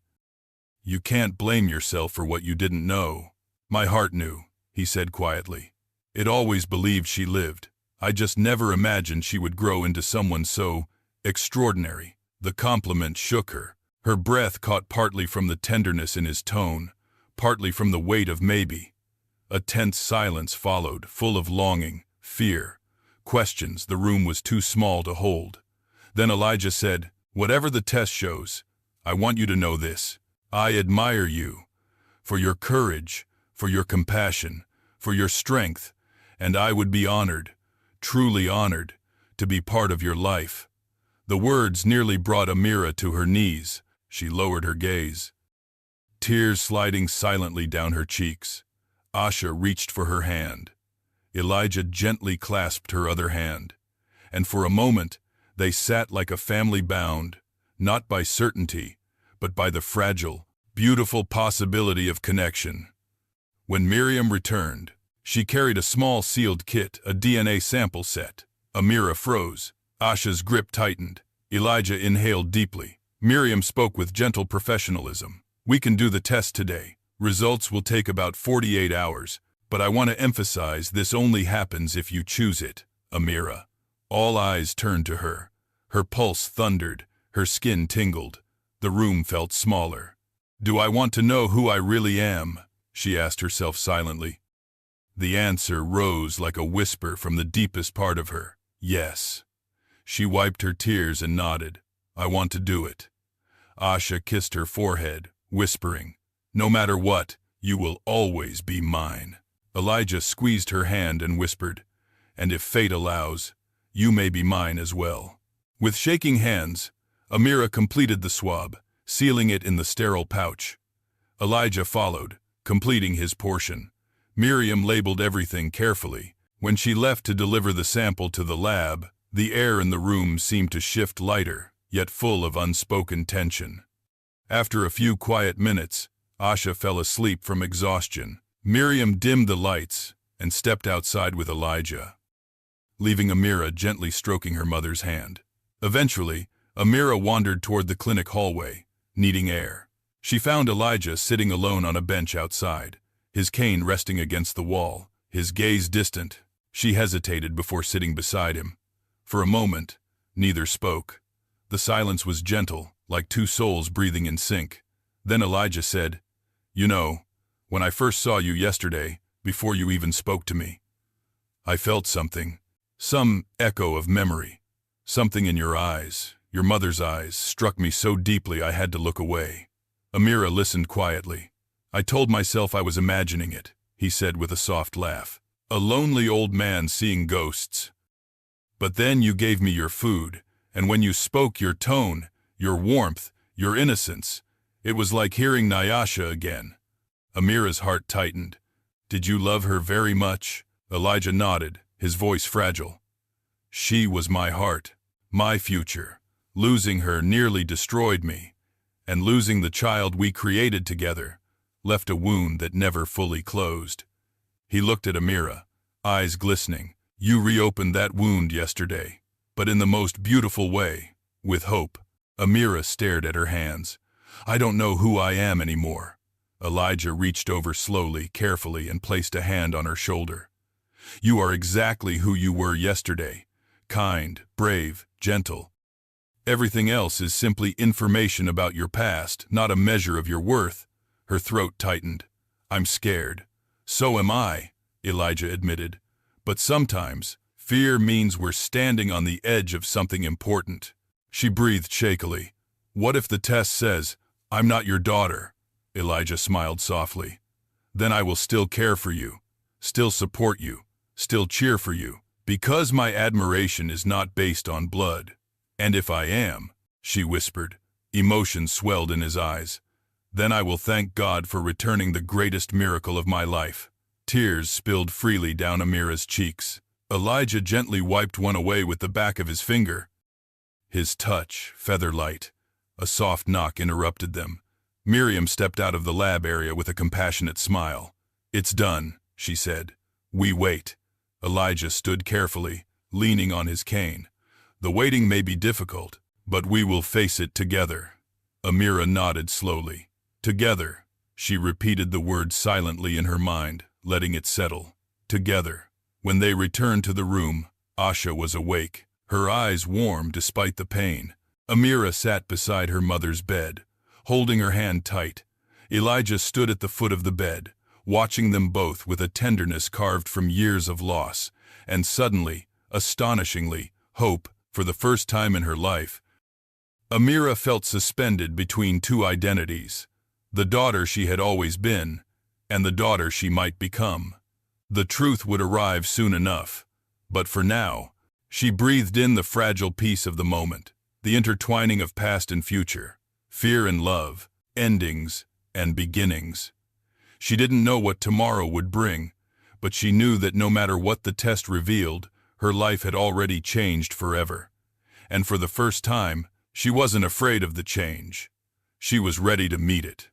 "You can't blame yourself for what you didn't know." "My heart knew," he said quietly. "It always believed she lived. I just never imagined she would grow into someone so extraordinary." The compliment shook her. Her breath caught partly from the tenderness in his tone, partly from the weight of maybe. A tense silence followed, full of longing, fear, questions the room was too small to hold. Then Elijah said, "Whatever the test shows, I want you to know this. I admire you for your courage, for your compassion, for your strength, and I would be honored, truly honored, to be part of your life." The words nearly brought Amira to her knees. She lowered her gaze, tears sliding silently down her cheeks. Asha reached for her hand. Elijah gently clasped her other hand, and for a moment they sat like a family bound, not by certainty, but by the fragile, beautiful possibility of connection. When Miriam returned, she carried a small sealed kit, a DNA sample set. Amira froze. Asha's grip tightened. Elijah inhaled deeply. Miriam spoke with gentle professionalism. "We can do the test today. Results will take about 48 hours, but I want to emphasize this only happens if you choose it, Amira." All eyes turned to her. Her pulse thundered. Her skin tingled. The room felt smaller. "Do I want to know who I really am?" she asked herself silently. The answer rose like a whisper from the deepest part of her. Yes. She wiped her tears and nodded. "I want to do it." Asha kissed her forehead, whispering, "No matter what, you will always be mine." Elijah squeezed her hand and whispered, "And if fate allows, you may be mine as well." With shaking hands, Amira completed the swab, sealing it in the sterile pouch. Elijah followed, completing his portion. Miriam labeled everything carefully. When she left to deliver the sample to the lab, the air in the room seemed to shift lighter, yet full of unspoken tension. After a few quiet minutes, Asha fell asleep from exhaustion. Miriam dimmed the lights and stepped outside with Elijah, leaving Amira gently stroking her mother's hand. Eventually, Amira wandered toward the clinic hallway, needing air. She found Elijah sitting alone on a bench outside, his cane resting against the wall, his gaze distant. She hesitated before sitting beside him. For a moment, neither spoke. The silence was gentle, like two souls breathing in sync. Then Elijah said, "You know, when I first saw you yesterday, before you even spoke to me, I felt something, some echo of memory. Something in your eyes, your mother's eyes, struck me so deeply I had to look away." Amira listened quietly. "I told myself I was imagining it," he said with a soft laugh. "A lonely old man seeing ghosts. But then you gave me your food, and when you spoke, your tone, your warmth, your innocence, it was like hearing Nyasha again." Amira's heart tightened. "Did you love her very much?" Elijah nodded, his voice fragile. "She was my heart, my future. Losing her nearly destroyed me, and losing the child we created together left a wound that never fully closed." He looked at Amira, eyes glistening. "You reopened that wound yesterday, but in the most beautiful way, with hope." Amira stared at her hands. "I don't know who I am anymore." Elijah reached over slowly, carefully, and placed a hand on her shoulder. "You are exactly who you were yesterday. Kind, brave, gentle. Everything else is simply information about your past, not a measure of your worth." Her throat tightened. "I'm scared." "So am I," Elijah admitted. "But sometimes, fear means we're standing on the edge of something important." She breathed shakily. "What if the test says, 'I'm not your daughter'?" Elijah smiled softly. "Then I will still care for you, still support you, still cheer for you, because my admiration is not based on blood. And if I am," she whispered, emotion swelled in his eyes, "then I will thank God for returning the greatest miracle of my life." Tears spilled freely down Amira's cheeks. Elijah gently wiped one away with the back of his finger. His touch, feather-light. A soft knock interrupted them. Miriam stepped out of the lab area with a compassionate smile. "It's done," she said. "We wait." Elijah stood carefully, leaning on his cane. "The waiting may be difficult, but we will face it together." Amira nodded slowly. "Together." She repeated the word silently in her mind, letting it settle. Together. When they returned to the room, Asha was awake, her eyes warm despite the pain. Amira sat beside her mother's bed, holding her hand tight. Elijah stood at the foot of the bed, watching them both with a tenderness carved from years of loss. And suddenly, astonishingly, hope, for the first time in her life, Amira felt suspended between two identities, the daughter she had always been, and the daughter she might become. The truth would arrive soon enough, but for now, she breathed in the fragile peace of the moment, the intertwining of past and future, fear and love, endings and beginnings. She didn't know what tomorrow would bring, but she knew that no matter what the test revealed, her life had already changed forever. And for the first time, she wasn't afraid of the change. She was ready to meet it.